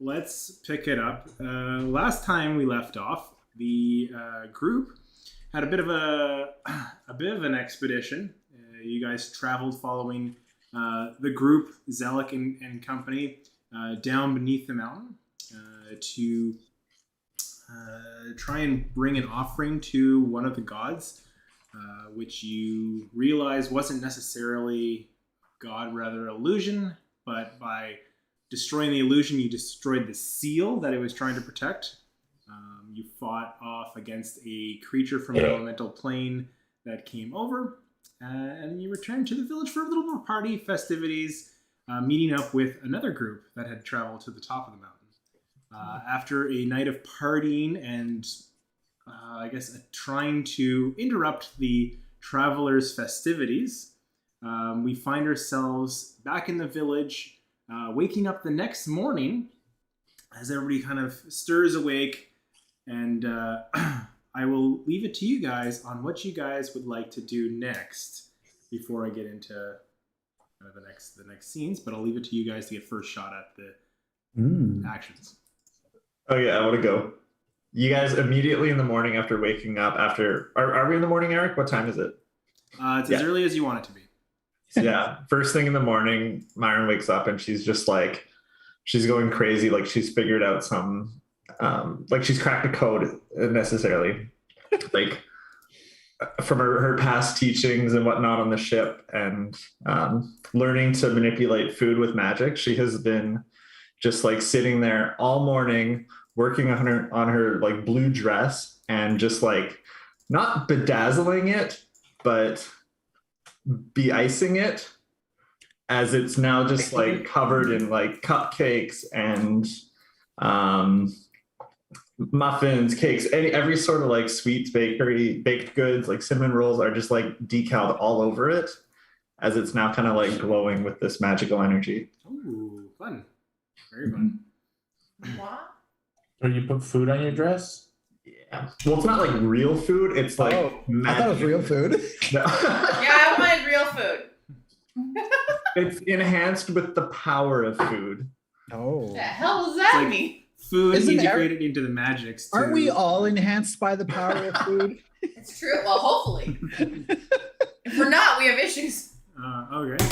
let's pick it up. Last time we left off, the group had a bit of an expedition. You guys traveled following the group Zelek and company down beneath the mountain to try and bring an offering to one of the gods, which you realize wasn't necessarily god, rather illusion, but by destroying the illusion, you destroyed the seal that it was trying to protect. You fought off against a creature from the elemental plane that came over, and you returned to the village for a little more party, festivities, meeting up with another group that had traveled to the top of the mountain. After a night of partying and, I guess, trying to interrupt the travelers' festivities, we find ourselves back in the village, waking up the next morning as everybody kind of stirs awake, and I will leave it to you guys on what you guys would like to do next before I get into the next scenes, but I'll leave it to you guys to get first shot at the actions. Oh yeah, I want to go. You guys immediately in the morning after waking up, are we in the morning, Eric? What time is it? It's as early as you want it to be. Yeah, first thing in the morning, Myron wakes up and she's just like, she's going crazy. Like she's figured out some, like she's cracked a code necessarily. Like from her past teachings and whatnot on the ship and learning to manipulate food with magic. She has been just like sitting there all morning working on her like blue dress and just like not bedazzling it, but be-icing it as it's now just like covered in like cupcakes and muffins, cakes, every sort of like sweets, bakery, baked goods, like cinnamon rolls are just like decaled all over it as it's now kind of like glowing with this magical energy. Ooh, fun. Very fun. What? Or you put food on your dress? Yeah. Well, it's not like real food. It's like I thought it was real food. No. Yeah, I wanted real food. It's enhanced with the power of food. Oh. What the hell does that Like mean? Food Isn't integrated into the magics. Too. Aren't we all enhanced by the power of food? It's true. Well, hopefully. If we're not, we have issues. Okay.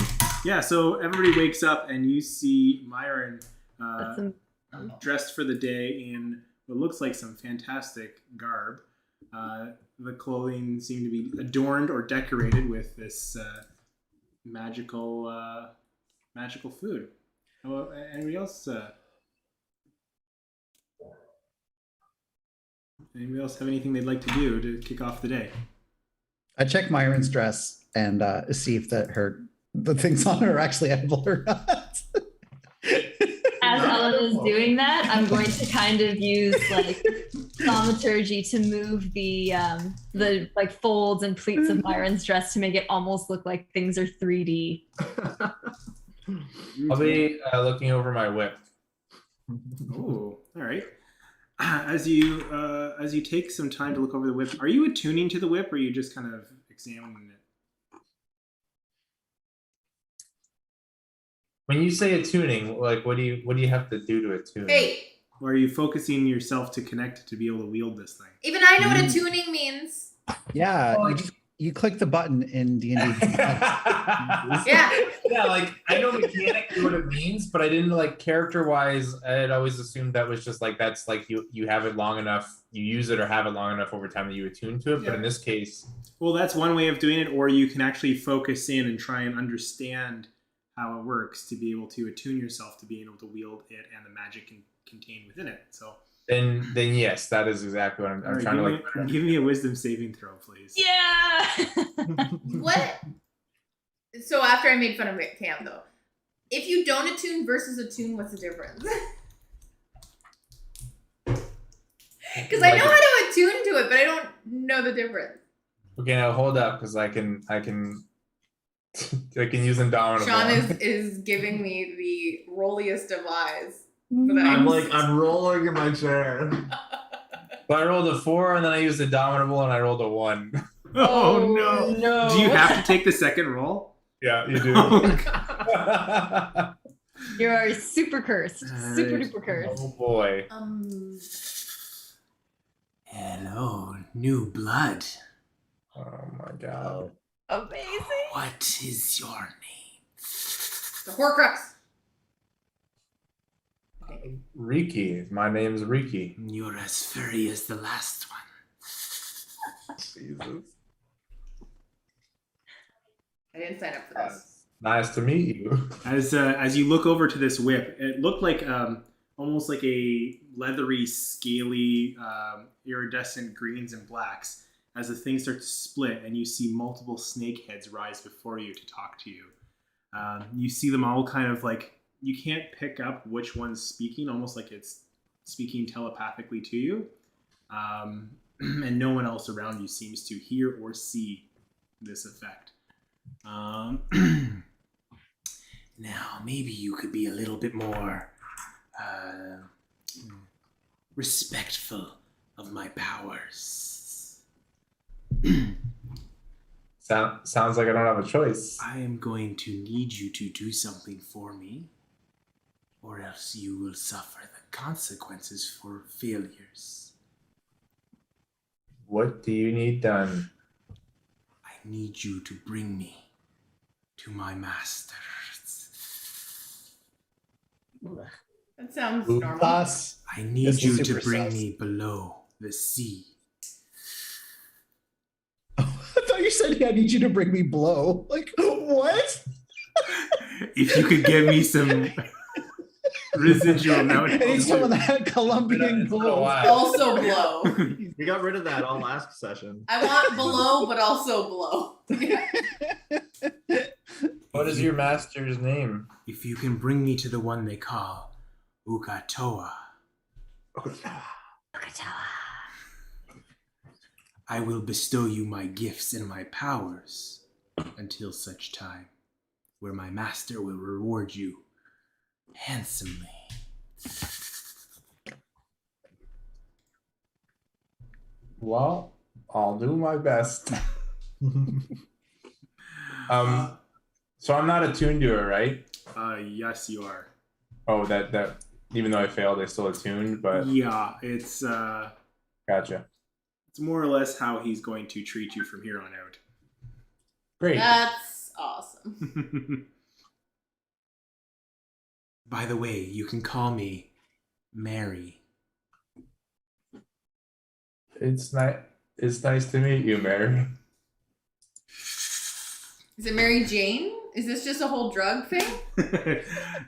Yeah, so everybody wakes up and you see Myron dressed for the day in what looks like some fantastic garb. The clothing seemed to be adorned or decorated with this magical food. Anybody else? Anybody else have anything they'd like to do to kick off the day? I check Myron's dress and see if the things on her are actually edible or not. As Ellen is doing that, I'm going to kind of use like thaumaturgy to move the like folds and pleats of Myron's dress to make it almost look like things are 3D. I'll be looking over my whip. Oh, all right. As you take some time to look over the whip, are you attuning to the whip, or are you just kind of examining it? When you say attuning, like what do you have to do to attune? Hey, Or are you focusing yourself to connect to be able to wield this thing? even I know what attuning means. Yeah, you click the button in D&D. Yeah. Yeah, like I know mechanically what it means, but I didn't like character-wise. I had always assumed that was just like that's like you have it long enough, you use it or have it long enough over time that you attune to it. Yeah. But in this case, Well, that's one way of doing it, or you can actually focus in and try and understand how it works to be able to attune yourself to being able to wield it and the magic contained within it. So then yes, that is exactly what I'm all right, trying to like. give me a wisdom saving throw, please. Yeah. What? So after I made fun of Cam, though, if you don't attune versus attune, what's the difference? Because I know how to attune to it, but I don't know the difference. Okay, now hold up, because I can use Indomitable. Sean is giving me the rolliest of eyes. I'm rolling in my chair. So I rolled a 4, and then I used Indomitable, and I rolled a 1. Oh no! No. Do you have to take the second roll? Yeah, you do. Oh, You are super cursed. Super Alright. duper cursed. Oh boy. Hello, new blood. Oh my god. Amazing. What is your name? The Horcrux. Riki. My name's Riki. You're as furry as the last one. Jesus. I didn't sign up for this. Nice to meet you. As you look over to this whip, it looked like almost like a leathery, scaly, iridescent greens and blacks. As the thing starts to split, and you see multiple snake heads rise before you to talk to you. You see them all kind of like, you can't pick up which one's speaking, almost like it's speaking telepathically to you. And no one else around you seems to hear or see this effect. Now, maybe you could be a little bit more respectful of my powers. Sounds like I don't have a choice. I am going to need you to do something for me, or else you will suffer the consequences for failures. What do you need done? I need you to bring me to my masters. That sounds Ooh. normal. Boss. I need This is you to super bring sus. me below the sea. I thought you said, I need you to bring me blow. Like, what? If you could give me some residual amount I need some of of that Colombian It's been a gold. while. Also blow. We got rid of that all last session. I want below, but also blow. What is your master's name? If you can bring me to the one they call Ukatoa, I will bestow you my gifts and my powers until such time where my master will reward you handsomely. Well, I'll do my best. So I'm not attuned to it, right? Yes, you are. Oh, that even though I failed, I still attuned, but Yeah, it's gotcha. more or less how he's going to treat you from here on out. Great. That's awesome. By the way, you can call me Mary. It's nice to meet you, Mary. Is it Mary Jane? Is this just a whole drug thing?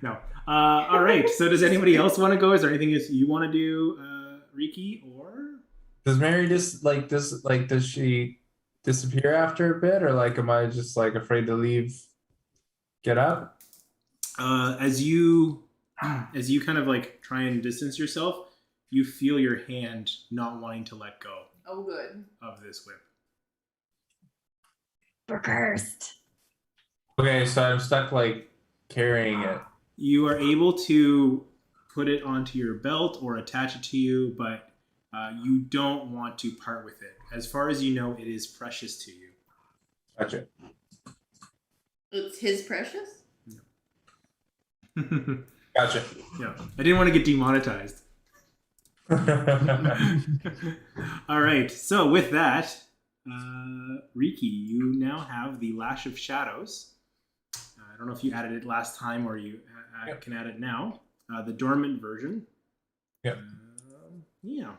No. All right. So does anybody else want to go? Is there anything else you want to do, Riki, or? Does Mary just does she disappear after a bit, or like am I just like afraid to leave? Get up? As you kind of like try and distance yourself, you feel your hand not wanting to let go Oh, good. of this whip. We're cursed. Okay, so I'm stuck like carrying it. You are able to put it onto your belt or attach it to you, but you don't want to part with it. As far as you know, it is precious to you. Gotcha. It's his precious? Gotcha. Yeah, I didn't want to get demonetized. All right, so with that, Riki, you now have the Lash of Shadows. I don't know if you added it last time or you Yep. can add it now. The dormant version. Yep. Yeah.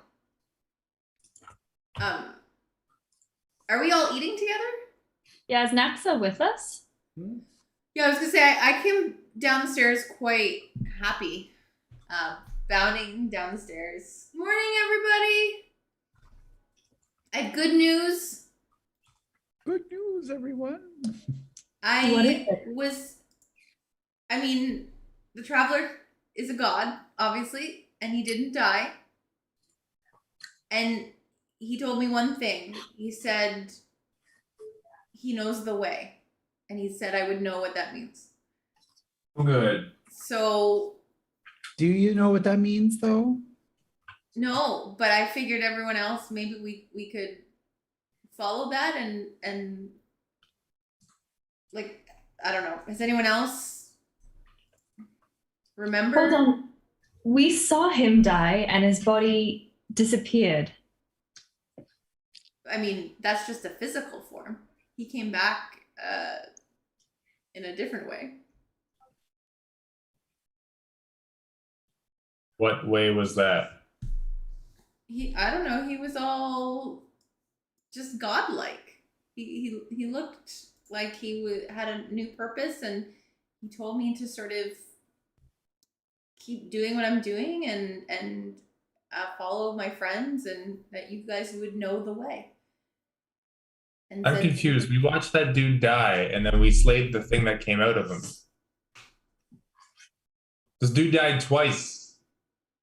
Are we all eating together? Yeah, is Naxa with us? Yeah, I was gonna say I came down the stairs quite happy, bounding down the stairs. Morning, everybody. I have good news. Good news, everyone. What is I mean, the traveler is a god, obviously, and he didn't die. And he told me one thing. He said he knows the way. And he said I would know what that means. Good. So, Do you know what that means, though? no, but I figured everyone else, maybe we could follow that and like, I don't know. Has anyone else Remember? Hold on. We saw him die and his body disappeared. I mean, that's just a physical form. He came back in a different way. What way was that? I don't know, he was all just godlike. He looked like he had a new purpose, and he told me to sort of keep doing what I'm doing and follow my friends, and that you guys would know the way. And I'm confused. We watched that dude die, and then we slayed the thing that came out of him. This dude died twice.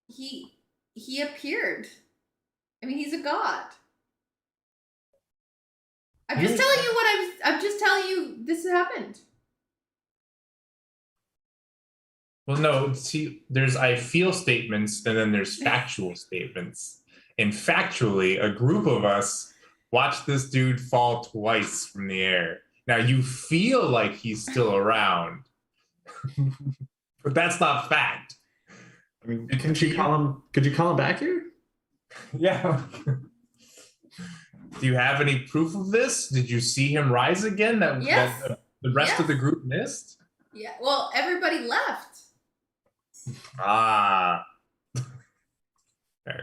He appeared. I mean, he's a god. I'm just telling you what I'm just telling you this happened. Well, no, see, there's I feel statements, and then there's factual statements. And factually, a group of us watched this dude fall twice from the air. Now you feel like he's still around, but that's not fact. I mean, could you call him back here? Yeah. Do you have any proof of this? Did you see him rise again that, Yes. that the rest of the group missed? Yeah. Well, everybody left. Ah. Okay.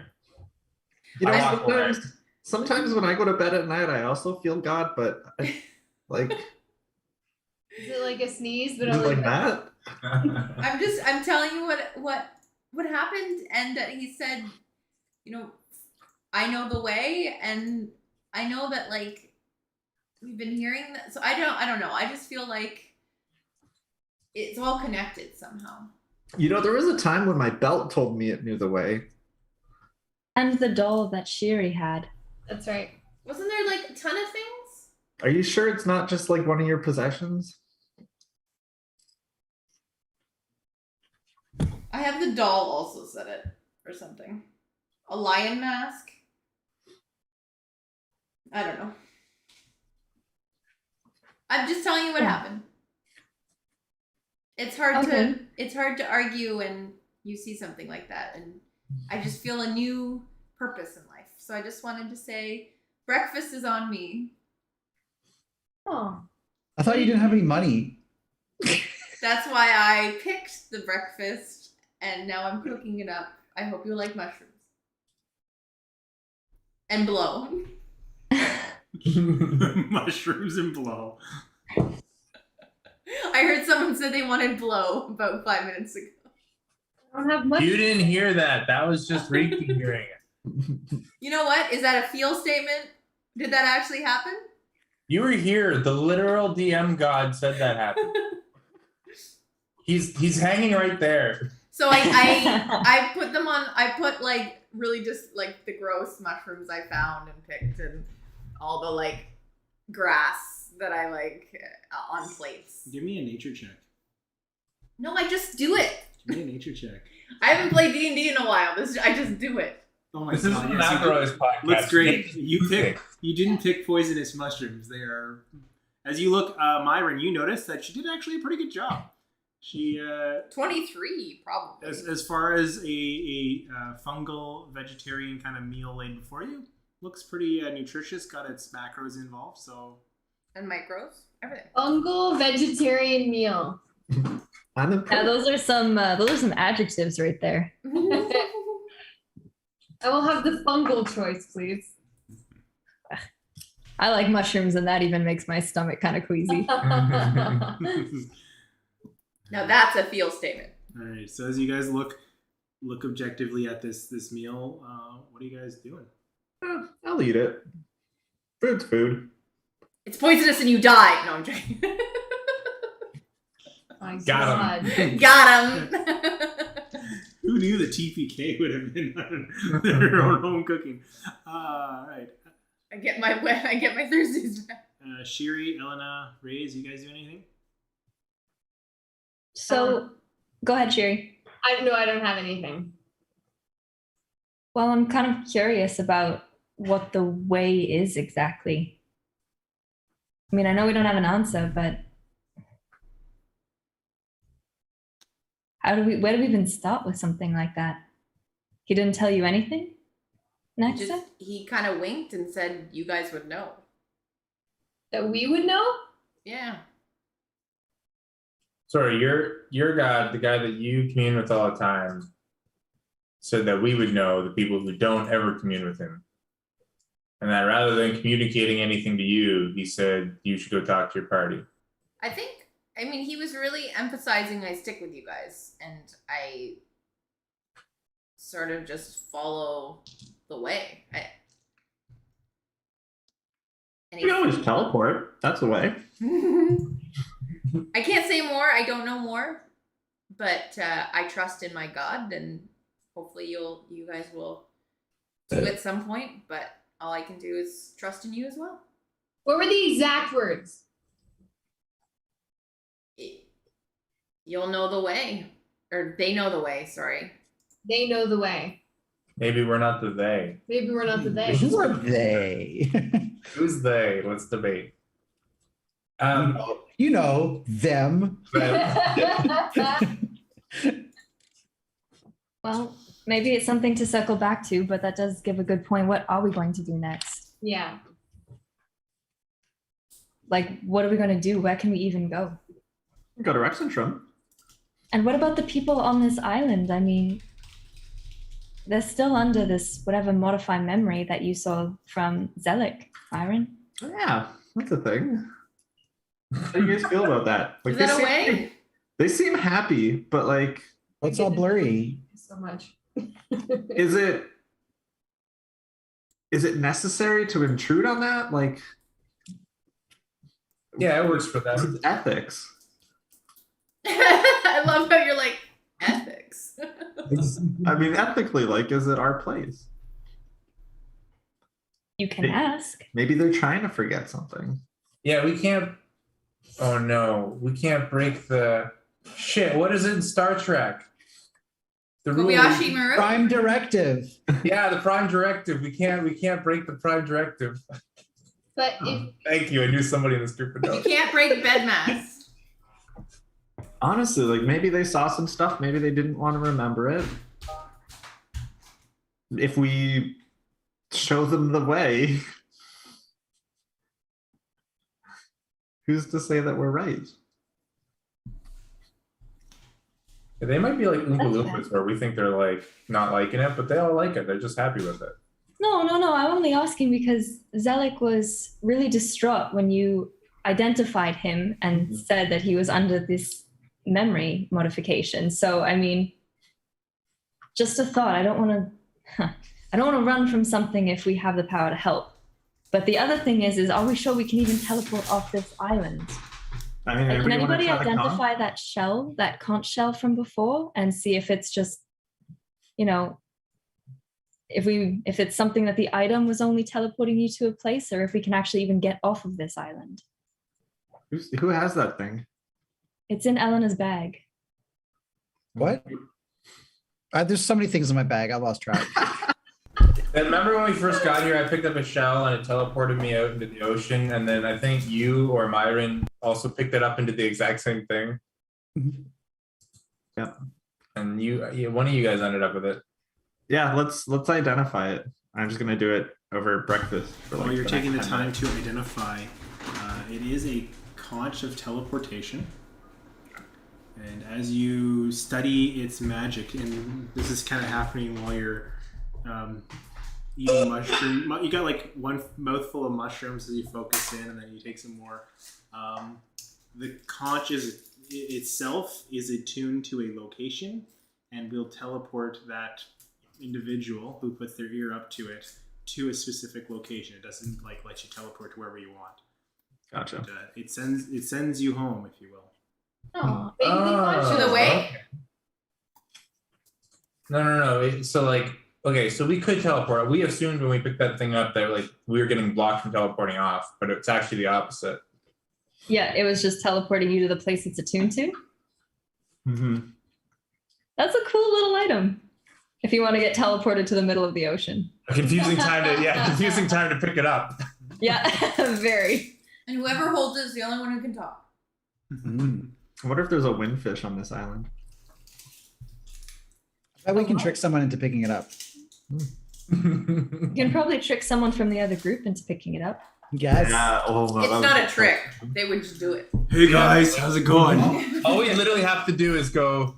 You know, I walk away. sometimes when I go to bed at night, I also feel God, but like, Is it like a sneeze, but is it only like that? I'm telling you what happened, and that he said, you know, I know the way, and I know that, like, we've been hearing that. So I don't know. I just feel like it's all connected somehow. You know, there was a time when my belt told me it knew the way. And the doll that Shiri had. That's right. Wasn't there like a ton of things? Are you sure it's not just like one of your possessions? I have the doll also said it or something. A lion mask. I don't know. I'm just telling you what happened. It's hard to argue when you see something like that, and I just feel a new purpose in life. So I just wanted to say breakfast is on me. Oh. I thought you didn't have any money. That's why I picked the breakfast, and now I'm cooking it up. I hope you like mushrooms. And blow. Mushrooms and blow. I heard someone said they wanted blow about 5 minutes ago. I don't have much. You didn't hear that. That was just Ricky hearing it. You know what? Is that a feel statement? Did that actually happen? You were here. The literal DM god said that happened. He's hanging right there. So I put them on. I put like really just like the gross mushrooms I found and picked, and all the like grass that I like on plates. Give me a nature check. No, I just do it. Give me a nature check. I haven't played D&D in a while. I just do it. Oh my This is god! an Yes, you did. Macros podcast. Looks great. You didn't pick poisonous mushrooms. They are, as you look, Myron, you notice that she did actually a pretty good job. She 23 probably. as far as a fungal vegetarian kind of meal laid before you, looks pretty nutritious. Got its macros involved, so And micros, everything. Fungal vegetarian meal. I'm Yeah, impressed. those are some adjectives right there. I will have the fungal choice, please. I like mushrooms, and that even makes my stomach kind of queasy. Now that's a feel statement. all right. So as you guys look objectively at this meal, what are you guys doing? I'll eat it. Food's food. It's poisonous and you die. No, I'm joking. My Got God. Got him. Who knew the TPK would have been on their own home cooking? All right. I get my Thursdays back. Shiri, Elena, Rays, you guys do anything? So, go ahead, Shiri. I don't have anything. Well, I'm kind of curious about what the way is exactly. I mean, I know we don't have an answer, but Where do we even start with something like that? He didn't tell you anything? Next step? He kind of winked and said you guys would know. That we would know? Yeah. Sorry, your God, the guy that you commune with all the time, said that we would know the people who don't ever commune with him. And that rather than communicating anything to you, he said you should go talk to your party. I mean, he was really emphasizing I stick with you guys, and I sort of just follow the way. You can always teleport. That's the way. I can't say more. I don't know more, but I trust in my God, and hopefully you guys will do at some point. But all I can do is trust in you as well. What were the exact words? You'll know the way, or they know the way. Sorry. They know the way. Maybe we're not the they. Maybe we're not the they. Who are they? Who's they? Let's debate. You know them. Well, maybe it's something to circle back to, but that does give a good point. What are we going to do next? Yeah. Like, what are we going to do? Where can we even go? Go to Rexentrum. And what about the people on this island? I mean, they're still under this whatever modified memory that you saw from Zelik, Byron. Yeah, that's a thing. How do you guys feel about that? Is that a way? They seem happy, but like, What's all blurry? So much. is it necessary to intrude on that? Like, Yeah, it works for them. it's ethics. I love how you're like ethics. I mean, ethically, like, is it our place? You can ask. Maybe they're trying to forget something. Yeah, we can't. Oh no, we can't break the shit. What is it in Star Trek? The rule. Kobayashi Maru. Prime directive. Yeah, the Prime Directive. We can't break the Prime Directive. But if Thank you. I knew somebody in this group would know. You can't break bed mass. Honestly, like, maybe they saw some stuff. Maybe they didn't want to remember it. If we show them the way, who's to say that we're right? They might be like Oompa That's Loompas, where we think they're like not liking it, but they all like it. They're just happy with it. No. I'm only asking because Zelik was really distraught when you identified him and said that he was under this memory modification. So, I mean, just a thought. I don't want to run from something if we have the power to help. But the other thing is are we sure we can even teleport off this island? I mean, Like, can anybody try to con- identify that shell, that conch shell from before, and see if it's just, if it's something that the item was only teleporting you to a place, or if we can actually even get off of this island? Who has that thing? It's in Elena's bag. What? There's so many things in my bag. I lost track. And remember when we first got here, I picked up a shell and it teleported me out into the ocean, and then I think you or Myron also picked it up into the exact same thing. Yep. And one of you guys ended up with it. Yeah, let's identify it. I'm just gonna do it over breakfast. For While like you're the taking the next 10 time minutes. to identify, it is a conch of teleportation. And as you study its magic, and this is kind of happening while you're eating mushroom, you got like one mouthful of mushrooms as you focus in, and then you take some more. The conch itself is attuned to a location, and will teleport that individual who puts their ear up to it to a specific location. It doesn't like let you teleport to wherever you want. Gotcha. But, it sends you home, if you will. oh, maybe they want To the way? Okay. No. So we could teleport. We assumed when we picked that thing up that like we were getting blocked from teleporting off, but it's actually the opposite. Yeah, it was just teleporting you to the place it's attuned to. Mm-hmm. That's a cool little item. If you want to get teleported to the middle of the ocean. A confusing time to pick it up. Yeah, very. And whoever holds it is the only one who can talk. Mm. I wonder if there's a windfish on this island. We can trick someone into picking it up. You can probably trick someone from the other group into picking it up. Yes. Yeah, It's not a trick. They would just do it. Hey guys, how's it going? All we literally have to do is go,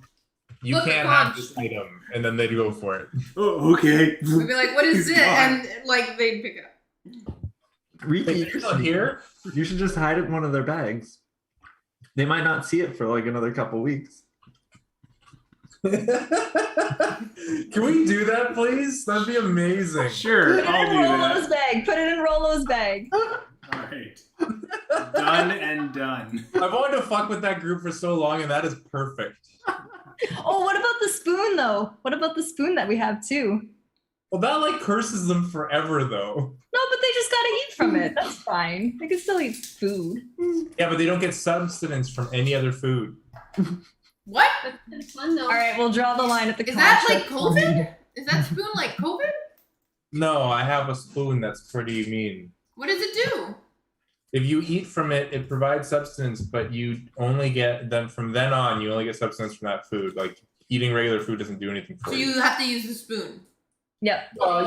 you Look, can't have this item, and then they'd go for it. Oh, okay. We'd be like, what is He's it? gone. And like they'd pick it up. Ricky, You're still here? you should just hide it in one of their bags. They might not see it for like another couple weeks. Can we do that, please? That'd be amazing. Sure, Put it I'll in do Rolo's that. bag. Put it in Rolo's bag. All right. Done and done. I've wanted to fuck with that group for so long, and that is perfect. Oh, what about the spoon though? What about the spoon that we have too? Well, that like curses them forever, though. No, but they just gotta eat from it. That's fine. They can still eat food. Yeah, but they don't get substance from any other food. What? That's kind of fun though. All right, we'll draw the line at the Is that conch. like COVID? Is that spoon like COVID? No, I have a spoon that's pretty mean. What does it do? If you eat from it, it provides substance, but you only get them from then on. You only get substance from that food. Like eating regular food doesn't do anything for So you. you have to use the spoon. Yep.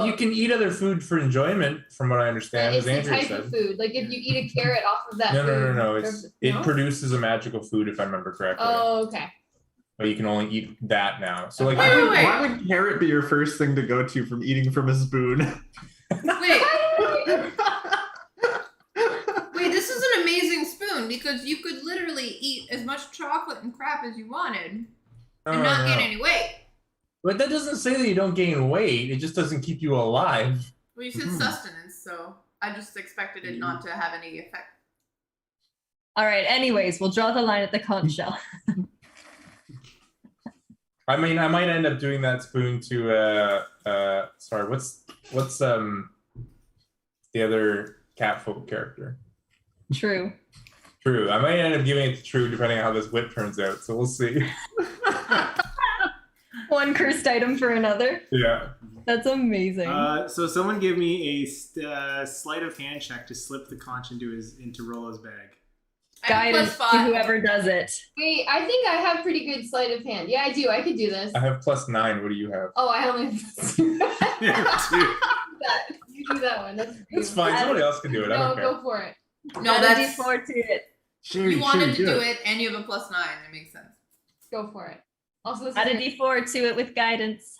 You can eat other food for enjoyment, from what I understand, It's as the Andrew type said. of food. Like if you eat a carrot off of that No, food. no. or- It no? produces a magical food, if I remember correctly. Oh, okay. But you can only eat that now. So like, Wait, wait, wait. Why would carrot be your first thing to go to from eating from a spoon? Wait, wait, this is an amazing spoon because you could literally eat as much chocolate and crap as you wanted and not gain any weight. But that doesn't say that you don't gain weight. It just doesn't keep you alive. Well, you said sustenance, so I just expected it not to have any effect. All right. Anyways, we'll draw the line at the conch shell. I mean, I might end up doing that spoon to sorry, what's the other catfolk character? True. True. I might end up giving it to True depending on how this whip turns out. So we'll see. One cursed item for another. Yeah. That's amazing. So someone give me a sleight of hand check to slip the conch into Rolo's bag. I have Guidance plus to 5. whoever does it. Wait, I think I have pretty good sleight of hand. Yeah, I do. I could do this. I have +9. What do you have? Oh, I only have Yeah, two. that. You do that one. That's It's fine. Somebody else can do it. I No, don't care. go for it. No, Add a that's D4 to it. Sherry, you wanted Sherry, to do it, and you have a +9. That makes sense. Go for it. Also, this Add a is D4 to it with guidance.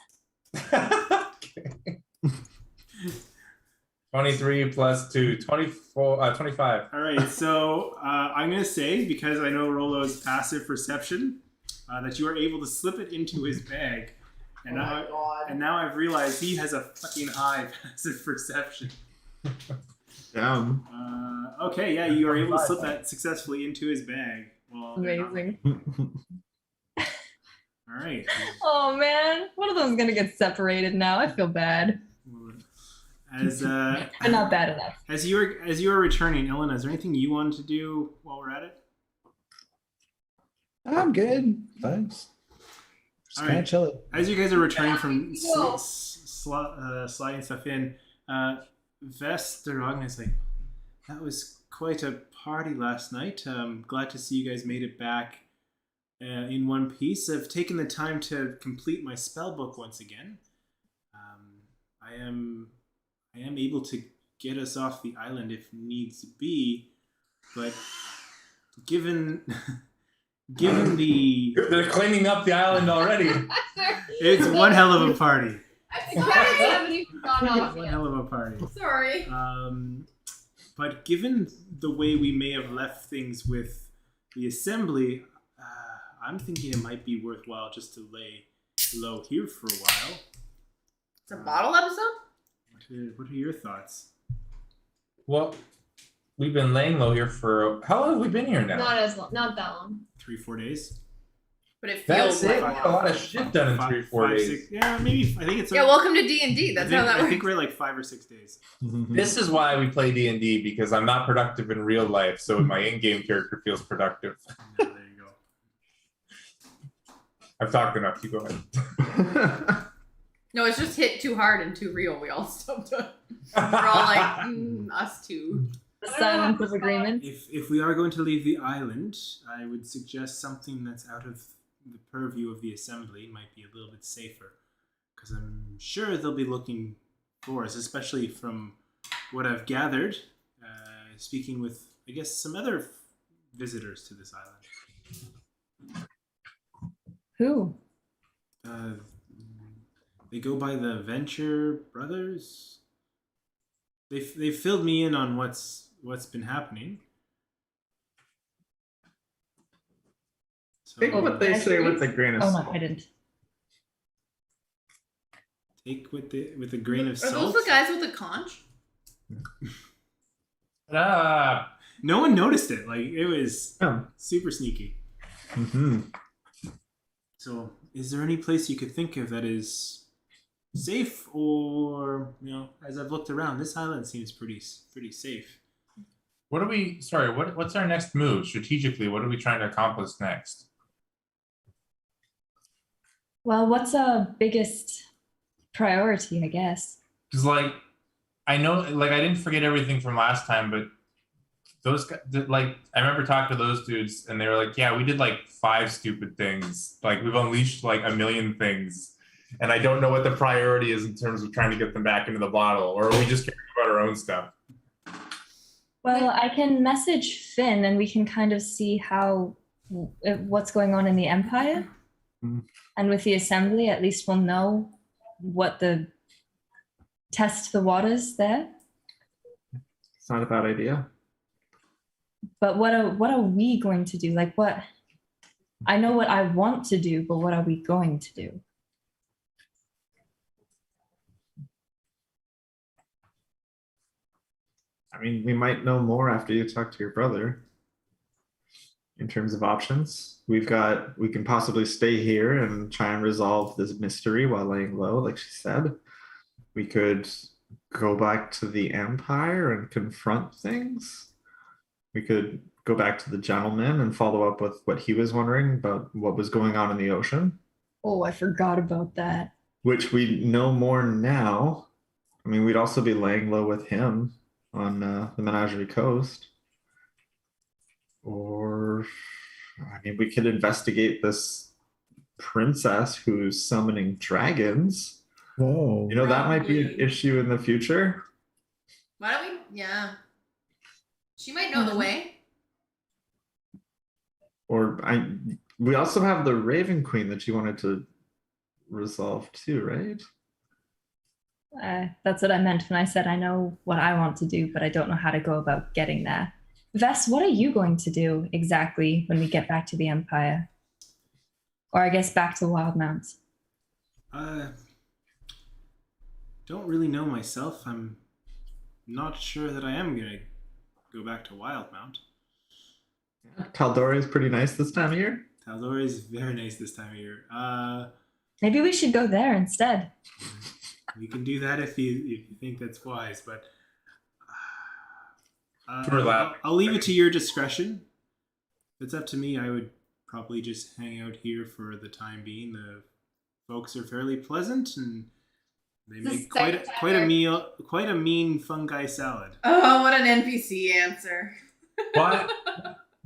23 plus 2, 24, 25. All right, so I'm going to say, because I know Rolo's passive perception, that you are able to slip it into his bag. And, now I've realized he has a fucking high passive perception. Damn. Okay, yeah, you are able to slip that successfully into his bag. Well, Amazing. All right. Oh man, one of them's gonna get separated now. I feel bad, As but not bad enough. as you were returning, Ellen, is there anything you wanted to do while we're at it? I'm good. Thanks. Just All kind right. of chilling. As you guys are returning from Go. sliding stuff in, Vesterogn is like, that was quite a party last night. Glad to see you guys made it back in one piece. I've taken the time to complete my spell book once again. I am able to get us off the island if needs be, but given the They're cleaning up the island already. it's one hell of a party. I think I haven't even gone off One yet. hell of a party. Sorry. But given the way we may have left things with the assembly, I'm thinking it might be worthwhile just to lay low here for a while. It's a bottle episode? What are your thoughts? Well, we've been laying low here for how long have we been here now? Not as long. Not that long. 3-4 days? But it That's feels it. like We got a lot of shit done in 3-4 days. 6, yeah, maybe. I think it's. Yeah, welcome to D&D. That's how that I works. think we're like 5 or 6 days. This is why we play D&D, because I'm not productive in real life, so my in-game character feels productive. There you go. I've talked enough. You go ahead. No, it's just hit too hard and too real. We all stopped. We're all like, us too. The silence of agreement. If we are going to leave the island, I would suggest something that's out of the purview of the assembly. Might be a little bit safer. because I'm sure they'll be looking for us, especially from what I've gathered, speaking with, I guess, some other visitors to this island. Who? They go by the Venture Brothers. They filled me in on what's been happening. So, Take what they say with a grain of Oh salt. no, I didn't. take with a grain of Are salt. those the guys with the conch? Ah, No one noticed it. Like, it was Yeah. super sneaky. Mm-hmm. So, is there any place you could think of that is safe, or as I've looked around, this island seems pretty safe. what are we? Sorry, what's our next move strategically? What are we trying to accomplish next? Well, what's our biggest priority, I guess? Because I know, I didn't forget everything from last time, but those guys, I remember talking to those dudes, and they were like, "Yeah, we did 5 stupid things. We've unleashed a million things, and I don't know what the priority is in terms of trying to get them back into the bottle, or are we just caring about our own stuff?" Well, I can message Finn and we can kind of see what's going on in the Empire. Mhm. And with the Assembly, at least we'll know what test the waters there. It's not a bad idea. But what are we going to do? I know what I want to do, but what are we going to do? I mean, we might know more after you talk to your brother. In terms of options, we can possibly stay here and try and resolve this mystery while laying low, like she said. We could go back to the Empire and confront things. We could go back to the gentleman and follow up with what he was wondering about what was going on in the ocean, Oh, I forgot about that. which we know more now. I mean, we'd also be laying low with him on the Menagerie Coast. Or, I mean, we could investigate this princess who's summoning dragons. Whoa. That might be an Probably. issue in the future. Why don't we? Yeah. She might know the way. We also have the Raven Queen that you wanted to resolve too, right? That's what I meant when I said I know what I want to do, but I don't know how to go about getting there. Vess, what are you going to do exactly when we get back to the Empire? Or I guess back to Wildmount? Don't really know myself. I'm not sure that I am gonna go back to Wildmount. Tal'Dorei is pretty nice this time of year. Tal'Dorei is very nice this time of year. Maybe we should go there instead. We can do that if you think that's wise, but Sure, that. I'll leave it to your discretion. If it's up to me, I would probably just hang out here for the time being. The folks are fairly pleasant, and they It's the make quite second a mean fungi salad. Oh, what an NPC answer.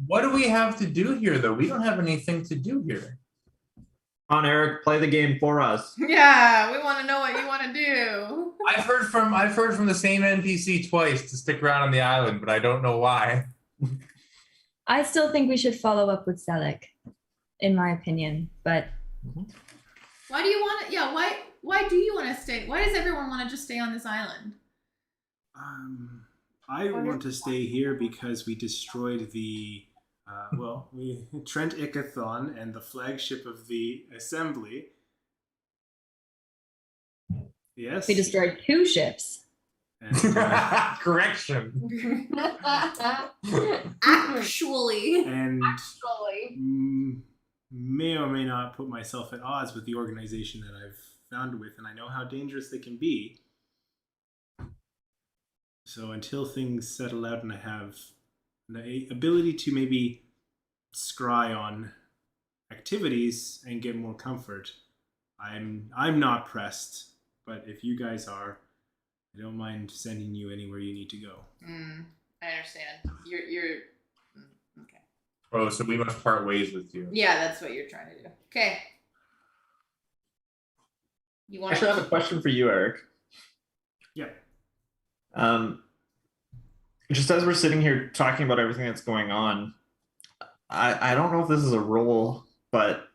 What do we have to do here, though? We don't have anything to do here. Come on, Eric, play the game for us. Yeah, we want to know what you want to do. I've heard from the same NPC twice to stick around on the island, but I don't know why. I still think we should follow up with Zelek, in my opinion. But Why do you want to? Yeah, why do you want to stay? Why does everyone want to just stay on this island? I want to stay here because we destroyed the Trent Ickathon and the flagship of the Assembly. Yes. we destroyed 2 ships. And, Correction. Actually. and Actually. may or may not put myself at odds with the organization that I've found with, and I know how dangerous they can be. So until things settle out and I have the ability to maybe scry on activities and get more comfort, I'm not pressed. But if you guys are, I don't mind sending you anywhere you need to go. I understand. You're okay. Oh, so we must part ways with you. Yeah, that's what you're trying to do. Okay. You I want actually have a question for you, Eric. Yeah. Just as we're sitting here talking about everything that's going on, I don't know if this is a rule, but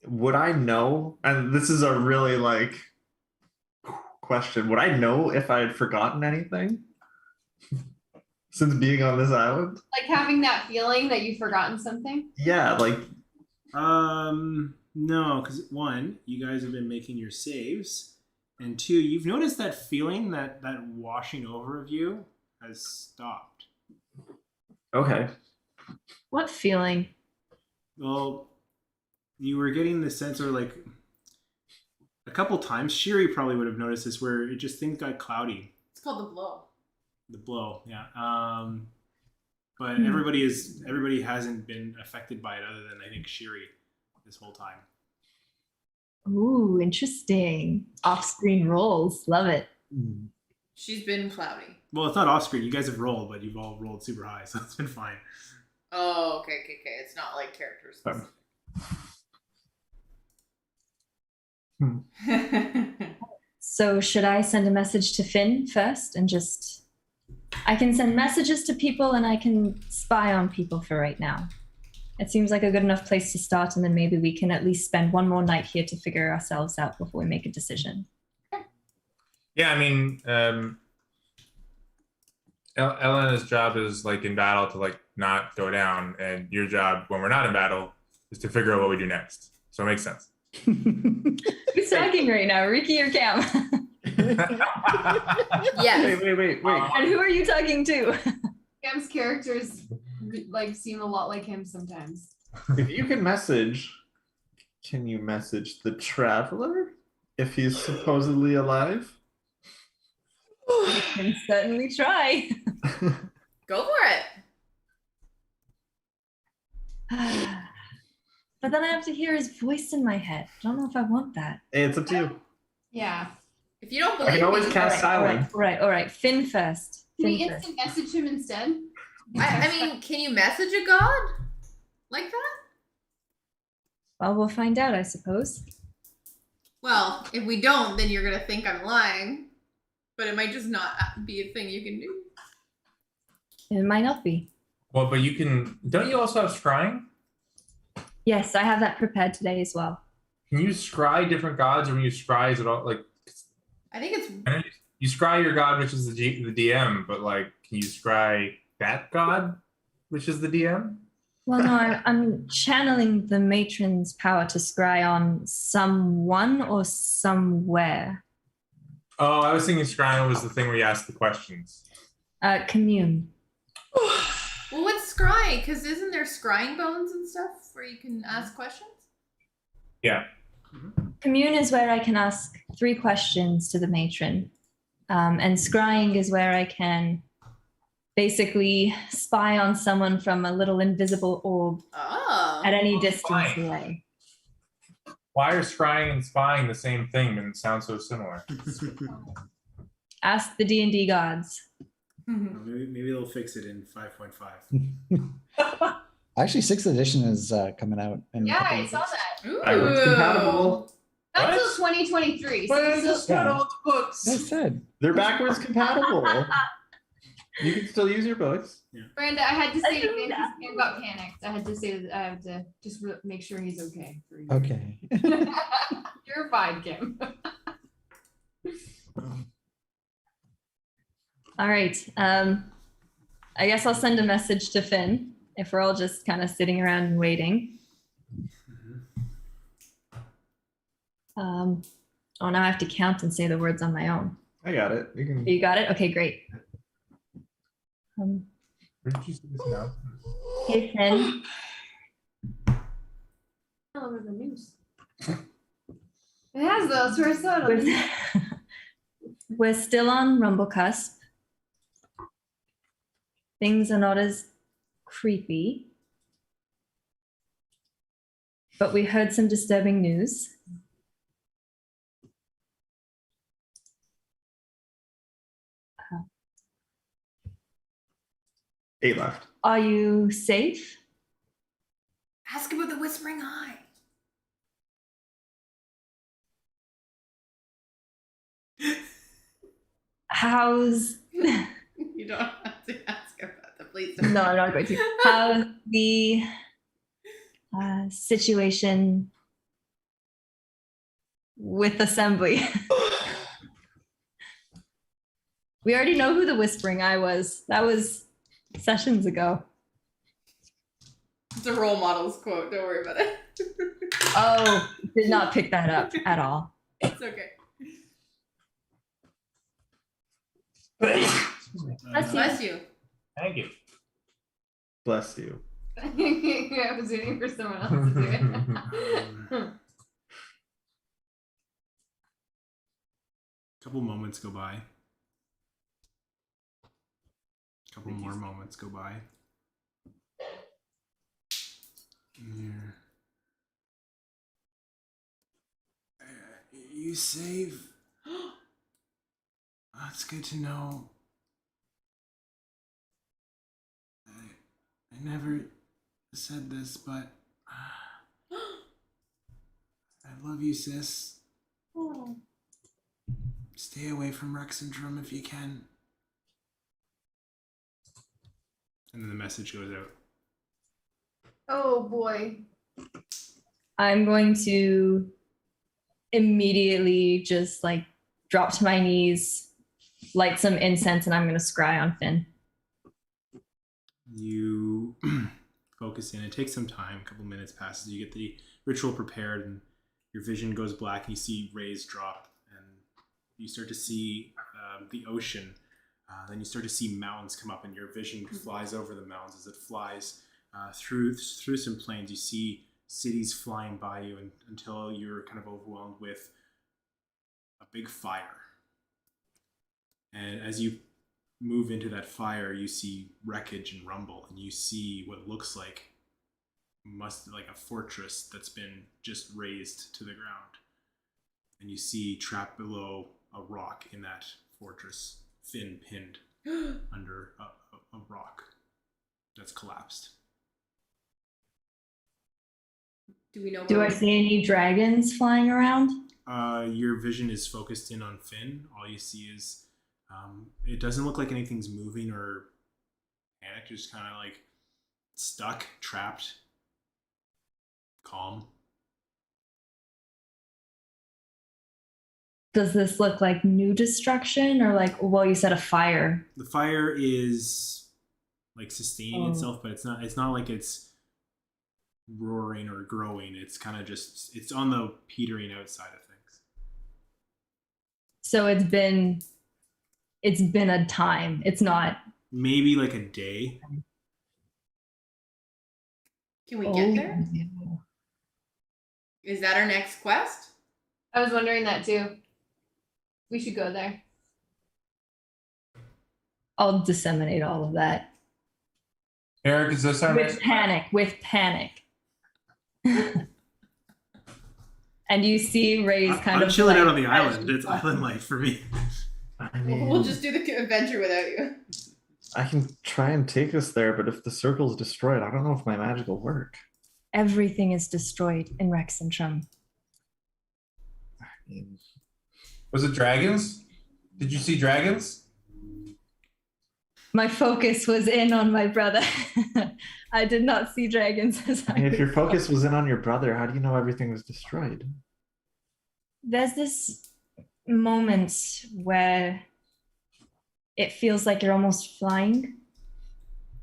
would I know? And this is a really like question. Would I know if I had forgotten anything since being on this island? Like having that feeling that you've forgotten something. Yeah, like No, because one, you guys have been making your saves, and two, you've noticed that feeling that washing over of you has stopped. okay. What feeling? Well, you were getting the sense, or like a couple times, Shiri probably would have noticed this, where it just things got cloudy. It's called the blow. The blow, yeah. But Hmm. everybody hasn't been affected by it other than I think Shiri this whole time. Ooh, interesting. Off-screen rolls. Love it. She's been cloudy. Well, it's not off screen. You guys have rolled, but you've all rolled super high, so it's been fine. Oh, okay. It's not like characters. So should I send a message to Finn first and just... I can send messages to people and I can spy on people for right now. It seems like a good enough place to start, and then maybe we can at least spend one more night here to figure ourselves out before we make a decision. Yeah, I mean, Elena's job is like in battle to like not go down, and your job when we're not in battle is to figure out what we do next. So it makes sense. Who's talking right now, Ricky or Cam? Yes. Wait. And who are you talking to? Cam's characters like seem a lot like him sometimes. If you can you message the traveler if he's supposedly alive? I can certainly try. Go for it. But then I have to hear his voice in my head. I don't know if I want that. Hey, it's up to you. Yeah. If you don't I believe can always me, cast silence. All right. Finn first. Can Finn we first. instant message him instead? I mean, can you message a god like that? Well, we'll find out, I suppose. Well, if we don't, then you're gonna think I'm lying. But it might just not be a thing you can do. It might not be. Well, but you can. Don't you also have scrying? Yes, I have that prepared today as well. Can you scry different gods, or when you scry, is it all like? I think it's I know you scry your god, which is the DM, but like, can you scry that god, which is the DM? Well, no, I'm channeling the matron's power to scry on someone or somewhere. Oh, I was thinking scrying was the thing where you ask the questions. Commune. well, what's scry? Because isn't there scrying bones and stuff where you can ask questions? Yeah. Commune is where I can ask 3 questions to the matron. And scrying is where I can basically spy on someone from a little invisible orb Oh. at any distance Spying. away. Why are scrying and spying the same thing and sound so similar? Ask the D&D gods. Maybe they'll fix it in 5.5. Actually, 6th edition is coming out. In a Yeah, couple I of saw weeks. that. Ooh. Backwards compatible. Not What? till 2023. But I So just Yeah. got all the books. I said. They're backwards compatible. You can still use your books. Brenda, I had to say to I him, know. Cam got panicked. I had to say that I have to just make sure he's okay. For you. Okay. You're fine, Kim. All right. I guess I'll send a message to Finn if we're all just kind of sitting around and waiting. Oh, now I have to count and say the words on my own. I got it. You can. You got it? Okay, great. Where did you see this announcement? Hey, Finn. Oh, there's the news. It has those. Where I saw it. We're, we're still on Rumble Cusp. Things are not as creepy. But we heard some disturbing news. 8 left. Are you safe? Ask about the whispering eye. how's You don't have to ask about the police. no, I'm not going to. How's the situation with assembly? We already know who the whispering eye was. That was sessions ago. It's a role models quote. Don't worry about it. Oh, did not pick that up at all. It's okay. Bless you. Thank you. Bless you. I was waiting for someone else to do it. Couple moments go by. Couple more moments go by. Here. You save. That's good to know. I never said this, but I love you, sis. Oh. Stay away from Rex syndrome if you can. And then the message goes out. Oh boy. I'm going to immediately just like drop to my knees, light some incense, and I'm going to scry on Finn. You focus in. It takes some time. A couple minutes passes. You get the ritual prepared, and your vision goes black, and you see rays drop, and you start to see the ocean. Then you start to see mountains come up, and your vision flies over the mountains. As it flies through some plains, you see cities flying by you until you're kind of overwhelmed with a big fire. And as you move into that fire, you see wreckage and rumble, and you see what looks like a fortress that's been just razed to the ground. And you see trapped below a rock in that fortress, Finn pinned under a rock that's collapsed. Do we know? Do I see any dragons flying around? Your vision is focused in on Finn. All you see is it doesn't look like anything's moving or panicked, just kind of like stuck, trapped, calm. Does this look like new destruction or like, well, you said a fire? The fire is like sustaining itself, but it's not like it's roaring or growing. It's kind of just, it's on the petering outside of things. So it's been a time. It's not Maybe like a day. Can we get there? no. Is that our next quest? I was wondering that too. We should go there. I'll disseminate all of that. Eric, is this our With panic. And you see Ray's kind I'm of chilling out like- on the island. It's island life for me. I mean, We'll just do the adventure without you. I can try and take us there, but if the circle's destroyed, I don't know if my magic will work. Everything is destroyed in Rexentrum. I mean, Was it dragons? Did you see dragons? My focus was in on my brother. I did not see dragons as I mean, if your I focus was in on your brother, how do you know everything was destroyed? There's this moment where it feels like you're almost flying,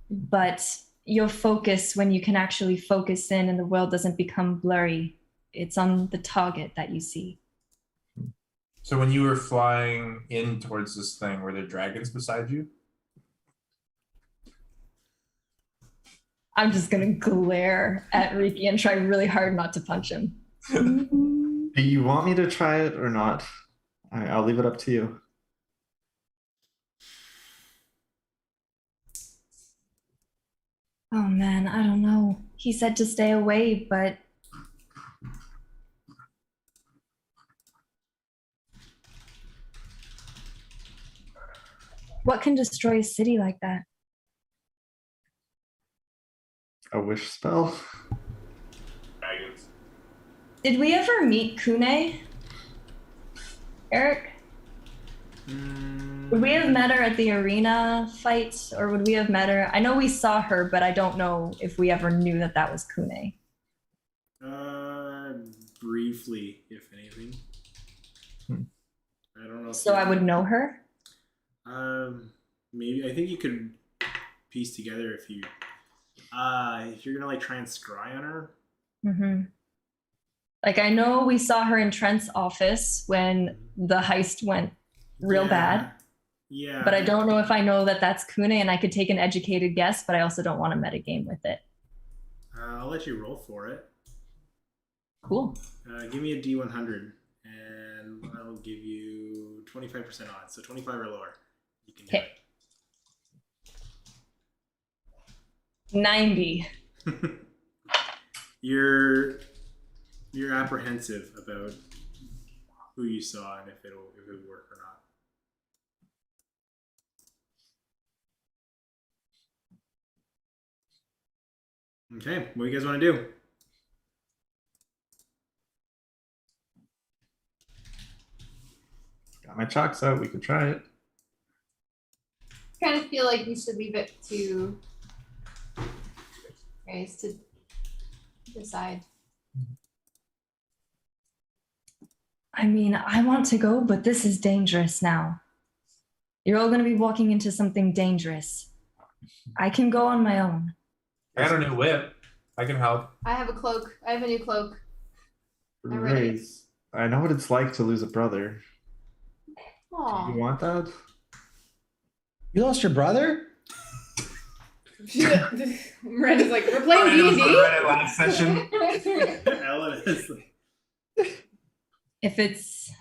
but your focus, when you can actually focus in and the world doesn't become blurry, it's on the target that you see. So when you were flying in towards this thing, were there dragons beside you? I'm just gonna glare at Riki and try really hard not to punch him. Do you want me to try it or not? I'll leave it up to you. Oh man, I don't know. He said to stay away, but what can destroy a city like that? A wish spell? Dragons. Did we ever meet Kune? Eric? Would we have met her at the arena fight, or would we have met her? I know we saw her, but I don't know if we ever knew that that was Kune. Briefly, if anything. I don't know. So I would know her? Maybe. I think you could piece together if you're gonna like try and scry on her. Mm-hmm. Like, I know we saw her in Trent's office when the heist went real bad. Yeah. But I don't know if I know that that's Kune, and I could take an educated guess, but I also don't want to metagame with it. I'll let you roll for it. Cool. Give me a D100, and I'll give you 25% odds. So 25 or lower. You can do Okay. 90. You're apprehensive about who you saw and if it'll work or not. Okay, what do you guys want to do? Got my chalks out. We could try it. Kind of feel like we should leave it to guys to decide. I mean, I want to go, but this is dangerous now. You're all going to be walking into something dangerous. I can go on my own. I got a new whip. I can help. I have a cloak. I have a new cloak. I'm ready. Raise. I know what it's like to lose a brother. Aw. You want that? You lost your brother? Miranda's like, we're playing D&D. Last session. Ellen is like, If it's,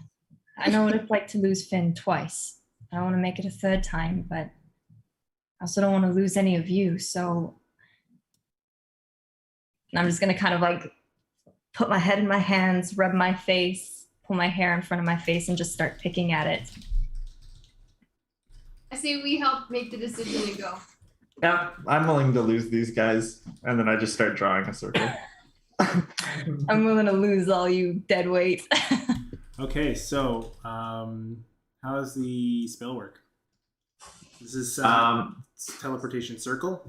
I know what it's like to lose Finn twice. I don't want to make it a third time, but I also don't want to lose any of you. So I'm just going to kind of like put my head in my hands, rub my face, pull my hair in front of my face, and just start picking at it. I say we help make the decision to go. Yeah, I'm willing to lose these guys. And then I just start drawing a circle. I'm willing to lose all you dead weight. okay, so how does the spell work? This is teleportation circle.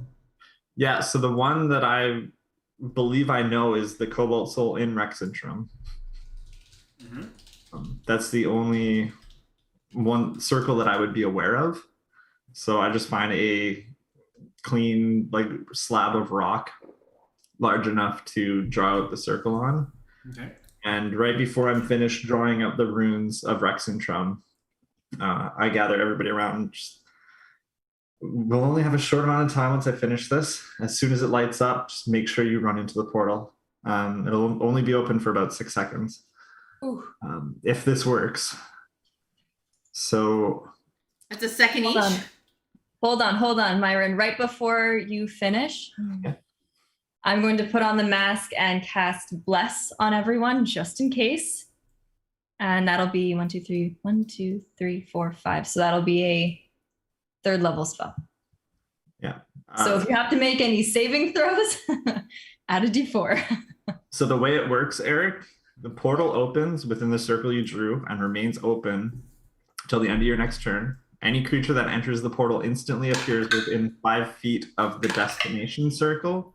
Yeah, so the one that I believe I know is the Cobalt Soul in Rexentrum. That's the only one circle that I would be aware of. So I just find a clean like slab of rock large enough to draw out the circle on. Okay. And right before I'm finished drawing out the runes of Rexentrum, I gather everybody around and just, we'll only have a short amount of time once I finish this. As soon as it lights up, just make sure you run into the portal. It'll only be open for about 6 seconds. If this works. So That's a second each. Hold on, Myron. Right before you finish, I'm going to put on the mask and cast Bless on everyone just in case. And that'll be 1, 2, 3, 4, 5. So that'll be a 3rd level spell. Yeah. So if you have to make any saving throws, add a d4. So the way it works, Eric, the portal opens within the circle you drew and remains open until the end of your next turn. Any creature that enters the portal instantly appears within 5 feet of the destination circle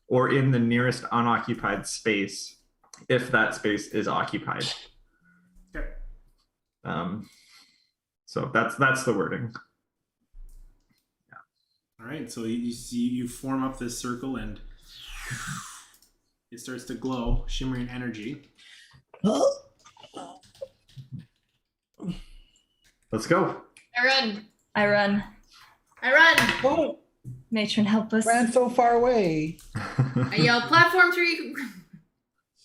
or in the nearest unoccupied space if that space is occupied. Okay. So that's the wording. All right, so you form up this circle and it starts to glow, shimmering energy. Let's go. I run. Oh, Matron, help us. ran so far away. I yell, platform 3.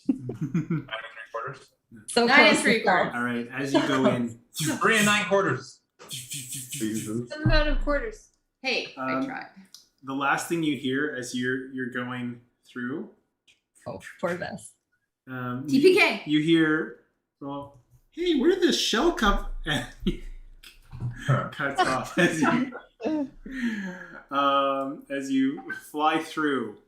9 3/4. So 9 close. 3/4. All right, as you go in, 3 9/4. Jesus. Some amount of quarters. Hey, I tried. the last thing you hear as you're going through, Oh, poor Bess. TPK. You hear, well, hey, where did this shell come? And cuts off as you fly through.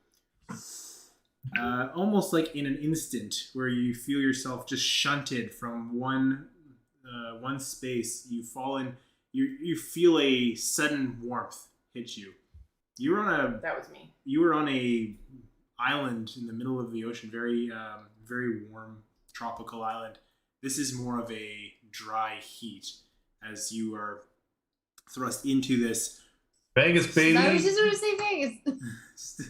Almost like in an instant, where you feel yourself just shunted from one space. You fall you feel a sudden warmth hit you. You were on That was me. a island in the middle of the ocean, very warm tropical island. This is more of a dry heat as you are thrust into this. Vegas, I was baby. just going to say Vegas.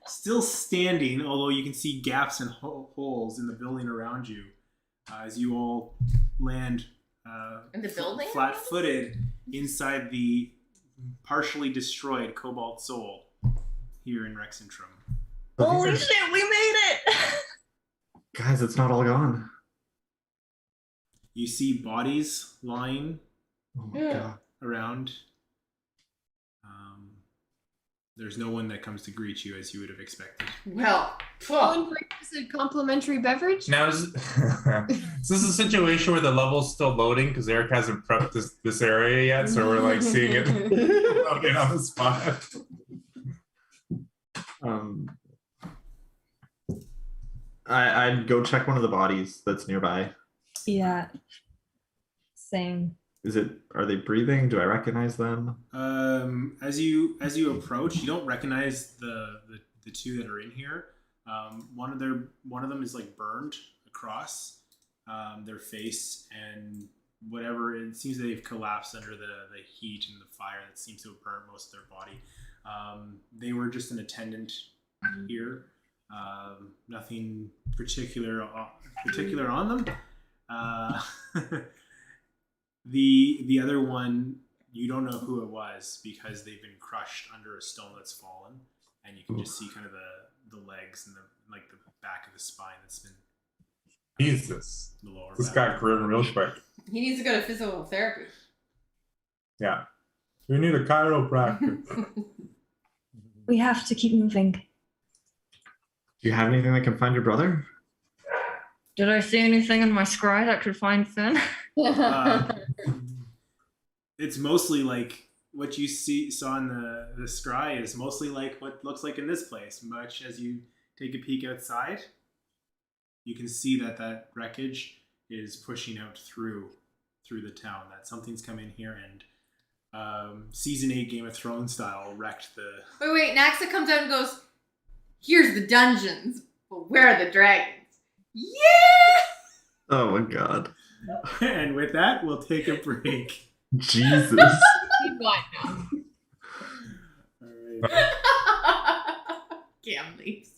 Still standing, although you can see gaps and holes in the building around you as you all land In the building? flat-footed inside the partially destroyed Cobalt Soul here in Rexentrum. Holy shit, we made it! Guys, it's not all gone. You see bodies lying Oh my god. around. There's no one that comes to greet you as you would have expected. Well, One for a complimentary beverage. Now is this a situation where the level's still loading because Eric hasn't prepped this area yet, so we're like seeing it loading on the spot. I'd go check one of the bodies that's nearby. Yeah. Same. Are they breathing? Do I recognize them? As you approach, you don't recognize the two that are in here. One of them is like burned across their face, and whatever, it seems they've collapsed under the heat and the fire that seems to have burnt most of their body. They were just an attendant here. Nothing particular on them. The other one, you don't know who it was because they've been crushed under a stone that's fallen, and you can just see kind of the legs and the back of the spine that's been Jesus, the lower this back. got grim real quick. he needs to go to physical therapy. Yeah, we need a chiropractor. We have to keep moving. Do you have anything that can find your brother? Did I see anything in my scry that could find Finn? It's mostly like what you saw in the scry is mostly like what looks like in this place. Much as you take a peek outside, you can see that wreckage is pushing out through the town. That something's come in here and season 8 Game of Thrones style wrecked the. Wait, Naxa comes out and goes, "Here's the dungeons, but where are the dragons?" Yeah! Oh my god. And with that, we'll take a break. Jesus. What now? All right. Cam leaves.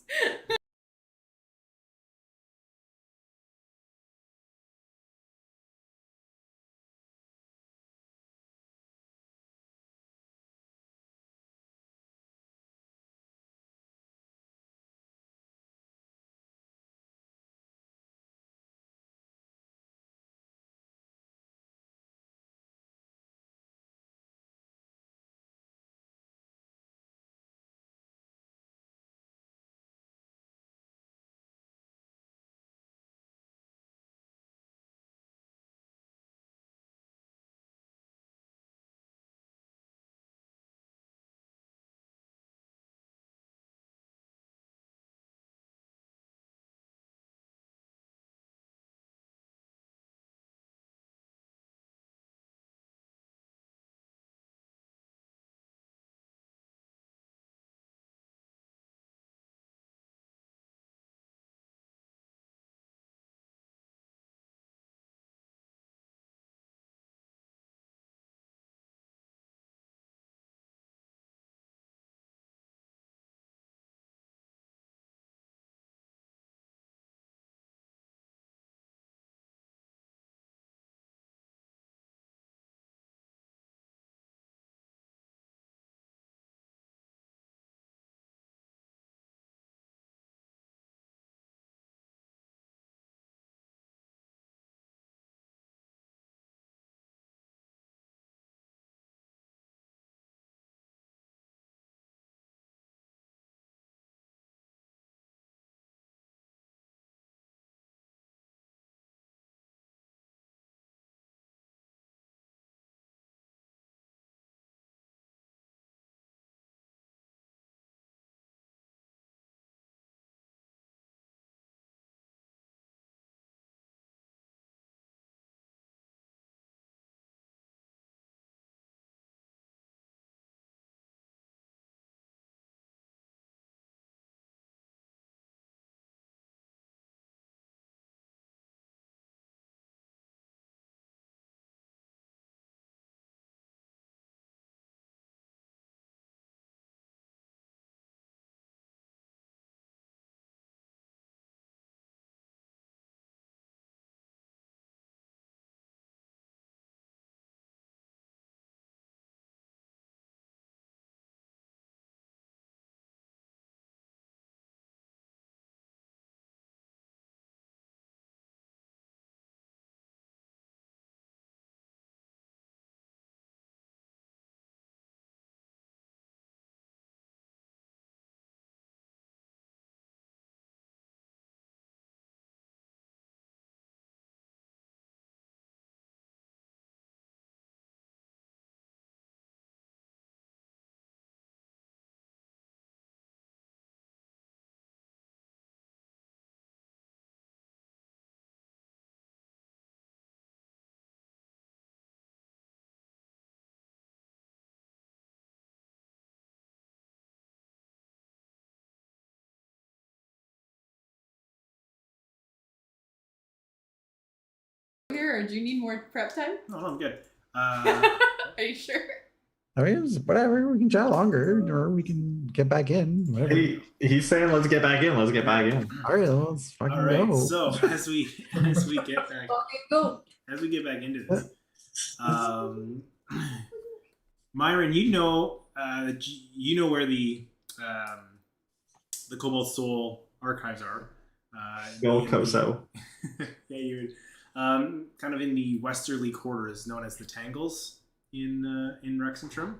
sure, or do you need more prep time? No, I'm good. Are you sure? I mean, it's whatever. We can chat longer, or we can get back in. Whatever. He's saying, "Let's get back in. Let's get back in." All right, let's fucking All right. go. So as we get back Go. into this, Myron, you know where the Cobalt Soul archives are. The old Koso. Yeah, you're kind of in the westerly quarters, known as the Tangles in Rexentrum.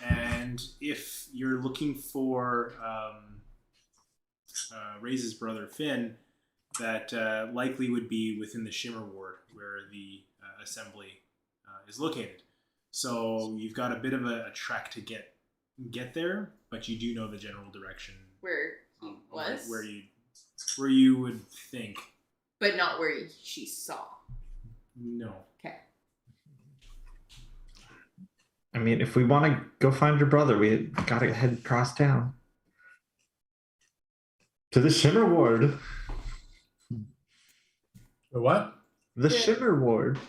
And if you're looking for Ray's brother Finn, that likely would be within the Shimmer Ward, where the assembly is located. So you've got a bit of a trek to get there, but you do know the general direction Where he was? where you would think. But not where she saw. No. Okay. I mean, if we want to go find your brother, we gotta head across town to the Shimmer Ward. The what? The Shimmer Ward.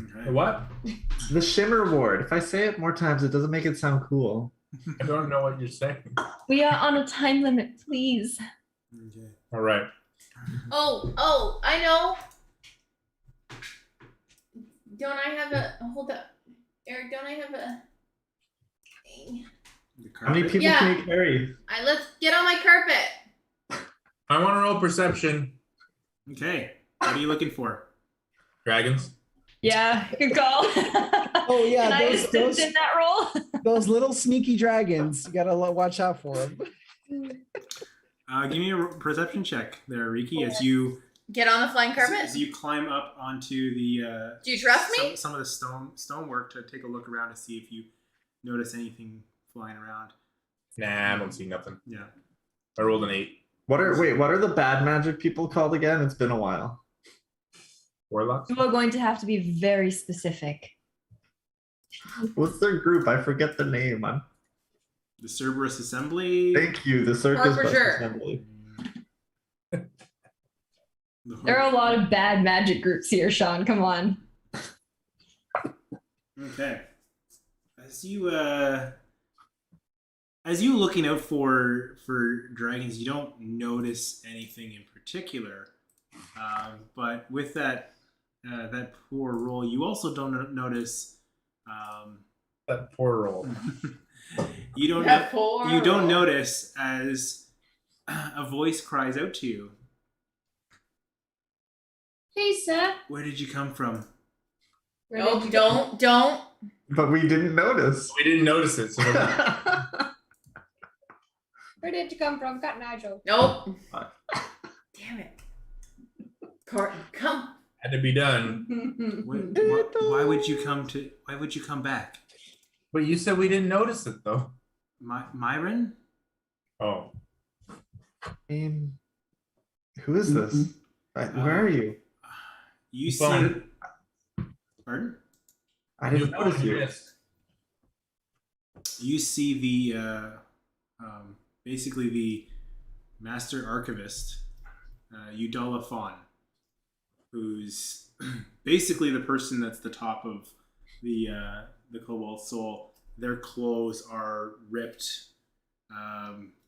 Okay. The what? The Shimmer Ward. If I say it more times, it doesn't make it sound cool. I don't know what you're saying. We are on a time limit, please. Okay. All right. Oh, I know. Don't I have hold up. Eric, don't I have a thing? The How many carpet? people Yeah. can you carry? Let's get on my carpet. I want to roll perception. Okay. What are you looking for? Dragons. Yeah, good call. Oh yeah, Can I those assist in that role? those little sneaky dragons. You gotta watch out for them. Give me a perception check there, Riki, as you Get on the flying carpet. as you climb up onto the Do you trust me? some of the stonework to take a look around to see if you notice anything flying around. Nah, I don't see nothing. Yeah. I rolled an 8. What are the bad magic people called again? It's been a while. Warlocks. You are going to have to be very specific. What's their group? I forget the name. The Cerberus Assembly. Thank you. The Circus Bus Harbinger. Assembly. There are a lot of bad magic groups here, Sean. Come on. Okay. As you looking out for dragons, you don't notice anything in particular. But with that poor roll, you also don't notice. That poor roll. You don't. That poor You don't roll. notice as a voice cries out to you. Hey, sir. Where did you come from? Where No, did you go? don't. But we didn't notice. We didn't notice it. So Where did you come from? Got Nigel. Nope. Damn it. Courtney, come. had to be done. Why would you come back? But you said we didn't notice it though. Myron? Oh. Who is this? Where are you? You see. Phone. Pardon? I didn't notice you. Yes. You see the basically the master archivist, Udala Fawn, who's basically the person that's the top of the Cobalt Soul. Their clothes are ripped.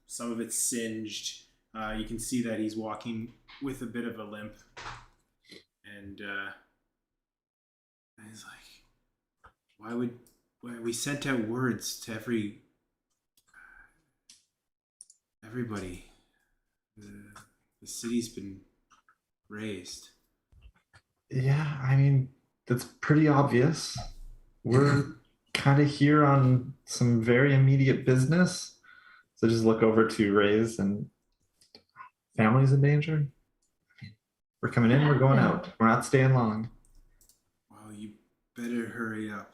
Some of it's singed. You can see that he's walking with a bit of a limp. And he's like, why we sent out words to everybody. The city's been raised. Yeah, I mean, that's pretty obvious. We're kind of here on some very immediate business. So just look over to Ray's and family's in danger. We're coming in, we're going out. We're not staying long. Well, you better hurry up.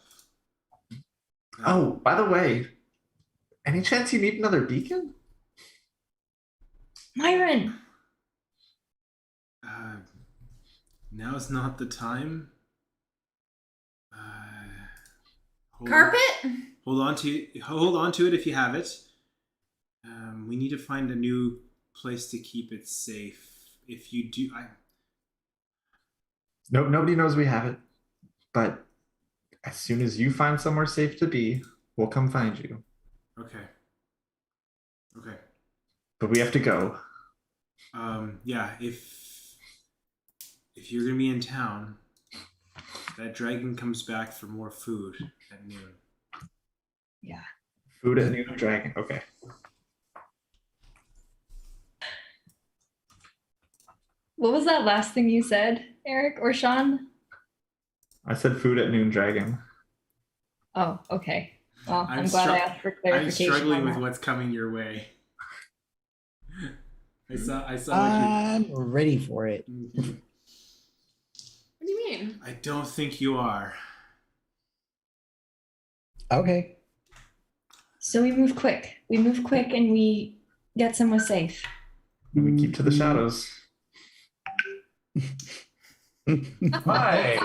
Oh, by the way, any chance you need another beacon? Myron! Now's not the time. Carpet? Hold on to it if you have it. We need to find a new place to keep it safe. If you do, Nope, nobody knows we have it. But as soon as you find somewhere safe to be, we'll come find you. Okay. Okay. But we have to go. Yeah, if you're gonna be in town, that dragon comes back for more food at noon. Yeah. Food at noon, dragon. Okay. What was that last thing you said, Eric or Sean? I said food at noon, dragon. Oh, okay. Well, I'm I'm glad I stru- asked for I'm clarification. struggling on with that. what's coming your way. I saw what I'm ready for it. you. What do you mean? I don't think you are. Okay. So we move quick. We move quick and we get somewhere safe. And we keep to the shadows. Hi.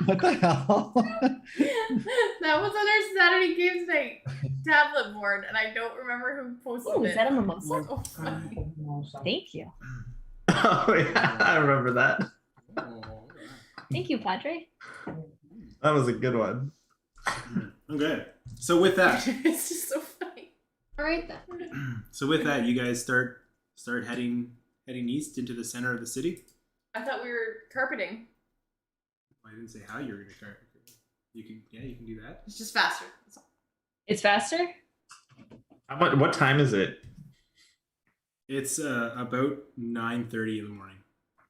What the hell? That was on our Saturday Games Night tablet board, and I don't remember who posted Oh, it. is that a mimosa? So funny. Thank you. Oh yeah, I remember that. Thank you, Padre. That was a good one. Okay. So with that, It's just so funny. All right then. you guys start heading east into the center of the city. I thought we were carpeting. I didn't say how you were gonna start. You can do that. It's just faster. That's all. It's faster? What time is it? It's about 9:30 in the morning.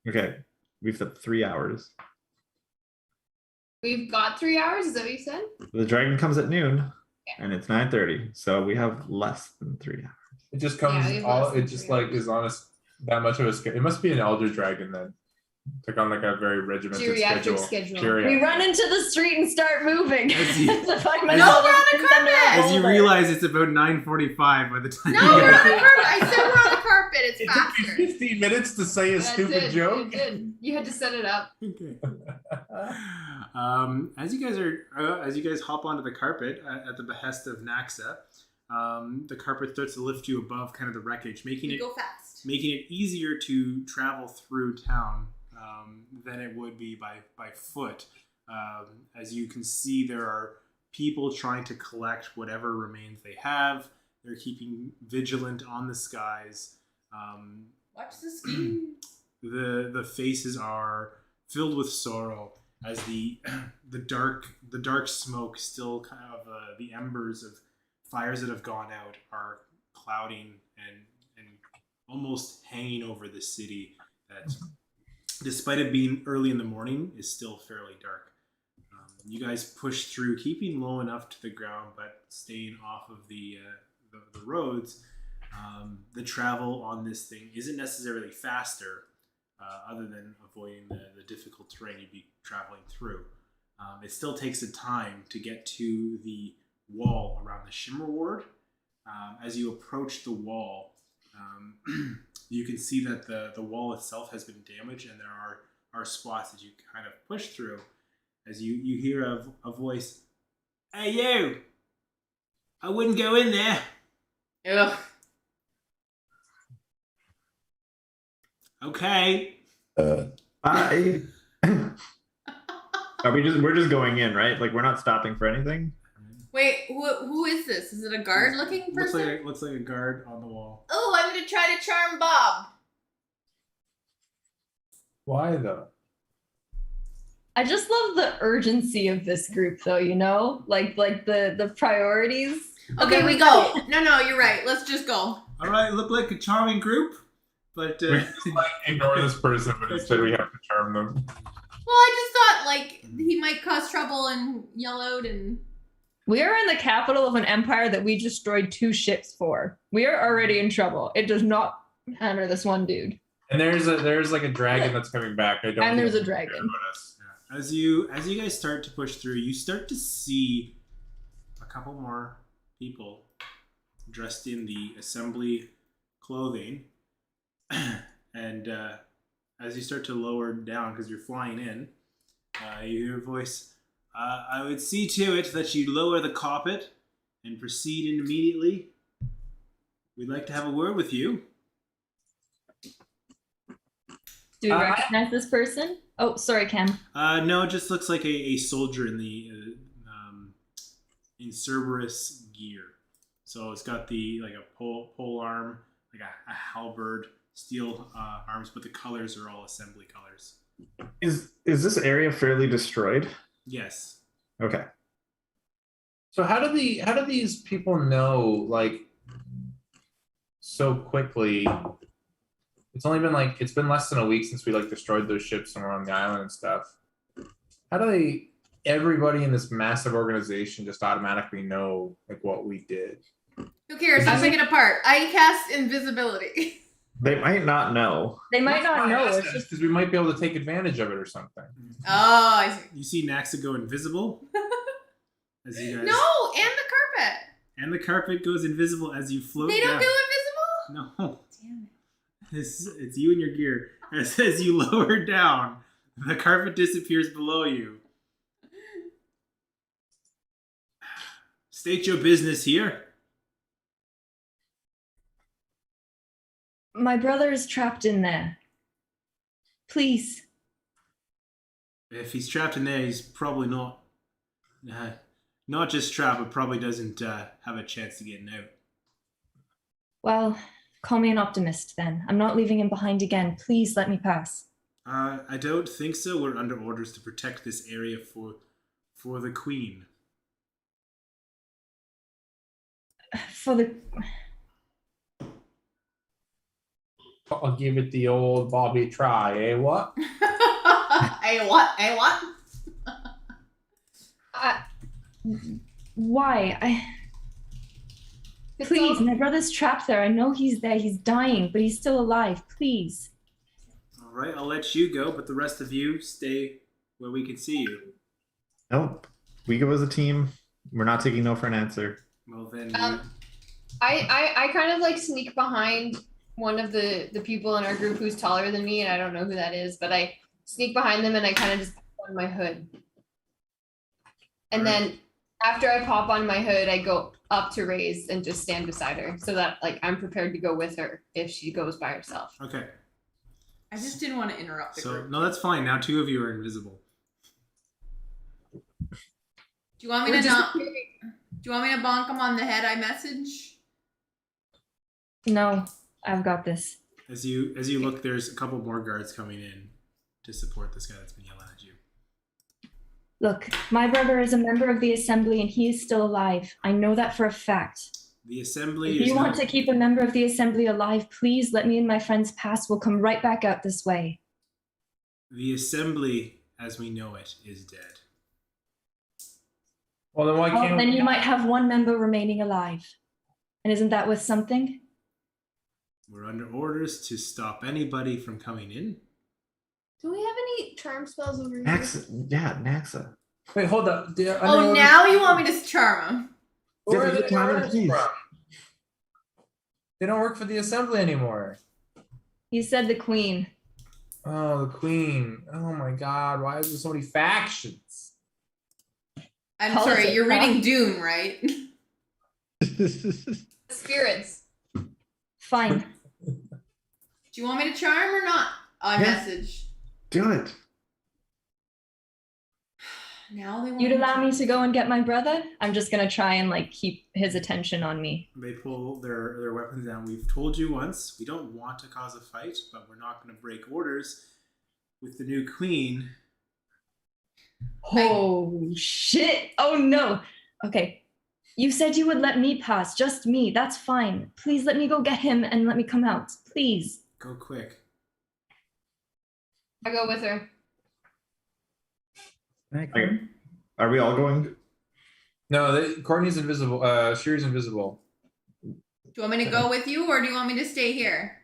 Okay, we've got 3 hours. We've got 3 hours. Is that what you said? The dragon comes at noon, and it's 9:30, so we have less than 3 hours. It just Yeah, comes it all. was It just like is honest that much of a scale. It must be an elder dragon then. Took on like a very regimented Geriatric schedule. schedule. We run into the street and start moving. As you- To find my No, mother we're on the sitting under a carpet! As you boulder. realize it's about 9:45 by the time. No, you we're get on the carpet. I said we're on the carpet. It's It took me faster. 15 minutes to say a That's stupid it. joke. You did. You had to set it up. Okay. As you guys hop onto the carpet at the behest of Naxa, the carpet starts to lift you above kind of the wreckage, making You it go fast. easier to travel through town than it would be by foot. As you can see, there are people trying to collect whatever remains they have. They're keeping vigilant on the skies. Watch the ski. The faces are filled with sorrow as the dark smoke still kind of the embers of fires that have gone out are clouding and almost hanging over the city that, despite it being early in the morning, is still fairly dark. You guys push through, keeping low enough to the ground, but staying off of the roads. The travel on this thing isn't necessarily faster, other than avoiding the difficult terrain you'd be traveling through. It still takes a time to get to the wall around the Shimmer Ward. As you approach the wall, you can see that the wall itself has been damaged, and there are spots that you kind of push through. As you hear a voice, "Hey you! I wouldn't go in there." Ugh. Okay. Bye. We're just going in, right? Like we're not stopping for anything. Wait, who is this? Is it a guard looking Looks person? looks like a guard on the wall. Oh, I'm gonna try to charm Bob. Why though? I just love the urgency of this group, though. You know, like the priorities. Okay, we go. No, you're right. Let's just go. All right, look like a charming group, but We just like ignore this person, but instead we have to charm them. Well, I just thought like he might cause trouble and yell out and. We are in the capital of an empire that we destroyed 2 ships for. We are already in trouble. It does not matter this one dude. And there's like a dragon that's coming back. I don't. And there's think a dragon. about us. as you guys start to push through, you start to see a couple more people dressed in the assembly clothing, and as you start to lower down because you're flying in, you hear a voice. I would see to it that you lower the carpet and proceed in immediately. We'd like to have a word with you. Do we I- recognize this person? Oh, sorry, Cam. No, it just looks like a soldier in the in Cerberus gear. So it's got like a pole arm, like a halberd, steel arms, but the colors are all assembly colors. Is this area fairly destroyed? Yes. Okay. So how do these people know like so quickly? It's been less than a week since we like destroyed those ships and were on the island and stuff. How do everybody in this massive organization just automatically know like what we did? Who cares? I'll take it apart. I cast invisibility. They might not know. They might not know. It's just because we might be able to take advantage of it or something. Oh, I see. You see Naxa go invisible as you guys. No, and the carpet. And the carpet goes invisible as you float. They don't down. go invisible? No. Damn It's you and your gear. As you lower down, the carpet disappears below you. State your business here. my brother is trapped in there. Please. If he's trapped in there, he's probably not just trapped, but probably doesn't have a chance to get out. Well, call me an optimist then. I'm not leaving him behind again. Please let me pass. I don't think so. We're under orders to protect this area for the Queen. For the... I'll give it the old Bobby try, eh? What? Hey, what? Hey, what? Why? Please, my brother's trapped there. I know he's there. He's dying, but he's still alive. Please. All right, I'll let you go, but the rest of you stay where we can see you. Nope. We go as a team. We're not taking no for an answer. Well then, I kind of like sneak behind one of the people in our group who's taller than me, and I don't know who that is, but I sneak behind them and I kind of just pop on my hood. And then after I pop on my hood, I go up to Raze and just stand beside her so that like I'm prepared to go with her if she goes by herself. okay. I just didn't want to interrupt the So group. no, that's fine. Now two of you are invisible. Do you want me to not? Do you want me to bonk him on the head? I message. No, I've got this. As you look, there's a couple more guards coming in to support this guy that's been yelling at you. Look, my brother is a member of the assembly and he is still alive. I know that for a fact. The assembly If is you want to keep a member of the assembly alive, please let me and my friends pass. We'll come right back out this way. the assembly as we know it is dead. Well, then why Well, can't then we? you might have one member remaining alive. And isn't that worth something? We're under orders to stop anybody from coming in. Do we have any charm spells over here? Naxa, yeah, Naxa. Wait, hold up. Oh, now you want me to charm him? Where Yeah, are the they time and orders peace. from? They don't work for the assembly anymore. You said the queen. Oh, the queen. Oh my god, why is there so many factions? I'm Politics, sorry, you're huh? reading Dune, right? Spirits. Fine. Do you want me to charm or not? I Yeah. message. Do it. Now they want You'd allow me to go and get my brother? I'm just gonna try and like keep his attention on me. They pull their weapons down. We've told you once, we don't want to cause a fight, but we're not going to break orders with the new queen. Oh shit! Oh no! Okay. You said you would let me pass, just me. That's fine. Please let me go get him and let me come out. Please. Go quick. I go with her. Okay. Are we all going? No, Courtney's invisible. Shiri's invisible. Do you want me to go with you or do you want me to stay here?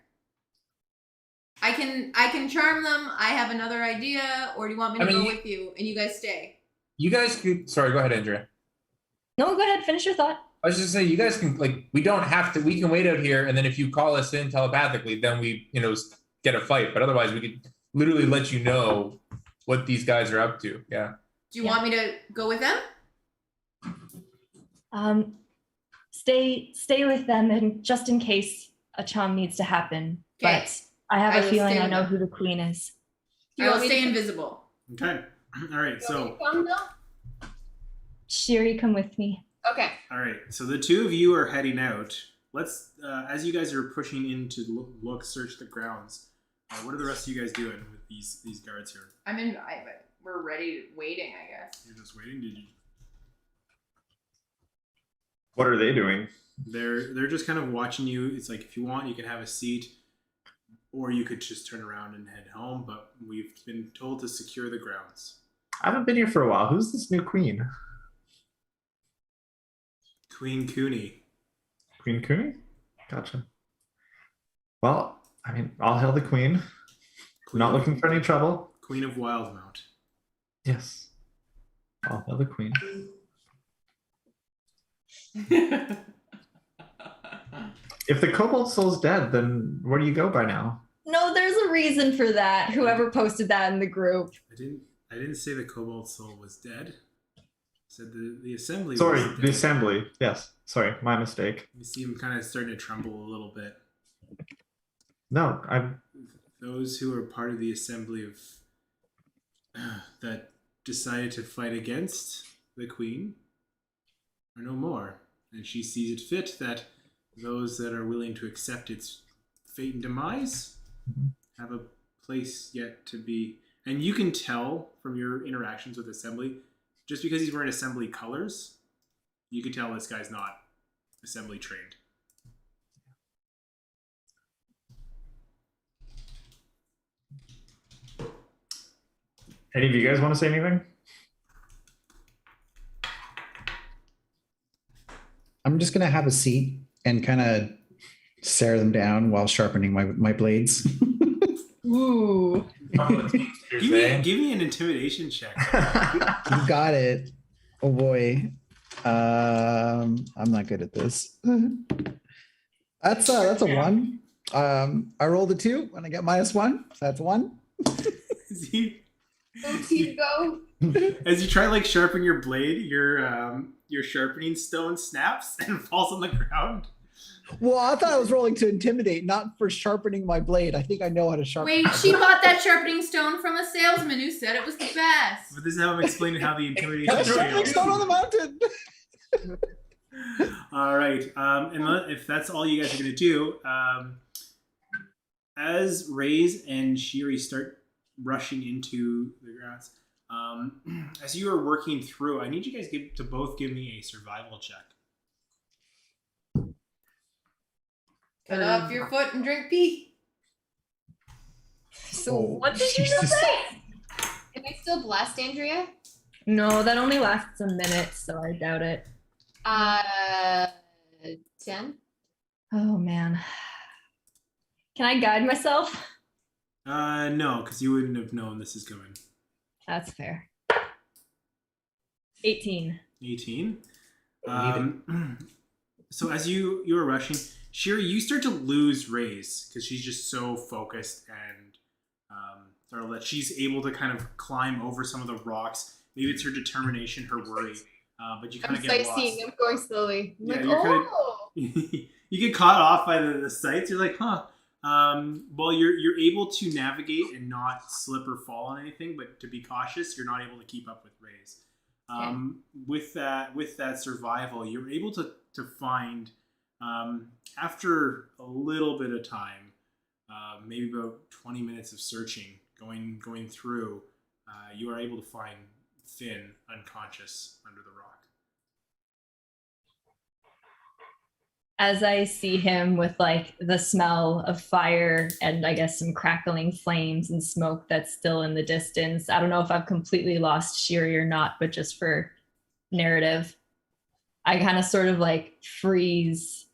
I can charm them. I have another idea, or do you want me to go with you and you guys stay? You guys could. Sorry, go ahead, Andrea. No, go ahead. Finish your thought. I was just saying, you guys can like. We don't have to. We can wait out here, and then if you call us in telepathically, then we, get a fight. But otherwise, we could literally let you know what these guys are up to. Yeah. Do you want me to go with them? Stay with them, and just in case a charm needs to happen. Okay. But I have I a will feeling stay I with know them. who the queen is. Do you I will want me stay to- invisible. Okay. All right. So, Come though? Shiri, come with me. Okay. all right. So the two of you are heading out. Let's, as you guys are pushing in to look, search the grounds. What are the rest of you guys doing with these guards here? We're ready, waiting, I guess. You're just waiting. Did you? What are they doing? They're just kind of watching you. It's like if you want, you can have a seat, or you could just turn around and head home. But we've been told to secure the grounds. I haven't been here for a while. Who's this new queen? Queen Cooney. Queen Cooney? Gotcha. Well, I mean, I'll hail the queen. Not looking for any trouble. Queen of Wildmount. Yes. I'll hail the queen. If the Cobalt Soul's dead, then where do you go by now? No, there's a reason for that. Whoever posted that in the group. I didn't say the Cobalt Soul was dead. I said the assembly. Sorry, was the dead. assembly. Yes. Sorry, my mistake. You see him kind of starting to tremble a little bit. No, I'm. Those who are part of the assembly of that decided to fight against the queen are no more, and she sees it fit that those that are willing to accept its fate and demise have a place yet to be. And you can tell from your interactions with assembly, just because he's wearing assembly colors, you can tell this guy's not assembly trained. Any of you guys want to say anything? I'm just gonna have a seat and kind of stare them down while sharpening my blades. Ooh. Give me an intimidation check. You got it. Oh boy. I'm not good at this. That's a 1. I rolled a 2 and I get -1. So that's 1. Go. As you try like sharpen your blade, your sharpening stone snaps and falls on the ground. Well, I thought I was rolling to intimidate, not for sharpening my blade. I think I know how to sharpen. Wait, she bought that sharpening stone from a salesman who said it was the best. But this is how I'm explaining how the intimidation Got a sharpening fails. stone on the mountain. All right, and if that's all you guys are gonna do, as Raze and Shiri start rushing into the grounds, as you are working through, I need you guys to both give me a survival check. Cut off your foot and drink pee. So Oh, what did you just Jesus. say? Can we still blast Andrea? No, that only lasts a minute, so I doubt it. 10. Oh man. Can I guide myself? No, because you wouldn't have known this is coming. That's fair. 18. 18. So as you are rushing, Shiri, you start to lose Raze because she's just so focused and sort of that she's able to kind of climb over some of the rocks. Maybe it's her determination, her worry, but you kind I'm of get sightseeing. lost. I'm going slowly. I'm Yeah, like, you're kinda- oh. You get caught off by the sights. You're like, huh. Well, you're able to navigate and not slip or fall on anything, but to be cautious, you're not able to keep up with Raze. With that survival, you're able to find after a little bit of time, maybe about 20 minutes of searching, going through, you are able to find Finn unconscious under the rock. As I see him with like the smell of fire and I guess some crackling flames and smoke that's still in the distance. I don't know if I've completely lost Shiri or not, but just for narrative, I kind of sort of like freeze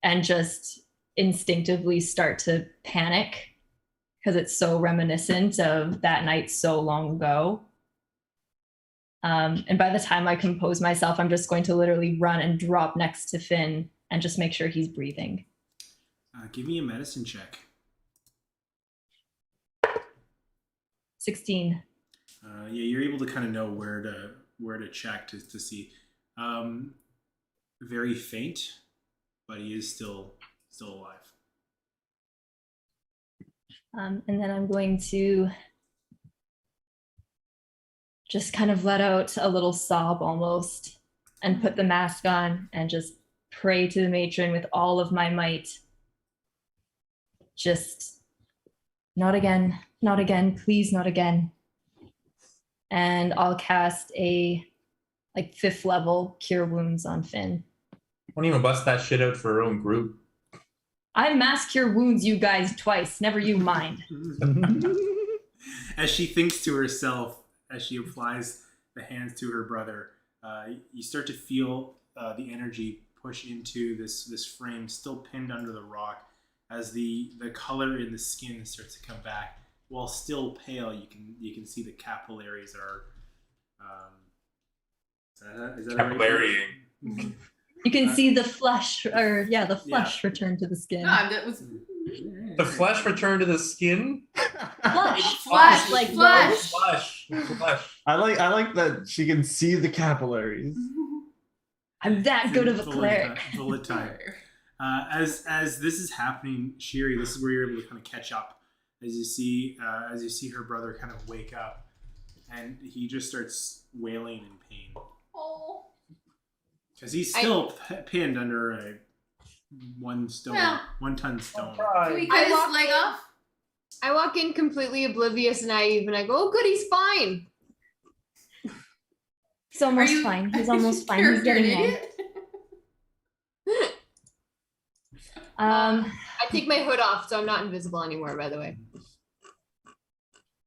and just instinctively start to panic because it's so reminiscent of that night so long ago. And by the time I compose myself, I'm just going to literally run and drop next to Finn and just make sure he's breathing. Give me a medicine check. 16. Yeah, you're able to kind of know where to check to see. Very faint, but he is still alive. And then I'm going to just kind of let out a little sob almost and put the mask on and just pray to the matron with all of my might. Just not again, please, not again. And I'll cast a 5th level Cure Wounds on Finn. Won't even bust that shit out for her own group. I mass cure wounds you guys twice, never you mind. As she thinks to herself, as she applies the hands to her brother, you start to feel the energy push into this frame, still pinned under the rock. As the color in the skin starts to come back, while still pale, you can see the capillaries are. Is that Capillarying. Right? You can see the flesh, return to the skin. No, that was The flesh return to the skin. flesh, like flesh. Flesh. I like that she can see the capillaries. I'm that good of a cleric. Bullet time. As this is happening, Shiri, this is where you're able to kind of catch up. As you see her brother kind of wake up, and he just starts wailing in pain. Oh. Because he's still pinned under a 1 ton stone. Can we cut his leg off? I walk in completely oblivious and naive, and I go, "Oh, good, he's fine." He's almost fine. He's almost fine. He's getting there. I take my hood off, so I'm not invisible anymore. By the way,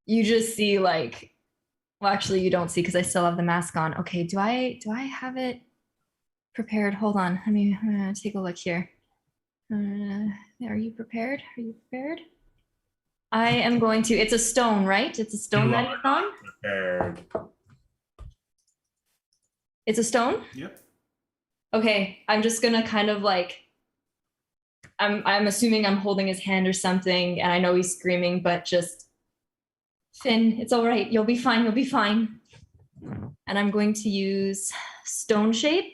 you just see well, actually, you don't see because I still have the mask on. Okay, do I have it prepared? Hold on. I'm gonna take a look here. Are you prepared? I am going to. It's a stone, right? It's a stone that he's on. Prepared. It's a stone. Yep. Okay, I'm just gonna kind of I'm assuming I'm holding his hand or something, and I know he's screaming, but just Finn, it's all right. You'll be fine. You'll be fine. And I'm going to use Stone Shape.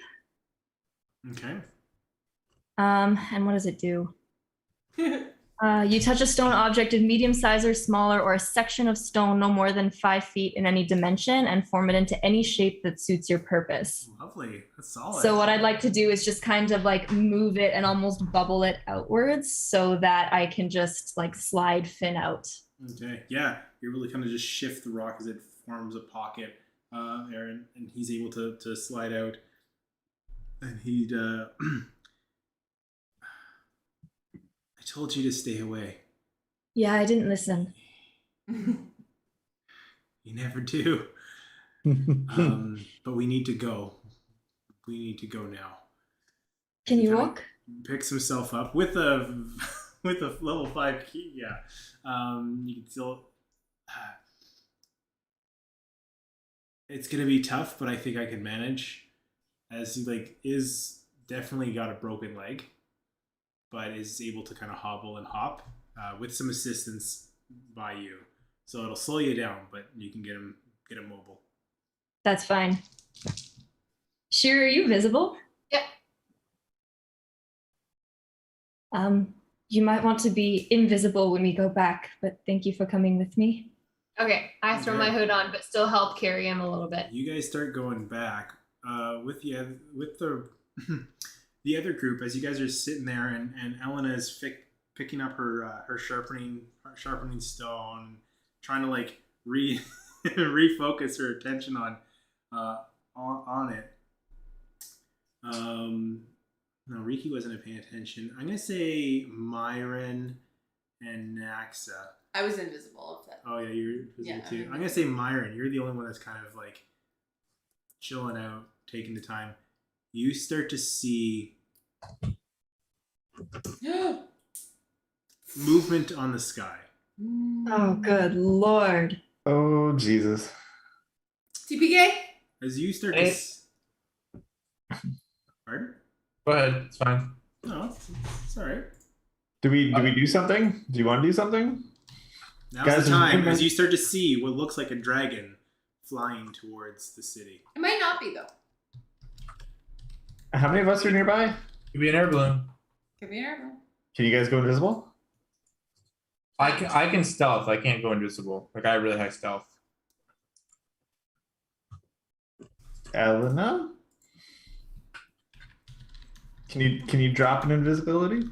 Okay. And what does it do? You touch a stone object of medium size or smaller, or a section of stone no more than 5 feet in any dimension, and form it into any shape that suits your purpose. Lovely. That's solid. So what I'd like to do is just kind of move it and almost bubble it outwards so that I can just slide Finn out. Okay. Yeah. You're able to kind of just shift the rock as it forms a pocket there, and he's able to slide out. And he'd. I told you to stay away. Yeah, I didn't listen. You never do. But we need to go. We need to go now. Can you walk? Picks himself up with a level 5 key. Yeah. You can still. It's gonna be tough, but I think I can manage. As he is definitely got a broken leg, but is able to kind of hobble and hop with some assistance by you. So it'll slow you down, but you can get him mobile. That's fine. Shira, are you visible? Yep. You might want to be invisible when we go back, but thank you for coming with me. okay. I throw my hood on, but still help carry him a little bit. You guys start going back with the the other group as you guys are sitting there, and Elena is picking up her sharpening stone, trying to refocus her attention on it. No, Riki wasn't paying attention. I'm gonna say Myron and Naxa. I was invisible. Oh yeah, you're invisible Yeah, too. I'm I'm gonna say Myron. You're the only one that's kind of chilling out, taking the time. You start to see movement on the sky. Oh, good Lord. Oh, Jesus. TPK? As you start Hey. Pardon? Go ahead. It's fine. No, it's all right. Do we do something? Do you want to do something? Now's Guys, the time remember- as you start to see what looks like a dragon flying towards the city. It might not be though. How many of us are nearby? Could be an air balloon. Could be an airborne. Can you guys go invisible? I can stealth. I can't go invisible. Like I have really high stealth. Elena? Can you drop an invisibility?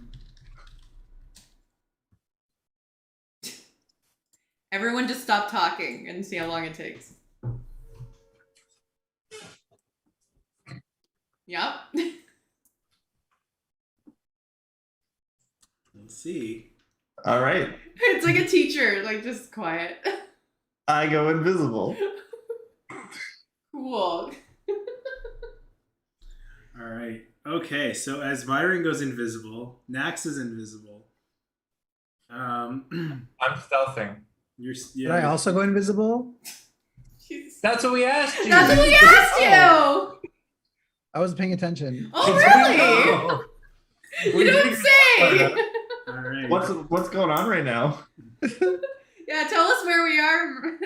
Everyone just stop talking and see how long it takes. Yep. Let's see. All right. It's like a teacher, like just quiet. I go invisible. Cool. All right. Okay. So as Myron goes invisible, Nax is invisible. I'm stealthing. You're. Did I also go invisible? Jeez. That's what we asked you. That's what we asked you. I wasn't paying attention. Oh really? No. You don't say. All right. What's going on right now? Yeah, tell us where we are,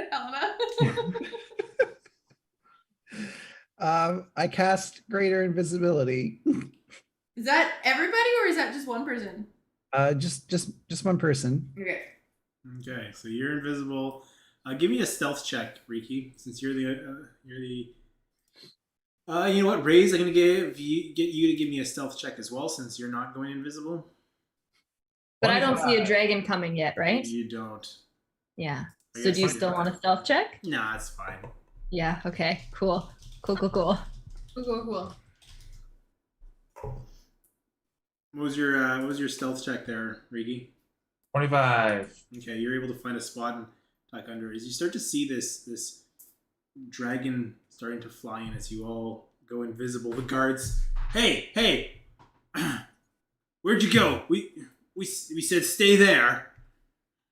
Elena. I cast greater invisibility. Is that everybody or is that just one person? Just one person. Okay. Okay. So you're invisible. Give me a stealth check, Riki, since you're the. You know what, Raze? I'm gonna get you to give me a stealth check as well, since you're not going invisible. But I don't see a dragon coming yet, right? You don't. Yeah. I So guess do you I'll still do want that. a stealth check? Nah, it's fine. Yeah. Okay. Cool. Cool. Cool. What was your stealth check there, Riki? 25. Okay, you're able to find a spot and tuck under. As you start to see this dragon starting to fly in as you all go invisible, the guards, hey, where'd you go? We said stay there,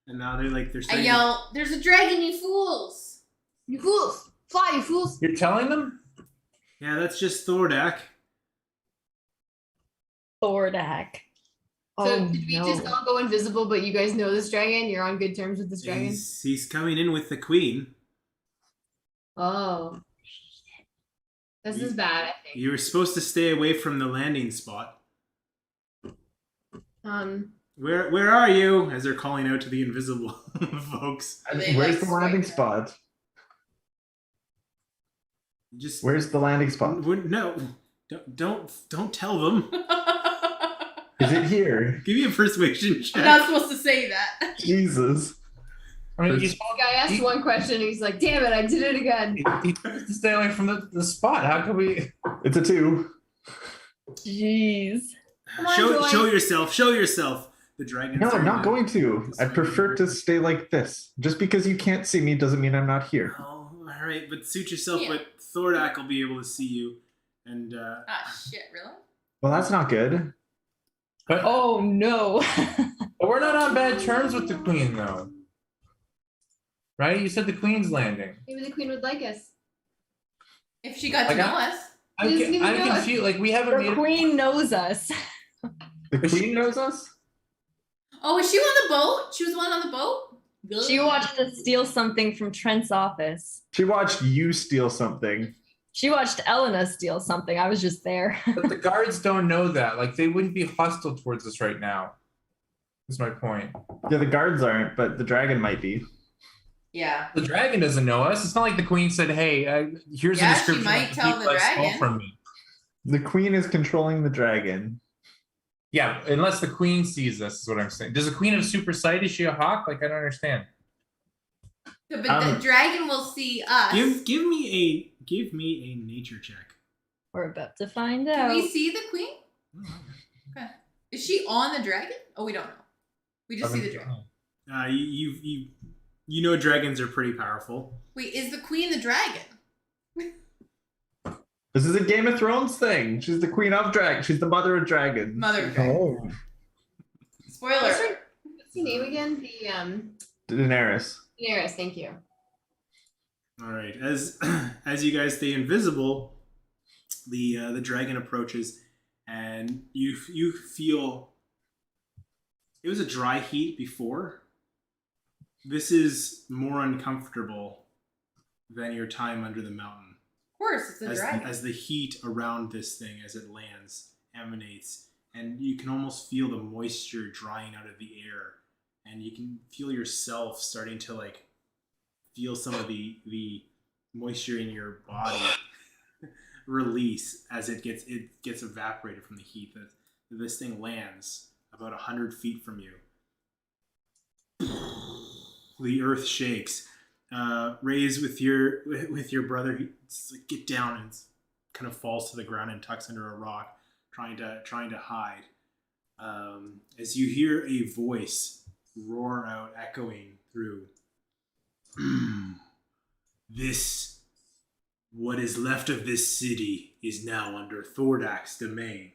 and now they're I starting. yell, "There's a dragon, you fools!" You fools! Fly, you fools! You're telling them? Yeah, that's just Thordak. Thordak. So Oh, did we no. just all go invisible, but you guys know this dragon? You're on good terms with this dragon? He's coming in with the queen. Oh. This is bad, I think. You were supposed to stay away from the landing spot. Where are you? As they're calling out to the invisible folks. Are they, Where's like, the landing swiping? spot? Just Where's the landing spot? no, don't tell them. Is it here? Give me a persuasion I'm check. not supposed to say that. Jesus. I mean, The guy asked one question and he's like, damn it, I did it again. he told us to stay away from the spot. How can we? It's a 2. Jeez. Come on, Joy. Show yourself. Show yourself. The dragon. No, I'm not going to. I prefer to stay like this. Just because you can't see me doesn't mean I'm not here. Oh, all right, but suit yourself. Yeah. But Thordak will be able to see you, and Ah, shit, really? Well, that's not good. But Oh no. but we're not on bad terms with the queen, though. Right? You said the queen's landing. Maybe the queen would like us. If she got to Like, know us. I'm, Doesn't even I'm know us. confused. Like we haven't The made. queen knows us. The queen knows us? Oh, was she on the boat? She was one on the boat? She watched us steal something from Trent's office. She watched you steal something. She watched Elena steal something. I was just there. But the guards don't know that. Like they wouldn't be hostile towards us right now. Is my point. Yeah, the guards aren't, but the dragon might be. Yeah. The dragon doesn't know us. It's not like the queen said, "Hey, here's Yeah, a she description might of tell people the that stole dragon. from me." The queen is controlling the dragon. Yeah, unless the queen sees us, is what I'm saying. Does the queen have super sight? Is she a hawk? Like I don't understand. But the dragon will see us. give me a nature check. We're about to find Can out. we see the queen? Okay. Is she on the dragon? Oh, we don't know. We just see the dragon. You know dragons are pretty powerful. Wait, is the queen the dragon? This is a Game of Thrones thing. She's the queen of dragons. She's the mother of dragons. Mother of dragon. Oh. Spoiler. What's her name again? The Daenerys. Daenerys, thank you. All right. As you guys stay invisible, the dragon approaches, and you feel it was a dry heat before. This is more uncomfortable than your time under the mountain. Of course, it's a dragon. As the heat around this thing as it lands emanates, and you can almost feel the moisture drying out of the air and you can feel yourself starting to like feel some of the moisture in your body release as it gets evaporated from the heat. This thing lands about 100 feet from you. The earth shakes. Raise with your brother. He's like, get down, and kind of falls to the ground and tucks under a rock, trying to hide. As you hear a voice roar out, echoing through. What is left of this city is now under Thordak's domain.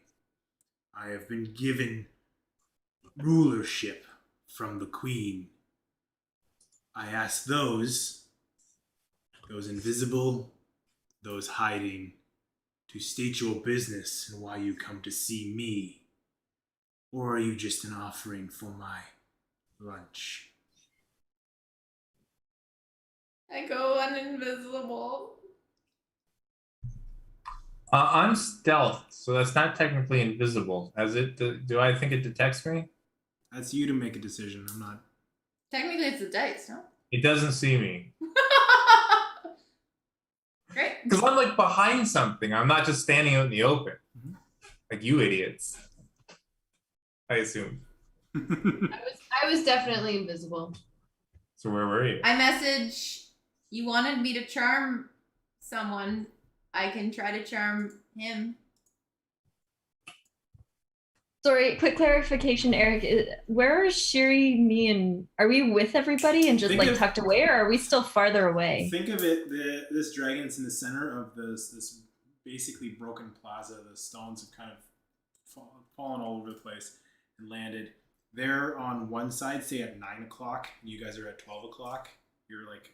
I have been given rulership from the Queen. I ask those invisible, those hiding, to state your business and why you come to see me. Or are you just an offering for my lunch? I go uninvisible. I'm stealth, so that's not technically invisible. Do I think it detects me? That's you to make a decision. I'm not. Technically, it's the dice, no? It doesn't see me. Great. Because I'm like behind something. I'm not just standing out in the open. Mhm. Like you idiots. I assume. I was definitely invisible. So where were you? I message, you wanted me to charm someone. I can try to charm him. Sorry, quick clarification, Eric. Where is Shiri, me, and are we with everybody and just Think like of- tucked away, or are we still farther away? Think of it, this dragon's in the center of this basically broken plaza. The stones have kind of fallen all over the place and landed. They're on one side, say at 9 o'clock, and you guys are at 12 o'clock. You're like,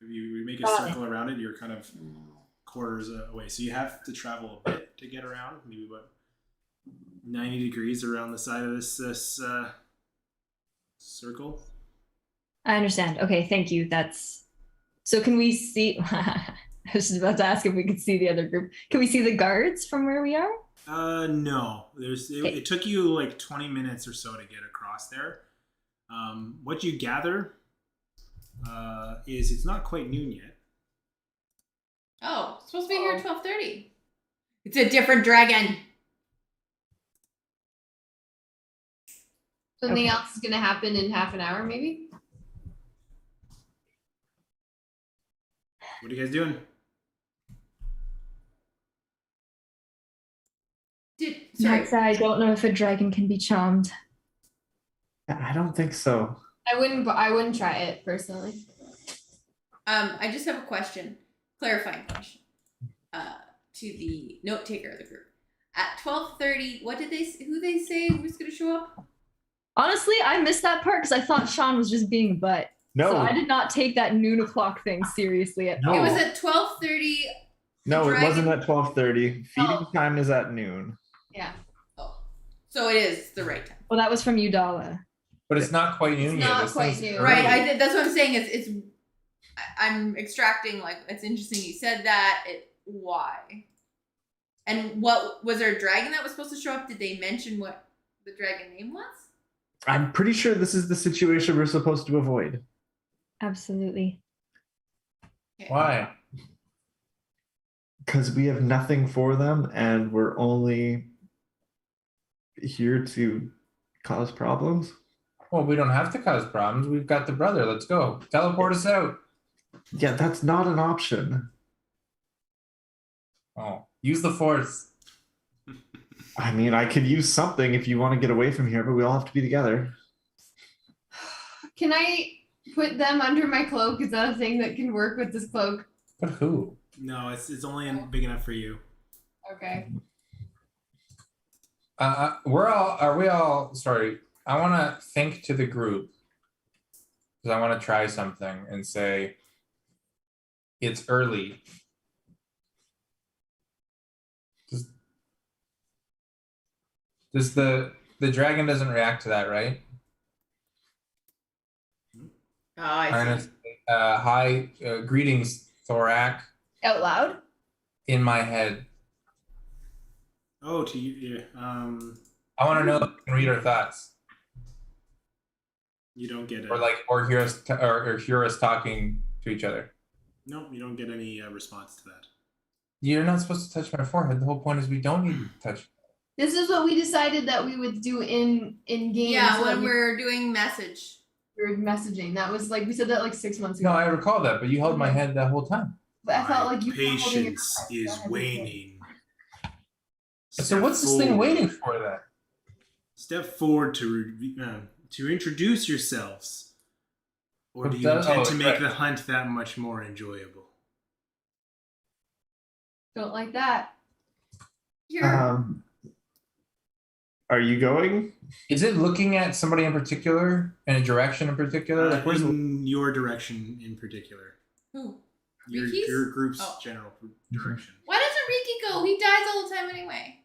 if you make a circle around it, you're kind of quarters away. So you have to travel a bit to get around, maybe about 90 degrees around the side of this circle. I understand. Okay, thank you. So can we see? I was just about to ask if we could see the other group. Can we see the guards from where we are? No. It took you like 20 minutes or so to get across there. What you gather is it's not quite noon yet. Oh, it's supposed to be here at 12:30. It's a different dragon. Something else is gonna happen in half an hour, maybe. What are you guys doing? Sorry. Max, I don't know if a dragon can be charmed. I don't think so. I wouldn't try it personally. I just have a question, clarifying question, to the note taker of the group. At 12:30, who they say was going to show up? Honestly, I missed that part because I thought Sean was just being a butt. No, So I did not take that noon o'clock thing seriously at No. It all. was at 12:30. no, it wasn't dragon- at 12:30. Feeding Oh. time is at noon. Yeah. Oh, so it is the right time. Well, that was from you, Dala. But it's not quite noon It's yet. not This quite thing's noon. early. Right. That's what I'm saying. I'm extracting, like, it's interesting you said that. Why? And was there a dragon that was supposed to show up? Did they mention what the dragon name was? I'm pretty sure this is the situation we're supposed to avoid. Absolutely. Okay. Why? Because we have nothing for them and we're only here to cause problems. Well, we don't have to cause problems. We've got the brother. Let's go. Teleport us out. Yeah, that's not an option. Oh, use the force. I mean, I could use something if you want to get away from here, but we all have to be together. Can I put them under my cloak? Is that a thing that can work with this cloak? But who? No, it's only big enough for you. Okay. Are we all, sorry, I want to think to the group because I want to try something and say, it's early. Does the dragon doesn't react to that, right? Oh, I see. I'm gonna say, hi, greetings, Thorak, Out loud? in my head. Oh, to you. Yeah. I want to know if you can read our thoughts. You don't get or hear us or hear us talking to each other. Nope, you don't get any response to that. You're not supposed to touch my forehead. The whole point is we don't need to touch. This is what we decided that we would do in game. Yeah, so that when we're doing message. we were messaging. That was like we said that like 6 months ago. No, I recall that, but you held my head that whole time. But I felt My like you were holding it patience up. is waning. So what's this thing waiting for then? Step forward to introduce yourselves, or do you But intend to make right. the hunt that much more enjoyable? Don't like that. Here. Are you going? Is it looking at somebody in particular, in a direction in particular? Like where's in your direction in particular? Who? Your Riki's? group's Oh. general direction. Why doesn't Riki go? He dies all the time anyway.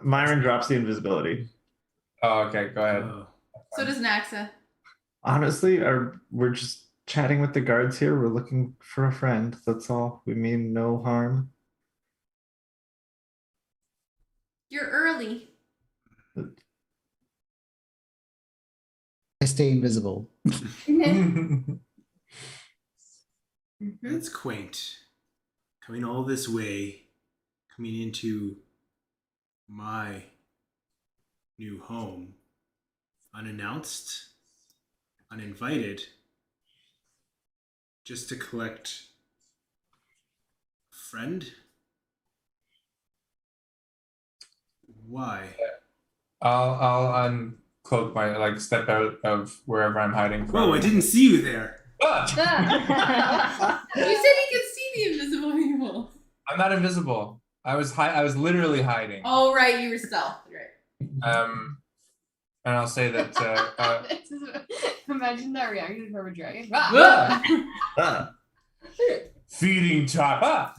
Myron drops the invisibility. Oh, okay, go ahead. So does Naxa. Honestly, we're just chatting with the guards here. We're looking for a friend. That's all. We mean no harm. You're early. I stay invisible. That's quaint. Coming all this way, coming into my new home, unannounced, uninvited, just to collect a friend? Why? I'll uncloak my step out of wherever I'm hiding from. Whoa, I didn't see you there. Ah! You said you could see the invisible people. I'm not invisible. I was literally hiding. Oh, right, you were stealth. Right. And I'll say that Imagine that reaction from a dragon. Ah, feeding top.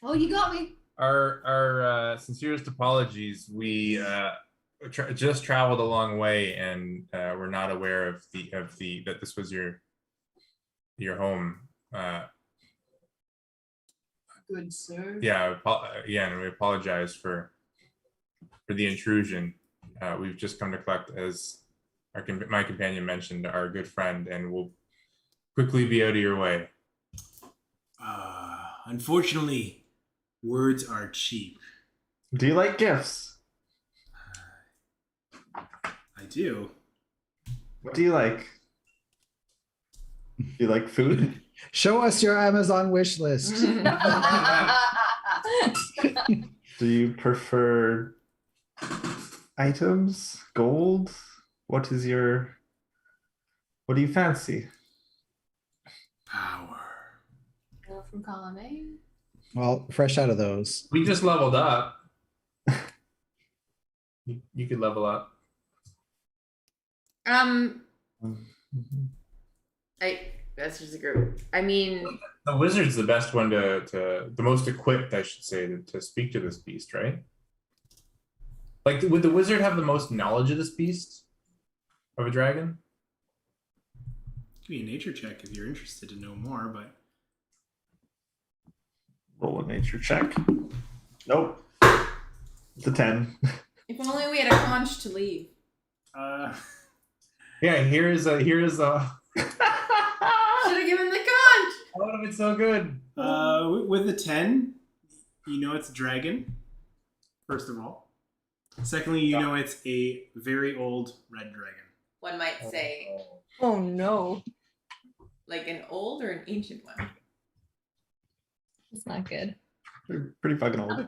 Oh, you got me. Our sincerest apologies. We just traveled a long way, and we're not aware of that this was your home. Good sir. Yeah, and we apologize for the intrusion. We've just come to collect, as my companion mentioned, our good friend, and we'll quickly be out of your way. Unfortunately, words are cheap. do you like gifts? I do. What do you like? Do you like food? Show us your Amazon wish list. Do you prefer items? Gold? What do you fancy? Power. From column A. Well, fresh out of those. We just leveled up. You could level up. That's just a group. I mean, The wizard's the best one the most equipped, I should say, to speak to this beast, right? Like, would the wizard have the most knowledge of this beast? Of a dragon? Give me a nature check if you're interested to know more, but Roll a nature check. Nope. It's a 10. if only we had a conch to leave. Yeah, here's a Should have given the conch. that would have been so good. with a 10, you know it's a dragon, first of all. Secondly, you know it's a very old red dragon. One might say, Oh no, like an old or an ancient one. that's not good. Pretty fucking old.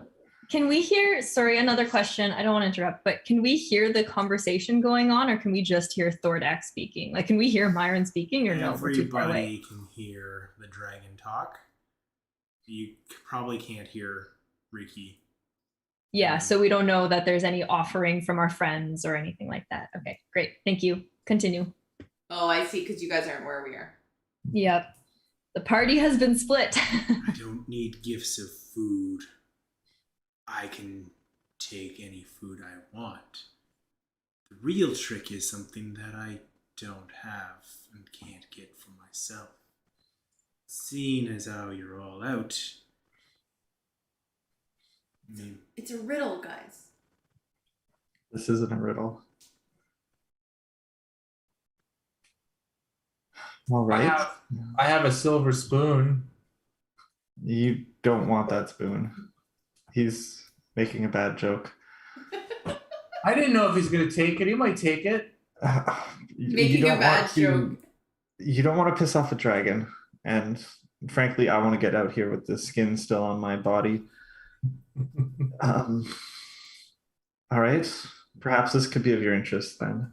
Can we hear, sorry, another question. I don't want to interrupt, but can we hear the conversation going on, or can we just hear Thordak speaking? Like, can we hear Myron speaking, or no? We're too far away. Everybody can hear the dragon talk. You probably can't hear Riki. Yeah, so we don't know that there's any offering from our friends or anything like that. Okay, great. Thank you. Continue. Oh, I see, because you guys aren't where we are. Yep. The party has been split. I don't need gifts of food. I can take any food I want. The real trick is something that I don't have and can't get for myself. Seeing as how you're all out, I mean, It's a riddle, guys. This isn't a riddle. All right. I have a silver spoon. You don't want that spoon. He's making a bad joke. I didn't know if he's gonna take it. He might take it. Making a bad joke. You don't want to piss off a dragon. And frankly, I want to get out here with the skin still on my body. All right. Perhaps this could be of your interest then.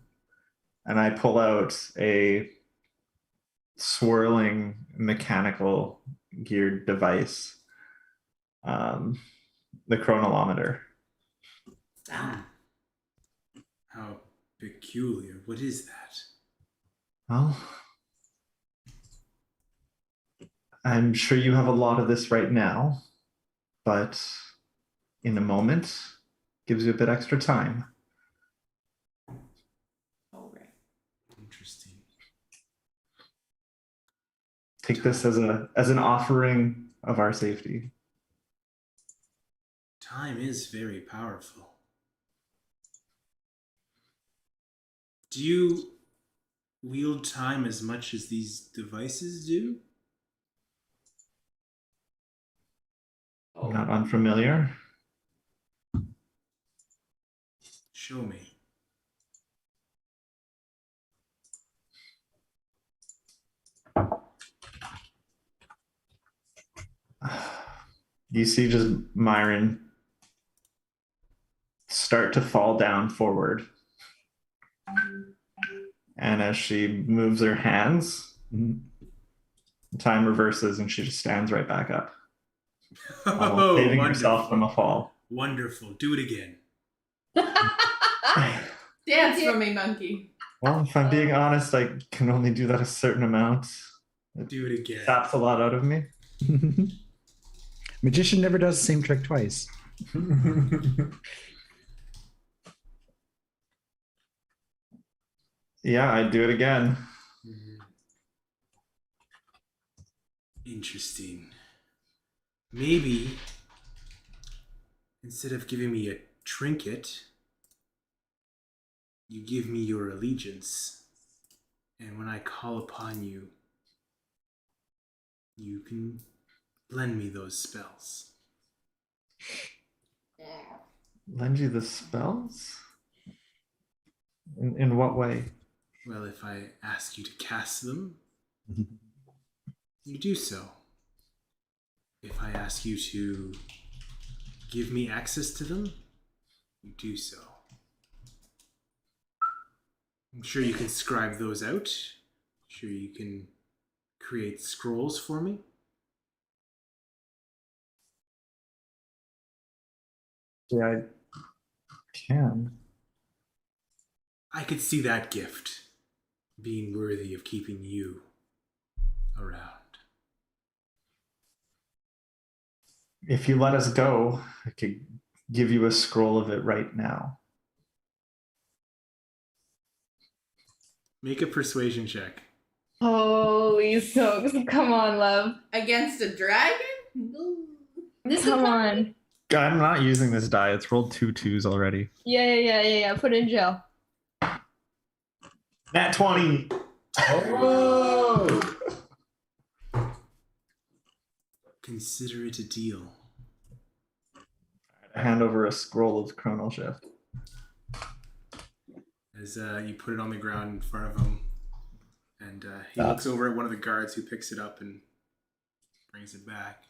And I pull out a swirling mechanical geared device, the chronolometer. Ah. How peculiar. What is that? Well, I'm sure you have a lot of this right now, but in a moment, gives you a bit extra time. All right. Interesting. Take this as an offering of our safety. Time is very powerful. Do you wield time as much as these devices do? I'm not unfamiliar. Show me. You see just Myron start to fall down forward. And as she moves her hands, time reverses and she just stands right back up. Almost saving herself from a fall. Wonderful. Do it again. Dance for me, monkey. Well, if I'm being honest, I can only do that a certain amount. Do it again. Taps a lot out of me. Magician never does the same trick twice. Yeah, I'd do it again. Interesting. Maybe instead of giving me a trinket, you give me your allegiance. And when I call upon you, you can lend me those spells. Lend you the spells? In what way? Well, if I ask you to cast them, you do so. If I ask you to give me access to them, you do so. I'm sure you can scribe those out. I'm sure you can create scrolls for me. Yeah, I can. I could see that gift being worthy of keeping you around. If you let us go, I could give you a scroll of it right now. Make a persuasion check. Holy smokes. Come on, love. Against a dragon? Come on. I'm not using this die. It's rolled 2 2s already. Yeah. Put it in jail. Nat 20. Oh! Consider it a deal. I hand over a scroll of Chronal Shift. As you put it on the ground in front of him, and he looks over at one of the guards who picks it up and brings it back.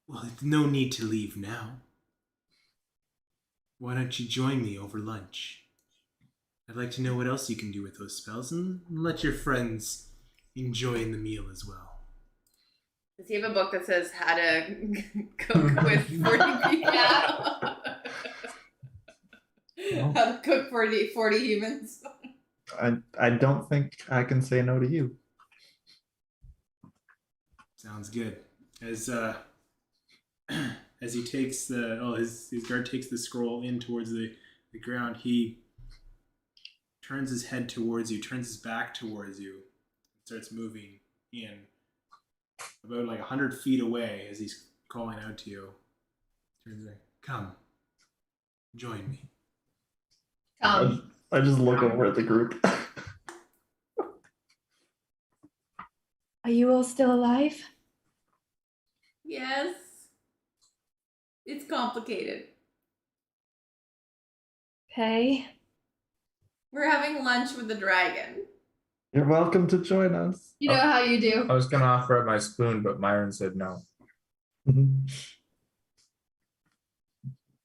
Well, it's no need to leave now. Why don't you join me over lunch? I'd like to know what else you can do with those spells, and let your friends enjoy the meal as well. Does he have a book that says how to cook with 40 people? Yeah. How to cook 40 humans? I don't think I can say no to you. Sounds good. As he takes his guard takes the scroll in towards the ground, he turns his head towards you, turns his back towards you, starts moving in about like 100 feet away as he's calling out to you. Turns like, come, Join me. I just look over at the group. Are you all still alive? Yes. It's complicated. Okay. We're having lunch with the dragon. You're welcome to join us. You know how you do. I was gonna offer up my spoon, but Myron said no.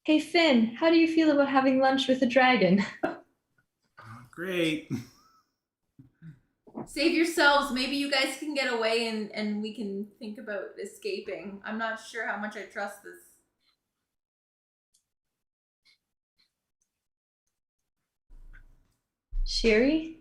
Hey Finn, how do you feel about having lunch with a dragon? Oh, great. Save yourselves. Maybe you guys can get away and we can think about escaping. I'm not sure how much I trust this. Sherry?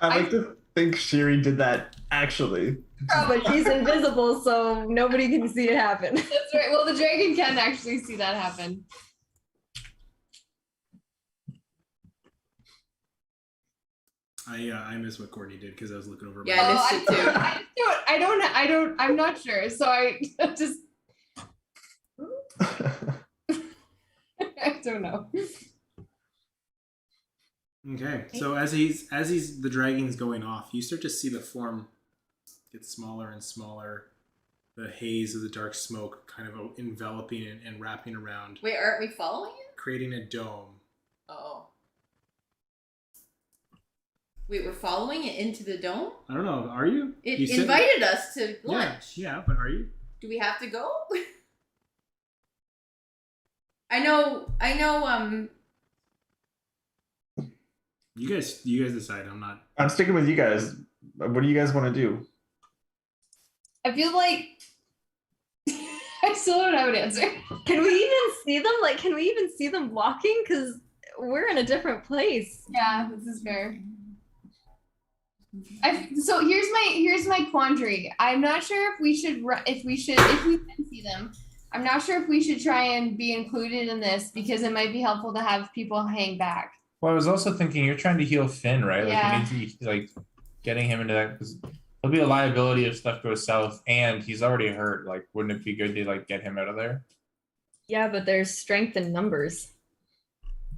I like to think Shiri did that actually. Oh, but she's invisible, so nobody can see it happen. That's right. Well, the dragon can actually see that happen. I missed what Courtney did because I was looking over. Yeah, I missed it too. I'm not sure. So I just I don't know. Okay, so as the dragon's going off, you start to see the form get smaller and smaller. The haze of the dark smoke kind of enveloping and wrapping around, Wait, aren't we following it? creating a dome. Oh. Wait, we're following it into the dome? I don't know. Are you? It You said- invited us to Yeah, lunch. yeah, but are you? Do we have to go? I know, You guys decide. I'm not. I'm sticking with you guys. What do you guys want to do? I feel like I still don't have an answer. Can we even see them? Like, can we even see them walking? Because we're in a different place. Yeah, this is fair. So here's my quandary. I'm not sure if we can see them. I'm not sure if we should try and be included in this because it might be helpful to have people hang back. Well, I was also thinking you're trying to heal Finn, right? Yeah. Like you need to like getting him into that because there'll be a liability if stuff goes south, and he's already hurt. Like, wouldn't it be good to like get him out of there? Yeah, but there's strength in numbers.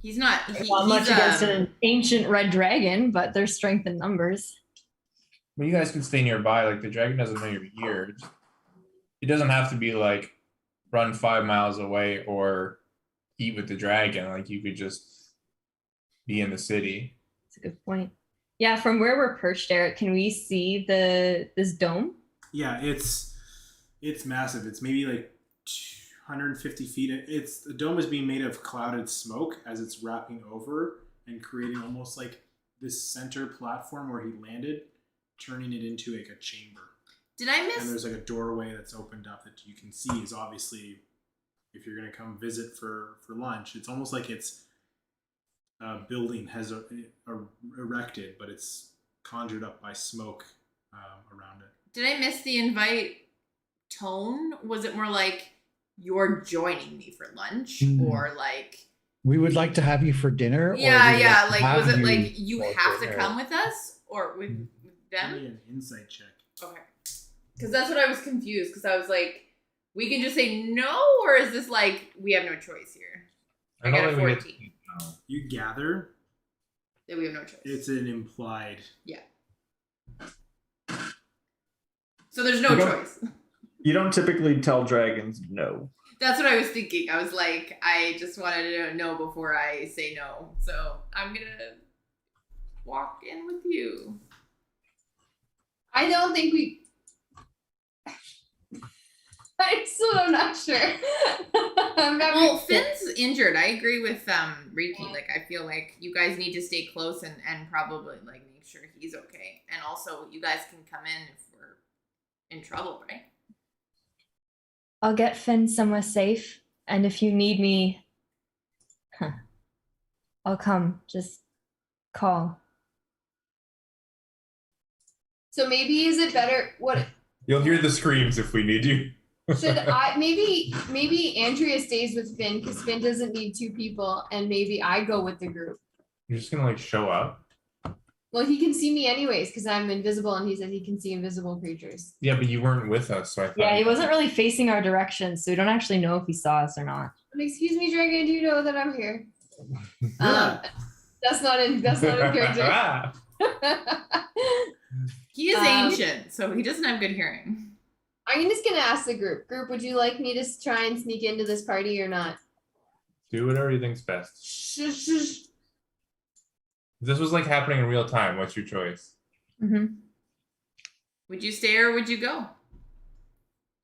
he's not. Not much against an ancient red dragon, but there's strength in numbers. But you guys can stay nearby. Like the dragon doesn't know you're here. It doesn't have to be like run 5 miles away or eat with the dragon. Like you could just be in the city. That's a good point. Yeah, from where we're perched, Eric, can we see this dome? Yeah, it's massive. It's maybe like 150 feet. The dome is being made of clouded smoke as it's wrapping over and creating almost like this center platform where he landed, turning it into like a chamber. Did I miss? And there's like a doorway that's opened up that you can see is obviously, if you're going to come visit for lunch, it's almost like it's a building has erected, but it's conjured up by smoke around it. Did I miss the invite tone? Was it more like you're joining me for lunch, or like We would like to have you for dinner. or yeah, we'd yeah? to Like have was it like you for have to dinner. come with us or with them? Maybe an insight check. Okay. Because that's what I was confused. Because I was like, we can just say no, or is this like we have no choice here? I got a 14. You gather That we have no choice. it's an implied. So there's no You don't- choice. You don't typically tell dragons no. That's what I was thinking. I was like, I just wanted to know before I say no. So I'm gonna walk in with you. I don't think we. I'm not sure. Well, Finn's injured. I agree with Riki. Like, I feel like you guys need to stay close and probably like make sure he's okay. And also, you guys can come in if we're in trouble, right? I'll get Finn somewhere safe, and if you need me, I'll come. Just call. So maybe is it better? What You'll hear the screams if we need you. should I? Maybe Andrea stays with Finn because Finn doesn't need two people, and maybe I go with the group. You're just gonna like show up. Well, he can see me anyways because I'm invisible, and he said he can see invisible creatures. Yeah, but you weren't with us, so I thought. Yeah, he wasn't really facing our direction, so we don't actually know if he saw us or not. But excuse me, Dragon, do you know that I'm here? Yeah. That's not in character. He is Um, ancient, so he doesn't have good hearing. I'm just gonna ask the group. Group, would you like me to try and sneak into this party or not? Do whatever you think's best. Shh. This was like happening in real time. What's your choice? Mm-hmm. Would you stay or would you go?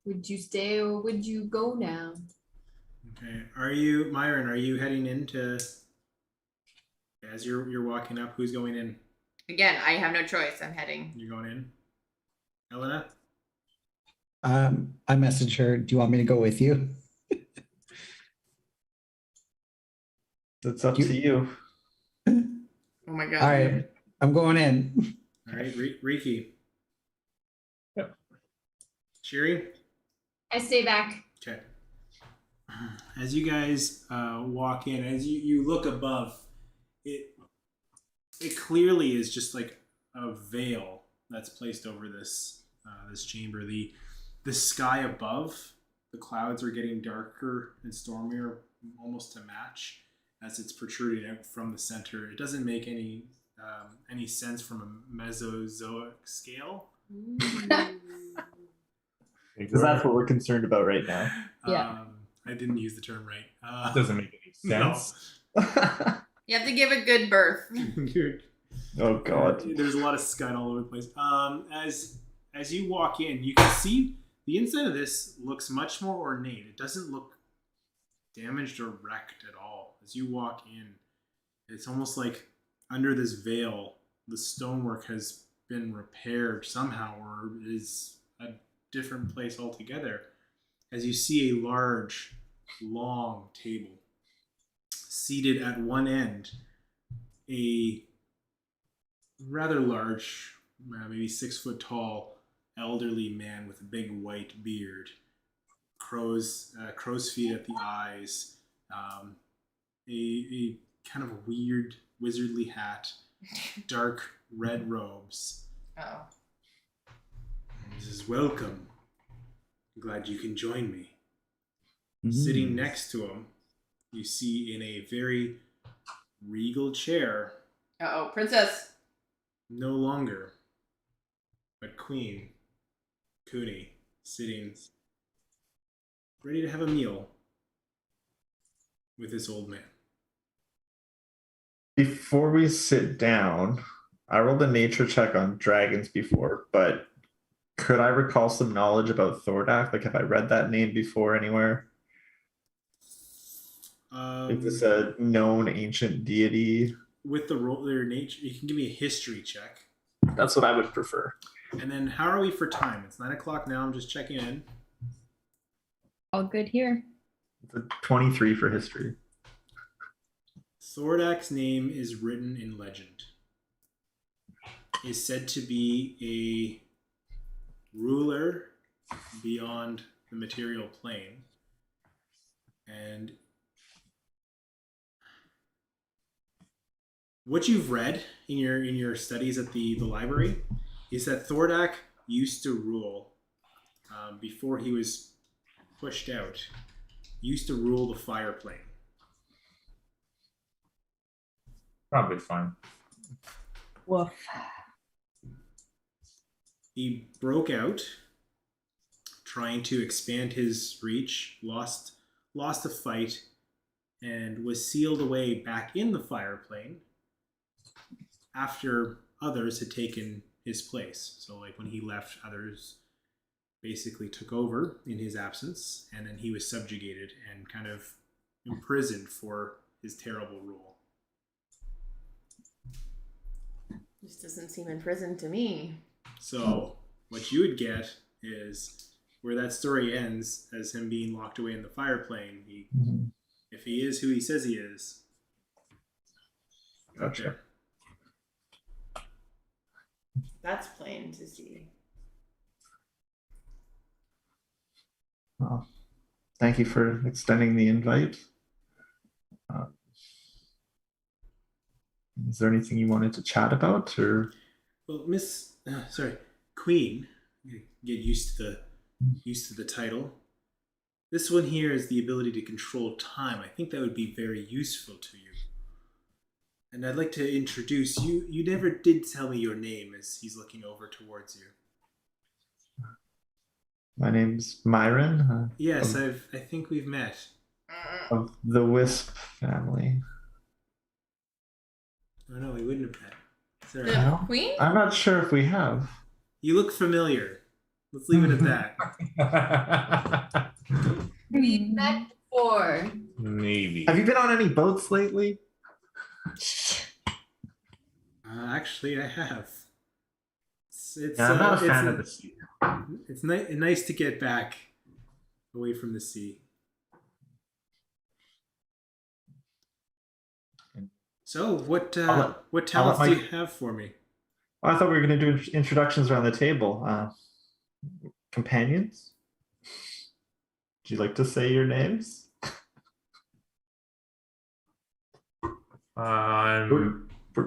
Would you stay or would you go now? Okay. Myron, are you heading into as you're walking up, who's going in? Again, I have no choice. I'm heading. You're going in? Elena? I messaged her. Do you want me to go with you? It's up to you. Oh my god. All right, I'm going in. All right, Riki. Yep. Shiri? I stay back. Okay. As you guys walk in, as you look above, it clearly is just like a veil that's placed over this this chamber. The sky above, the clouds are getting darker and stormier, almost to match as it's protruding out from the center. It doesn't make any sense from a Mesozoic scale. Because that's what we're concerned about right now. Yeah. I didn't use the term right. It doesn't make any sense. You have to give it good birth. Dude. Oh God. There's a lot of scud all over the place. As you walk in, you can see the inside of this looks much more ornate. It doesn't look damaged or wrecked at all. As you walk in, it's almost like under this veil, the stonework has been repaired somehow, or is a different place altogether. As you see a large, long table, seated at one end, a rather large, maybe 6 foot tall, elderly man with a big white beard, crow's feet at the eyes, a kind of weird wizardly hat, dark red robes. Oh. He says, "Welcome. Glad you can join me." Mhm. Sitting next to him, you see in a very regal chair, Uh-oh, princess. no longer, but Queen Cooney, sitting ready to have a meal with this old man. Before we sit down, I rolled a nature check on dragons before, but could I recall some knowledge about Thordak? Like, have I read that name before anywhere? Is this a known ancient deity? With their nature, you can give me a history check. That's what I would prefer. And then how are we for time? It's 9 o'clock now. I'm just checking in. All good here. It's a 23 for history. Thordak's name is written in legend. Is said to be a ruler beyond the material plane. And what you've read in your studies at the library is that Thordak used to rule before he was pushed out. Used to rule the fire plane. Probably fine. Woof. He broke out, trying to expand his reach, lost a fight, and was sealed away back in the fire plane after others had taken his place. So like when he left, others basically took over in his absence, and then he was subjugated and kind of imprisoned for his terrible rule. This doesn't seem in prison to me. So what you would get is where that story ends as him being locked away in the fire plane. If he is who he says he is, Gotcha. there. That's plain to see. Well, thank you for extending the invite. Is there anything you wanted to chat about, or? Well, Queen, get used to the title. This one here is the ability to control time. I think that would be very useful to you. And I'd like to introduce you. You never did tell me your name as he's looking over towards you. My name's Myron. Yes, I think we've met. Of the Wisp family. Oh no, we wouldn't have met. Sorry. The queen? I'm not sure if we have. You look familiar. Let's leave it at that. We met before. Maybe. Have you been on any boats lately? Actually, I have. It's Yeah, I'm not a fan of the sea. It's nice to get back away from the sea. So, what talents do you have for me? Well, I thought we were going to do introductions around the table. Companions? Would you like to say your names? We're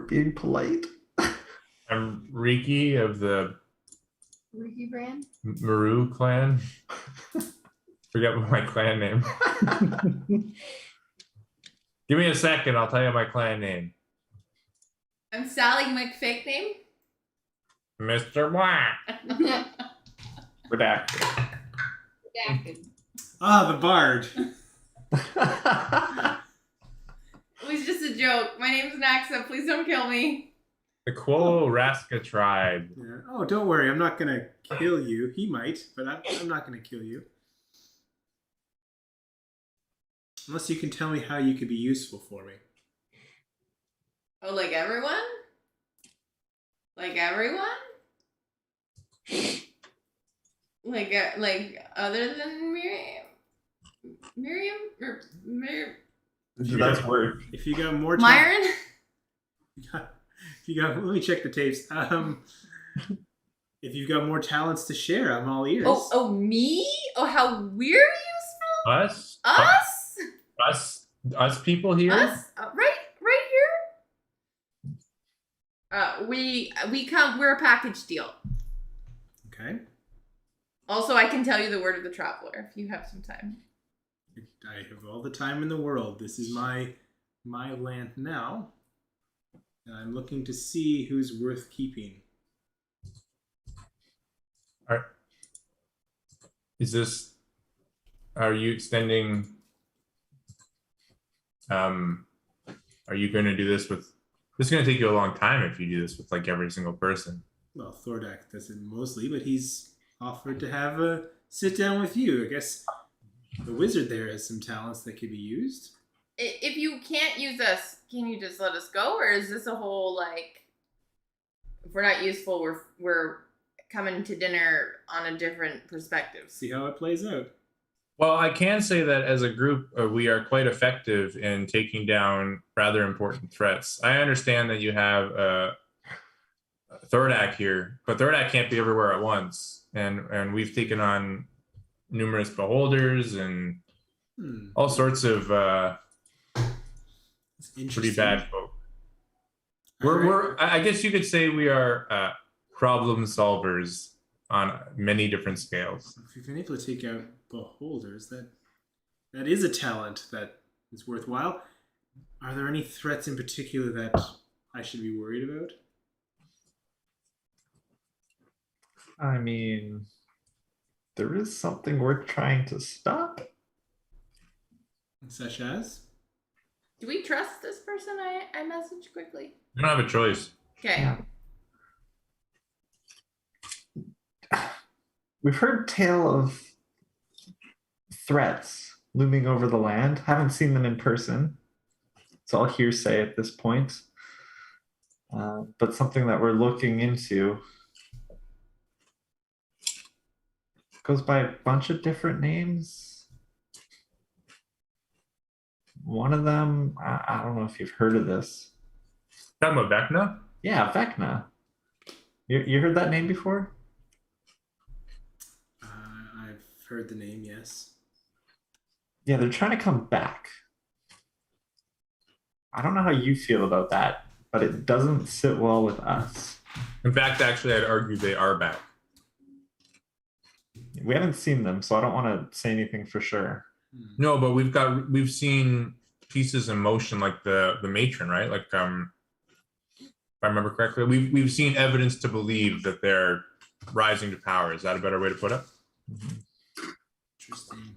being polite. I'm Riki of the Ricky brand. Maru clan. Forget my clan name. Give me a second, I'll tell you my clan name. I'm Sally, my fake name. Mr. Black. Redacted. Redacted. Ah, the bard. It was just a joke. My name's Naxa. Please don't kill me. The Quo Raska tribe. Yeah. Oh, don't worry. I'm not gonna kill you. He might, but I'm not gonna kill you. Unless you can tell me how you could be useful for me. Oh, like everyone? Like everyone? Like other than Miriam? That's word. If you got more time, Myron? let me check the tapes. If you've got more talents to share, I'm all ears. Oh, me? Oh, how we're useful? Us? Us? Us people here? Us? Right here? We're a package deal. Okay. Also, I can tell you the word of the traveler if you have some time. I have all the time in the world. This is my land now. And I'm looking to see who's worth keeping. Are you extending, are you going to do this with, this is going to take you a long time if you do this with like every single person. Well, Thordak does it mostly, but he's offered to have a sit down with you. I guess the wizard there has some talents that could be used. If you can't use us, can you just let us go? Or is this a whole, like, if we're not useful, we're coming to dinner on a different perspective? See how it plays out. Well, I can say that as a group, we are quite effective in taking down rather important threats. I understand that you have Thordak here, but Thordak can't be everywhere at once. And we've taken on numerous beholders and all sorts of pretty bad folk. I guess you could say we are problem solvers on many different scales. If you've been able to take out beholders, that is a talent that is worthwhile. Are there any threats in particular that I should be worried about? I mean, there is something worth trying to stop. Such as? Do we trust this person I messaged quickly? You don't have a choice. Okay. Yeah. We've heard tale of threats looming over the land. Haven't seen them in person. It's all hearsay at this point. But something that we're looking into. Goes by a bunch of different names. One of them, I don't know if you've heard of this. Talking about Vecna? Yeah, Vecna. You heard that name before? I've heard the name, yes. Yeah, they're trying to come back. I don't know how you feel about that. but it doesn't sit well with us. In fact, actually, I'd argue they are back. We haven't seen them, so I don't want to say anything for sure. No, but we've seen pieces in motion, like the matron, right? Like if I remember correctly, we've seen evidence to believe that they're rising to power. Is that a better way to put it? Interesting.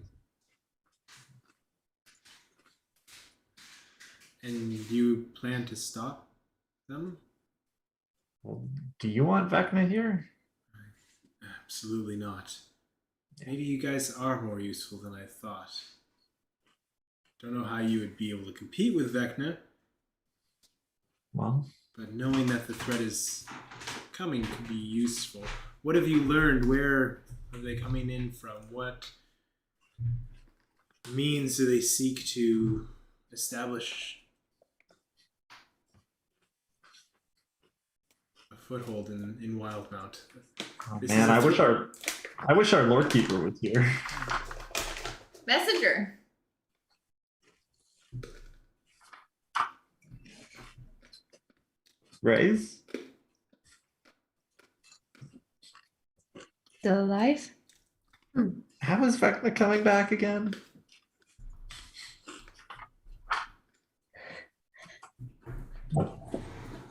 And you plan to stop them? Well, do you want Vecna here? Absolutely not. Maybe you guys are more useful than I thought. Don't know how you would be able to compete with Vecna, Well, but knowing that the threat is coming could be useful. What have you learned? Where are they coming in from? What means do they seek to establish a foothold in Wildmount? oh, This man, is a I wish our Lord Keeper was here. Messenger. Raise? Still alive? How is Vecna coming back again?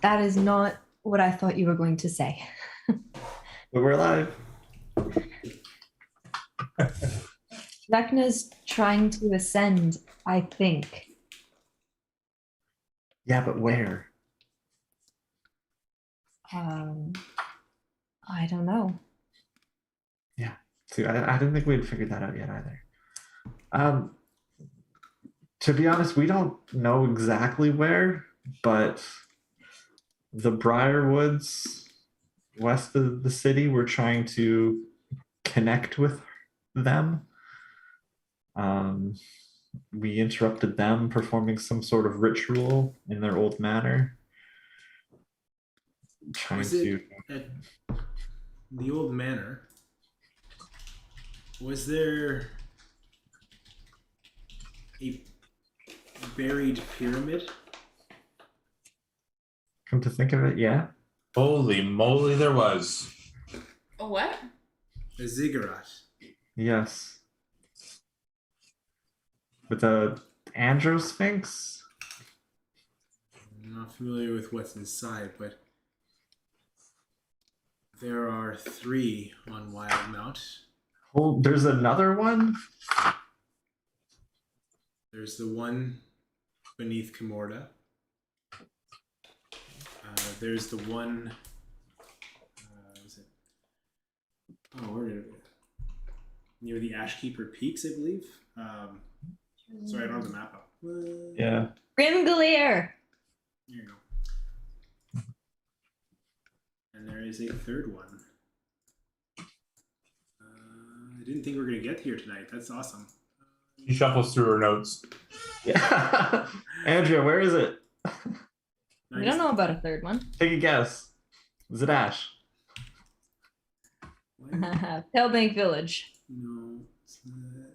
That is not what I thought you were going to say. But we're alive. Vecna's trying to ascend, I think. Yeah, but where? I don't know. Yeah. See, I didn't think we'd figured that out yet either. To be honest, we don't know exactly where, but the Briarwoods west of the city, we're trying to connect with them. We interrupted them performing some sort of ritual in their old manor. Trying Was to. it at the old manor? Was there a buried pyramid? Come to think of it, yeah. Holy moly, there was. A what? A ziggurat. Yes. With the Androsphinx? I'm not familiar with what's inside, but there are 3 on Wildmount. Oh, there's another one? There's the one beneath Comorda. There's the one. Is it? Oh, where did it? Near the Ashkeeper Peaks, I believe. Sorry, I don't have the map up. Yeah. Grimgalier! There you go. And there is a 3rd one. I didn't think we were going to get here tonight. That's awesome. She shuffles through her notes. Yeah. Andrea, where is it? We don't know about a 3rd one. Take a guess. Is it Ash? Palebank Village. No. It's not.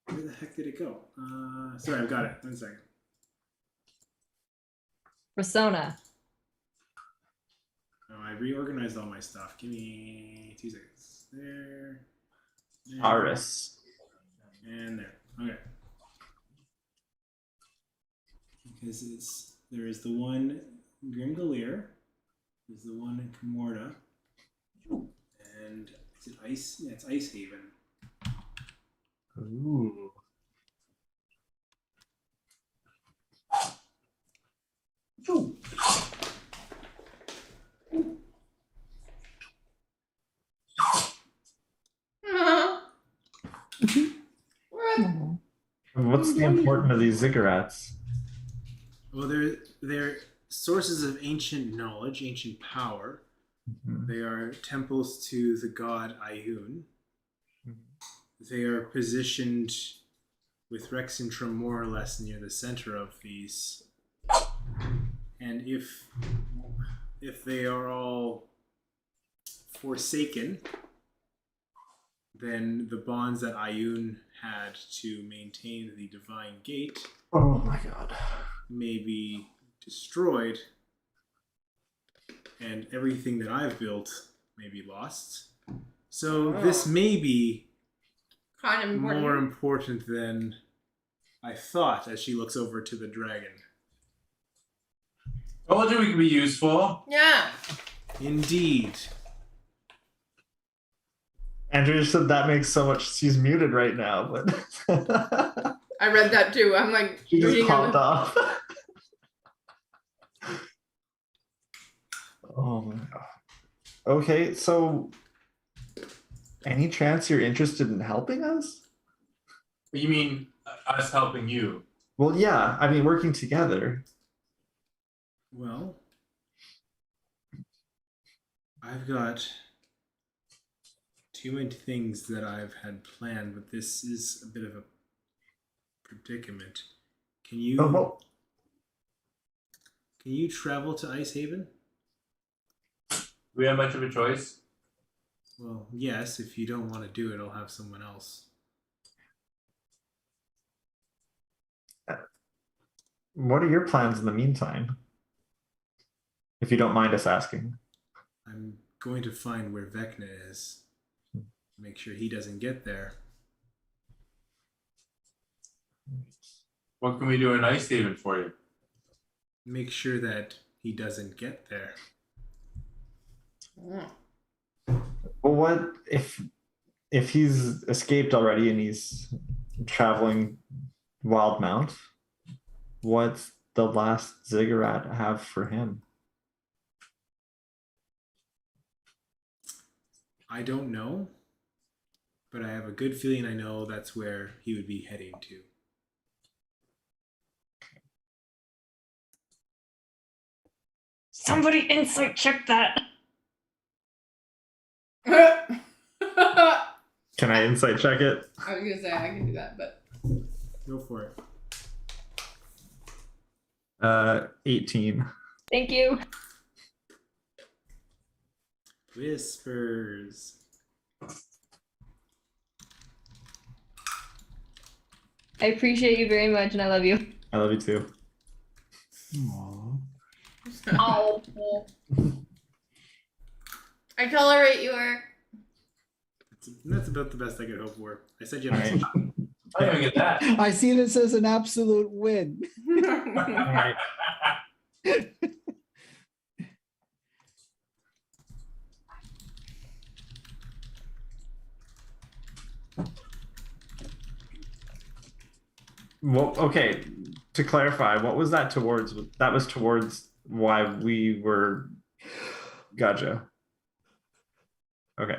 Where the heck did it go? Sorry, I've got it. 1 second. Persona. Oh, I reorganized all my stuff. Give me 2 seconds. There. Aris. And there. Okay. Because there is the one Grimgalier. There's the one in Comorda. And is it Ice? Yeah, it's Ice Haven. Ooh. What's the importance of these ziggurats? Well, they're sources of ancient knowledge, ancient power. Mm-hmm. They are temples to the god Ayun. They are positioned with Rexentrum more or less near the center of these. And if they are all forsaken, then the bonds that Ayun had to maintain the divine gate Oh my god. may be destroyed, and everything that I've built may be lost. So this may be Kind of important. more important than I thought, as she looks over to the dragon. Told you we could be useful. Yeah. Indeed. Andrew said that makes so much. She's muted right now, but I read that too. I'm like, she just reading popped them. off. Oh my god. Okay, so any chance you're interested in helping us? You mean us helping you? Well, yeah. I mean, working together. Well, I've got too many things that I've had planned, but this is a bit of a predicament. Can you Oh, well, can you travel to Ice Haven? Do we have much of a choice? Well, yes. If you don't want to do it, I'll have someone else. what are your plans in the meantime? If you don't mind us asking. I'm going to find where Vecna is. Make sure he doesn't get there. What can we do in Ice Haven for you? Make sure that he doesn't get there. Mm. Well, what if he's escaped already and he's traveling Wild Mount? What's the last ziggurat have for him? I don't know, but I have a good feeling I know that's where he would be heading to. Somebody insight check that. I Can I insight check it? was gonna say I can do that, but Go for it. 18. Thank you. Whispers. I appreciate you very much and I love you. I love you too. Oh. I tolerate your. That's about the best I could hope for. I said you All have right. I didn't even get that. I see this as an absolute win. All right. Well, okay. To clarify, what was that towards? That was towards why we were. Gotcha. Okay.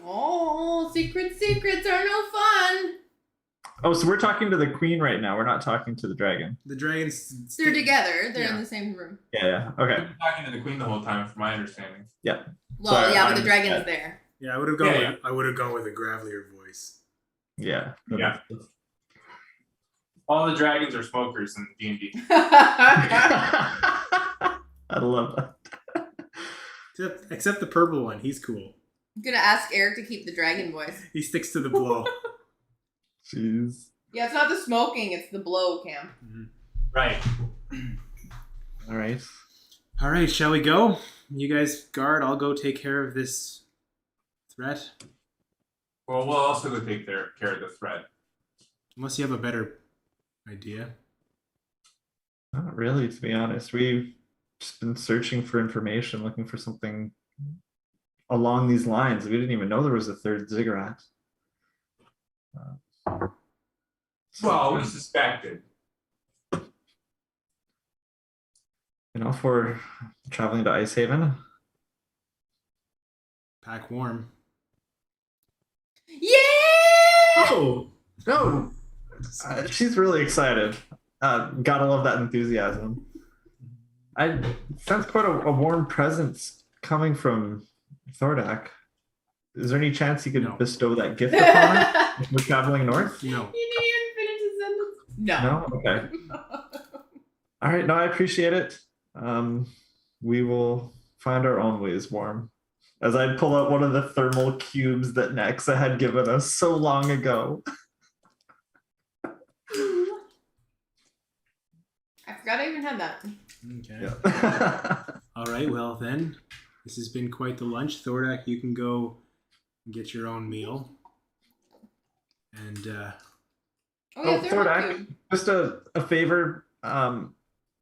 Oh, secrets are no fun. Oh, so we're talking to the queen right now. We're not talking to the dragon. The dragons. They're together. They're in Yeah. the same room. Yeah. I've Okay. been talking to the queen the whole time, from my understanding. Well, Sorry, yeah, but the I'm- dragon's there. Yeah, I would have gone. Yeah, with, I would have gone with a gravelier voice. Yeah. Yeah. All the dragons are smokers in D&D. I love that. Except the purple one. He's cool. I'm gonna ask Eric to keep the dragon voice. He sticks to the blow. Jeez. Yeah, it's not the smoking, it's the blow, Cam. Right. All right. All right, shall we go? You guys guard. I'll go take care of this threat. Well, we'll also go take care of the threat. Unless you have a better idea. Not really, to be honest. We've just been searching for information, looking for something along these lines. We didn't even know there was a third ziggurat. Well, we suspected. if we're traveling to Ice Haven. Pack warm. Yeah! Oh, no. She's really excited. Gotta love that enthusiasm. I sense quite a warm presence coming from Thordak. Is there any chance you could No. bestow that gift upon her if we're traveling north? No. You didn't even finish the sentence. No. No? Okay. All right. No, I appreciate it. We will find our own ways warm. As I pull out one of the thermal cubes that Nexa had given us so long ago. I forgot I even had that. Okay. Yeah. All right. Well, then, this has been quite the lunch. Thordak, you can go and get your own meal. And Oh, yeah, they're not Thordak, cute. just a favor.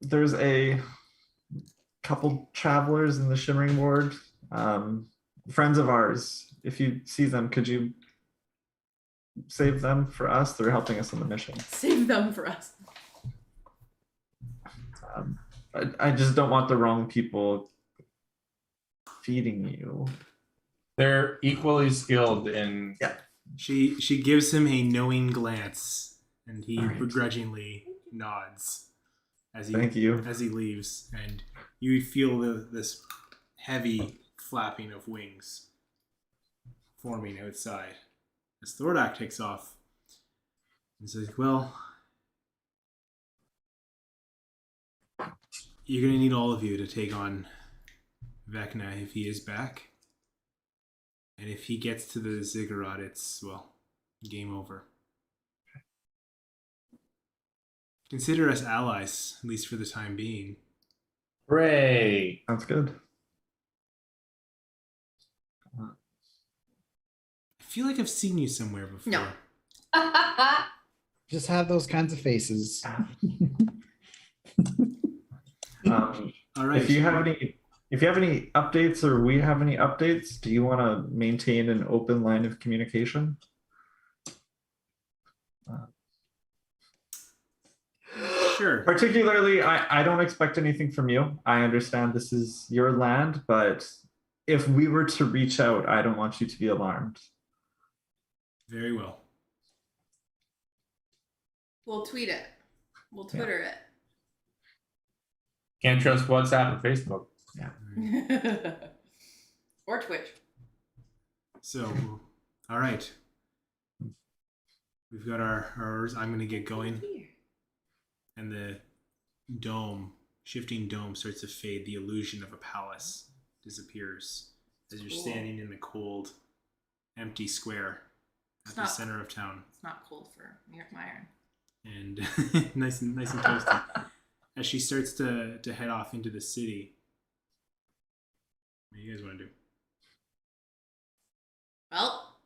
There's a couple travelers in the Shimmering Ward, friends of ours. If you see them, could you save them for us? They're helping us on the mission. Save them for us. I just don't want the wrong people feeding you. They're equally skilled in. she gives him a knowing glance, and he All right. begrudgingly nods as he Thank you. leaves, and you feel this heavy flapping of wings forming outside as Thordak takes off and says, "Well, you're going to need all of you to take on Vecna if he is back. And if he gets to the ziggurat, it's, well, game over. Consider us allies, at least for the time being." Hooray! Sounds good. I feel like I've seen you somewhere before. No. Just have those kinds of faces. All right. If you have any updates or we have any updates, do you want to maintain an open line of communication? Sure. Particularly, I don't expect anything from you. I understand this is your land, but if we were to reach out, I don't want you to be alarmed. Very well. We'll tweet it. We'll Twitter Can't trust WhatsApp or Facebook. it. Or Twitch. So, all right. We've got ours. I'm going to get going. And the shifting dome starts to fade. The illusion of a palace disappears as you're standing in the cold, empty square at the center of town. It's not cold for Myron. And nice and toasty. As she starts to head off into the city. What do you guys want to do? Well,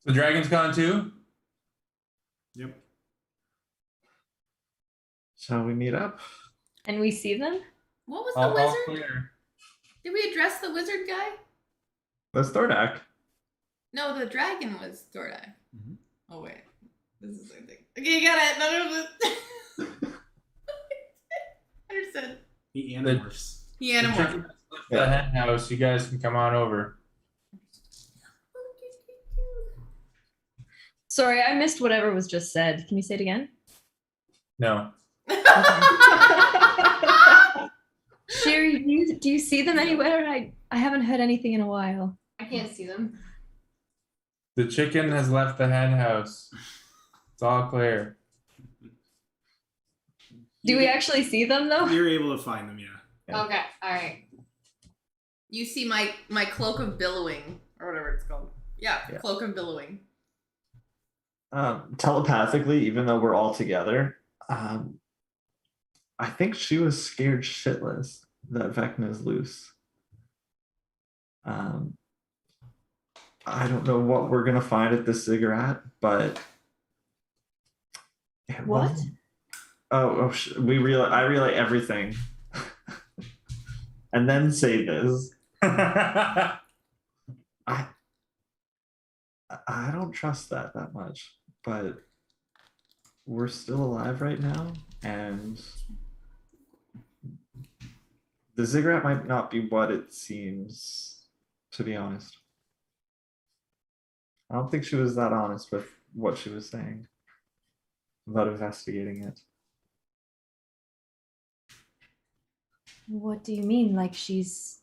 The dragon's gone too? Yep. Shall we meet up? And we see them? what was the All wizard? clear. Did we address the wizard guy? Let's Thordak. No, the dragon was Thordak. Mhm. Oh, wait. This is the same thing. Okay, you got it. No. Understood. He animorphs. He The animal. chicken has left the hen house. You guys can come on over. Sorry, I missed whatever was just said. Can you say it again? No. Sherry, do you see them anywhere? I haven't heard anything in a while. I can't see them. The chicken has left the hen house. It's all clear. Do we actually see them though? You're able to find them, yeah. Yeah. Okay, all right. You see my cloak of billowing, or whatever it's called. Yeah, Yeah. cloak of billowing. Telepathically, even though we're all together, I think she was scared shitless that Vecna is loose. I don't know what we're gonna find at this ziggurat, but What? I relay everything, and then say this. I don't trust that much, but we're still alive right now, and the ziggurat might not be what it seems, to be honest. I don't think she was that honest with what she was saying about investigating it. What do you mean? Like she's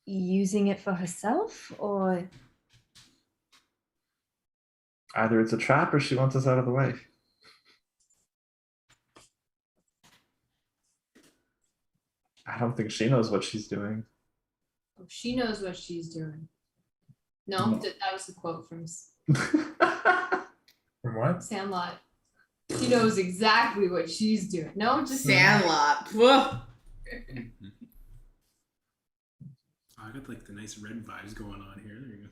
using it for herself or Either it's a trap or she wants us out of the way. I don't think she knows what she's doing. Oh, she knows what she's doing. No, No. that was a quote from From what? Sandlot. She knows exactly what she's doing. No, just Sandlot. Whoa. I got like the nice red vibes going on here. There you go.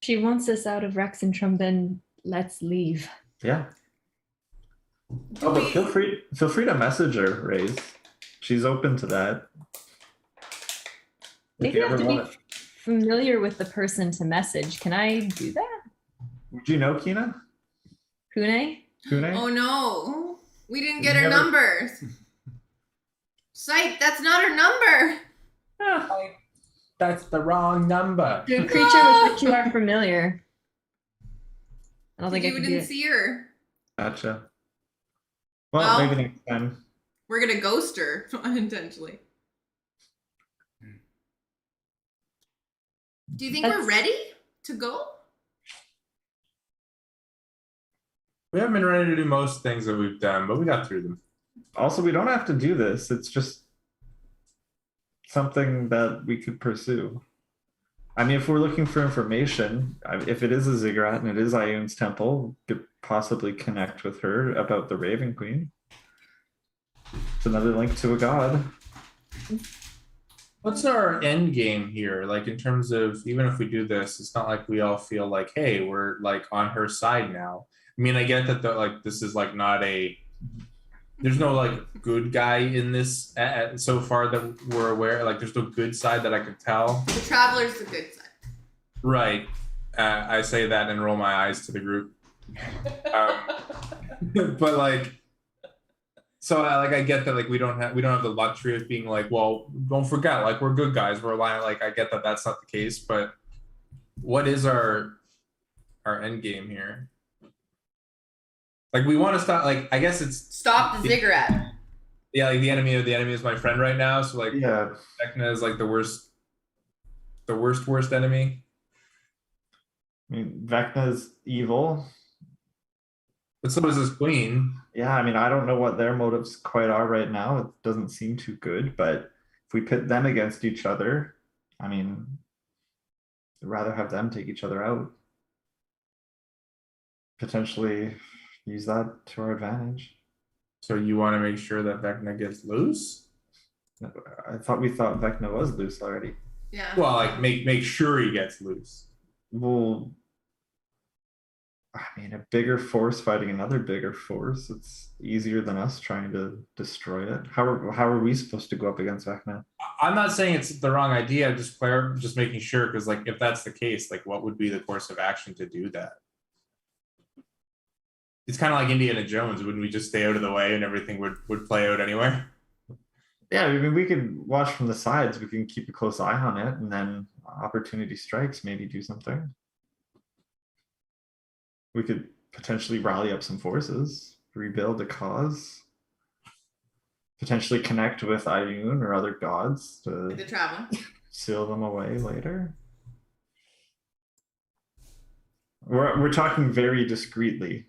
She wants us out of Rex and Trumben. Let's leave. Yeah. Oh, but feel free to message her, Raze. She's open to that. I think you have to be familiar with the person to message. Can I do that? Would you know Kina? Kune? Kune? Oh no. We didn't get her numbers. Psych, that's not her number. That's the wrong number. To a creature with which you are familiar. I don't think I You can do didn't it. see her. Gotcha. Well, Well, maybe next time. We're gonna ghost her unintentionally. Do you think we're ready to go? We haven't been ready to do most things that we've done, but we got through them. Also, we don't have to do this. It's just something that we could pursue. I mean, if we're looking for information, if it is a ziggurat and it is Ioun's temple, we could possibly connect with her about the Raven Queen. It's another link to a god. What's our end game here? Like in terms of, even if we do this, it's not like we all feel like, hey, we're like on her side now. I mean, I get that like this is like not a, there's no like good guy in this so far that we're aware. Like there's no good side that I could tell. The Traveler's the good side. Right. I say that and roll my eyes to the group. But like, so I get that like we don't have the luxury of being like, well, don't forget, like we're good guys, we're lying. Like I get that that's not the case, but what is our end game here? Like we want to stop. Like I guess it's stop the ziggurat. Yeah, like the enemy of the enemy is my friend right now. So like, yeah, Vecna is like the worst enemy. I mean, Vecna's evil. But so is his queen. Yeah, I mean, I don't know what their motives quite are right now. It doesn't seem too good, but if we pit them against each other, I mean, I'd rather have them take each other out. Potentially use that to our advantage. So you want to make sure that Vecna gets loose? I thought Vecna was loose already. Yeah. Well, like make sure he gets loose. Well, I mean, a bigger force fighting another bigger force, it's easier than us trying to destroy it. How are we supposed to go up against Vecna? I'm not saying it's the wrong idea. I'm just making sure, because like if that's the case, like what would be the course of action to do that? It's kind of like Indiana Jones. Wouldn't we just stay out of the way and everything would play out anyway? Yeah, I mean, we could watch from the sides. We can keep a close eye on it, and then opportunity strikes, maybe do something. We could potentially rally up some forces, rebuild a cause, potentially connect with Ioun or other gods to The Traveler. seal them away later. We're talking very discreetly.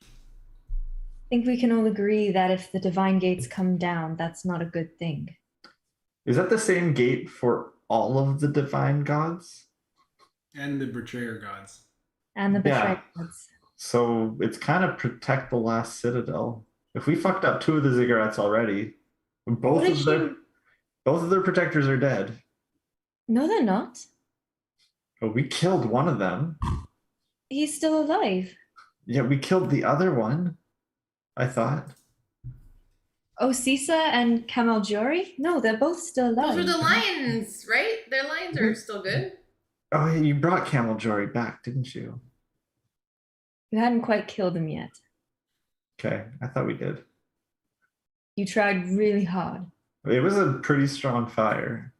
I think we can all agree that if the divine gates come down, that's not a good thing. Is that the same gate for all of the divine gods? And the betrayer gods. And the betrayer gods. So it's kind of protect the last citadel. If we fucked up 2 of the ziggurats already, both of their protectors are dead. No, they're not. But we killed one of them. He's still alive. Yeah, we killed the other one, I thought. Osisa and Kamaljori? No, they're both still alive. Those are the lions, right? Their lions are still good. Oh, yeah, you brought Kamaljori back, didn't you? You hadn't quite killed him yet. Okay, I thought we did. You tried really hard. It was a pretty strong fire.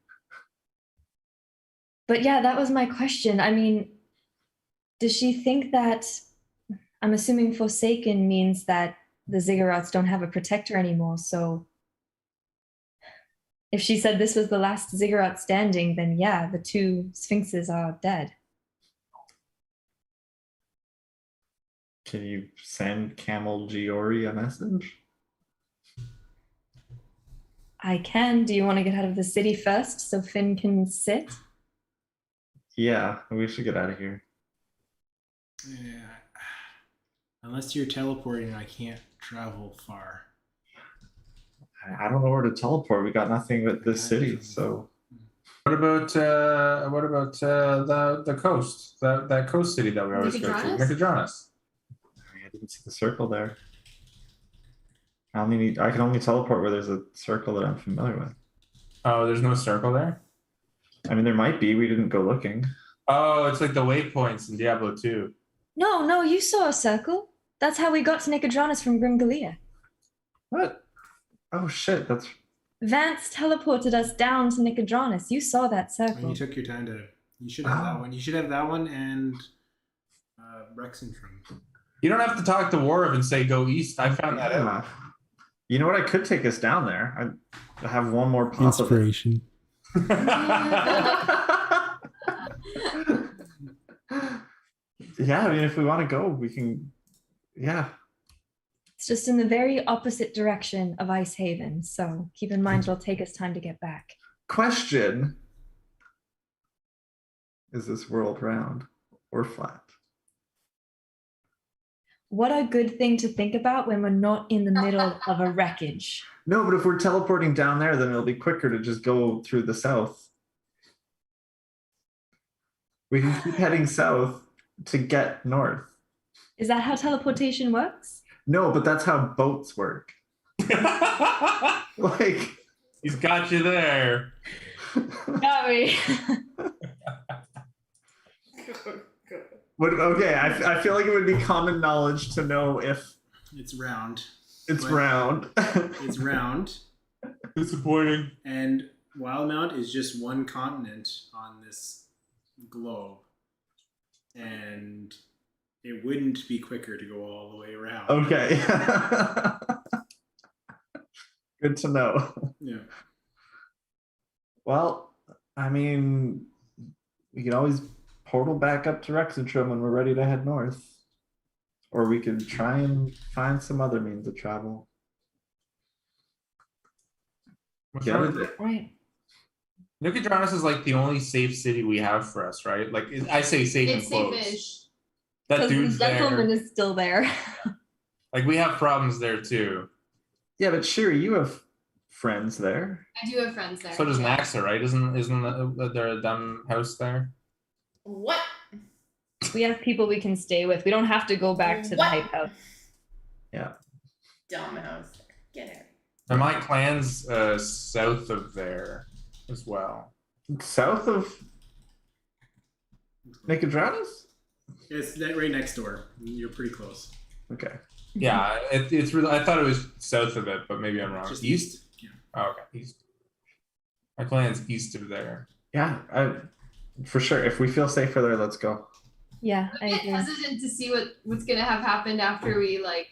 But yeah, that was my question. I mean, does she think that, I'm assuming Forsaken means that the ziggurats don't have a protector anymore, so if she said this was the last ziggurat standing, then yeah, the 2 sphinxes are dead. Can you send Kamaljori a message? I can. Do you want to get out of the city first so Finn can sit? Yeah, we should get out of here. Yeah. Unless you're teleporting, I can't travel far. I don't know where to teleport. We got nothing but this city. So What about the coast? That coast city that we always go to, Nicodranas? Nicodranas. I didn't see the circle there. I can only teleport where there's a circle that I'm familiar with. Oh, there's no circle there. I mean, there might be. We didn't go looking. Oh, it's like the waypoints in Diablo 2. No, you saw a circle. That's how we got to Nicodranas from Grimgalia. What? Oh shit! That's Vance teleported us down to Nicodranas. You saw that When circle. you took your time to, you should have that one. You should have that one and Rexentrum. You don't have to talk to Warv and say go east. I found that out. You know what? I could take us down there. I have one more pop Inspiration. of it. Yeah, I mean, if we want to go, we can. Yeah. It's just in the very opposite direction of Ice Haven, so keep in mind it'll take us time to get back. Question: is this world round or flat? What a good thing to think about when we're not in the middle of a wreckage. No, but if we're teleporting down there, then it'll be quicker to just go through the south. We can keep heading south to get north. Is that how teleportation works? No, but that's how boats work. Like, He's got you there. Got me. okay, I feel like it would be common knowledge to know if It's round. it's But- round. It's round. Disappointing. And Wildmount is just one continent on this globe. And it wouldn't be quicker to go all the way around. Okay. Good to know. Yeah. Well, I mean, we can always portal back up to Rexentrum when we're ready to head north. Or we can try and find some other means of travel. What's Get wrong it? with it? Right. Nicodranas is like the only safe city we have for us, right? Like I say safe It's and close. safe-ish. That Because the dude's gentleman there. is still there. Like we have problems there too. Yeah, but Shiri, you have friends there. I do have friends there. So does Maxa, right? Isn't there a dumb house there? What? We have people we can stay with. We don't have to go back to the What? hype house. Yeah. Dumb house. Get out. And my clan's south of there as well. South of Nicodranas? It's that right next door. You're pretty close. Okay. Yeah, it's really. I thought it was south of it, but maybe I'm wrong. Just East? Yeah. Oh, okay, east. My clan's east of there. Yeah, for sure. If we feel safer there, let's go. Yeah, I I'm a bit agree. hesitant to see what's gonna have happened after we like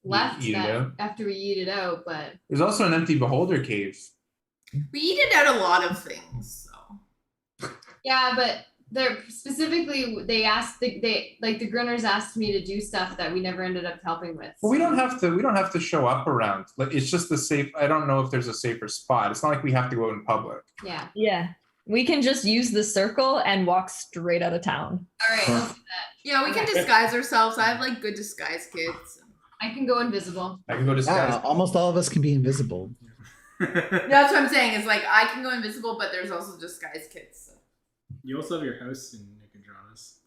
left Eat it that out? after we eat it out, but There's also an empty beholder cave. We eated out a lot of things, so. yeah, but they're specifically they asked they like the Grunners asked me to do stuff that we never ended up helping with. Well, we don't have to. We don't have to show up around. Like it's just the safe. I don't know if there's a safer spot. It's not like we have to go out in public. Yeah. Yeah. We can just use the circle and walk straight out of town. All right, I'll do that. Yeah, we can disguise ourselves. I have like good disguise kits. I can go invisible. I can go to Yeah, Sky. almost all of us can be invisible. That's what I'm saying. Is like I can go invisible, but there's also disguise kits. So. You also have your house in Nicodranas.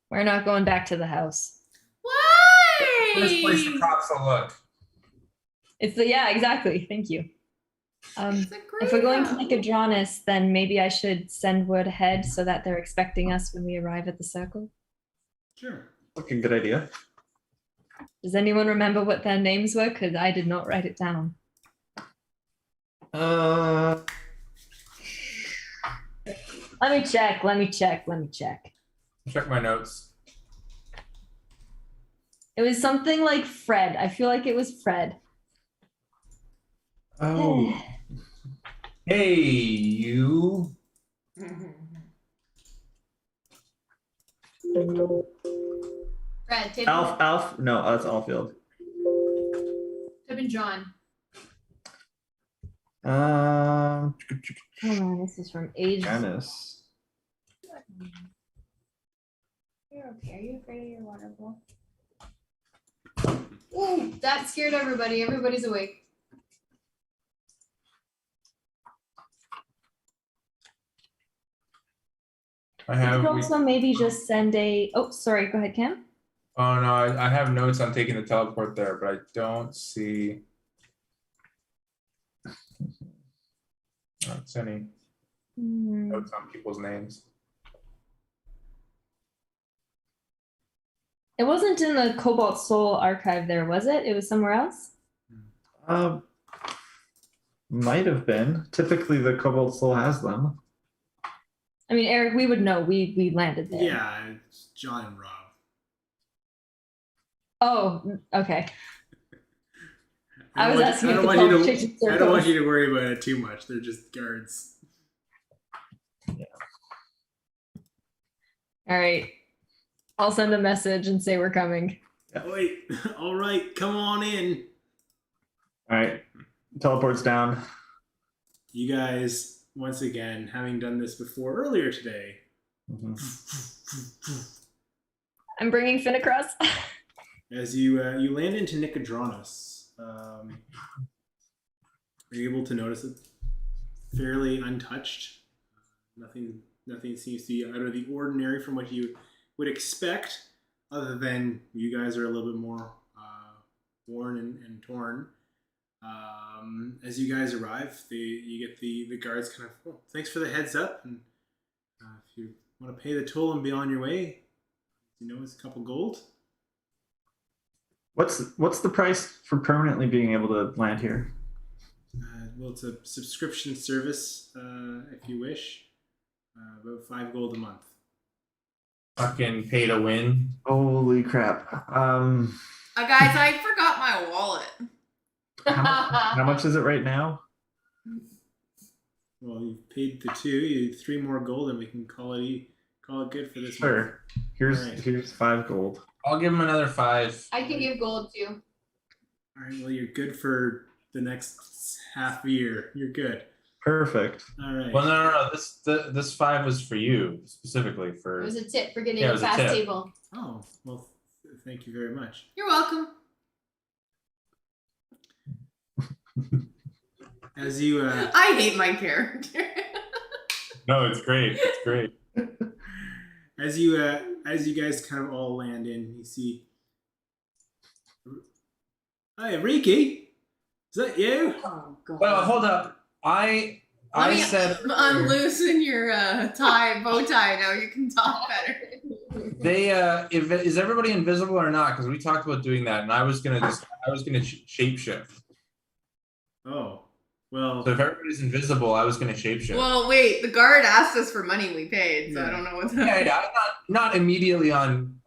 We're not going back to the house. Why? First place the cops will look. It's the yeah, exactly. Thank you. It's a great If we're going to house. Nicodranas, then maybe I should send word ahead so that they're expecting us when we arrive at the circle. Sure. Looking good idea. Does anyone remember what their names were? Because I did not write it down. Let me check. Check my notes. It was something like Fred. I feel like it was Fred. Oh, Hey, you. Brad, Tip Alf. No, that's Alfield. and John. Um, Hold on, this is from ages. Janice. You're okay. Are you afraid of your water bowl? Ooh, that scared everybody. Everybody's awake. I You have. could also maybe just send a. Oh, sorry. Go ahead, Cam. Oh no, I have notes on taking the teleport there, but I don't see. Not any notes on people's names. It wasn't in the Cobalt Soul archive there, was it? It was somewhere else? Might have been. Typically, the Cobalt Soul has them. I mean, Eric, we would know. We landed there. Yeah, it's John and Rob. Oh, okay. I was asking I if don't the want you conversation to. I don't want circles. you to worry about it too much. They're just guards. All right. I'll send a message and say we're coming. Wait, all right, come on in. All right, teleports down. You guys, once again, having done this before earlier today. Mhm. I'm bringing Finn across. As you land into Nicodranus, are you able to notice it fairly untouched? Nothing seems to be out of the ordinary from what you would expect, other than you guys are a little bit more worn and torn. As you guys arrive, you get the guards kind of, oh, thanks for the heads up, and if you want to pay the toll and be on your way, it's a couple gold. What's the price for permanently being able to land here? Well, it's a subscription service, if you wish. About 5 gold a month. Fucking pay to win. Holy crap! Guys, I forgot my wallet. How much is it right now? Well, you've paid the 2. You need 3 more gold, and we can call it good for this month. Sure. Here's All right. here's 5 gold. I'll give him another 5. I can give gold too. All right. Well, you're good for the next half year. You're good. Perfect. All right. Well, no. This 5 was for you specifically It for. was a tip for getting Yeah, it a was a fast tip. table. Oh, well, thank you very much. You're welcome. As you I hate my character. No, it's great. It's great. as you guys kind of all land in, you see. Hey, Riki, is that you? Oh god. Well, hold up. I said Unloosen your bow tie. Now you can talk better. is everybody invisible or not? Because we talked about doing that, and I was gonna shapeshift. Oh, well. So if everybody's invisible, I was gonna shapeshift. Well, wait. The guard asked us for money we paid, so I Yeah. don't know what's yeah, not immediately on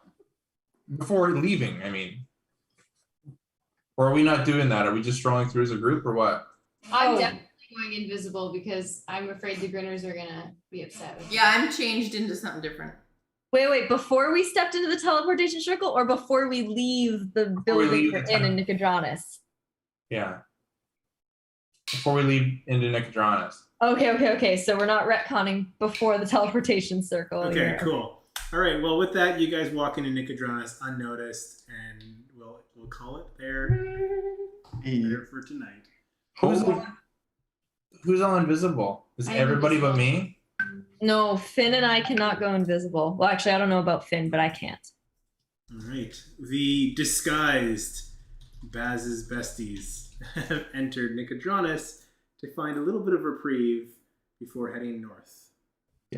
before leaving. I mean, or are we not doing that? Are we just strolling through as a group, or what? I'm Oh. definitely going invisible because I'm afraid the Grinners are gonna be upset with me. Yeah, I'm changed into something different. Wait. Before we stepped into the teleportation circle or before we leave the building leave we're the in Nicodranus? Yeah. Before we leave into Nicodranus. Okay. So we're not retconning before the teleportation circle. Okay, here. cool. All right. Well, with that, you guys walk into Nicodranus unnoticed, and we'll call it there for tonight. Who's all invisible? Is I'm everybody but me? No, Finn and I cannot go invisible. Well, actually, I don't know about Finn, but I can't. All right. The disguised Baz's besties have entered Nicodranus to find a little bit of reprieve before heading north.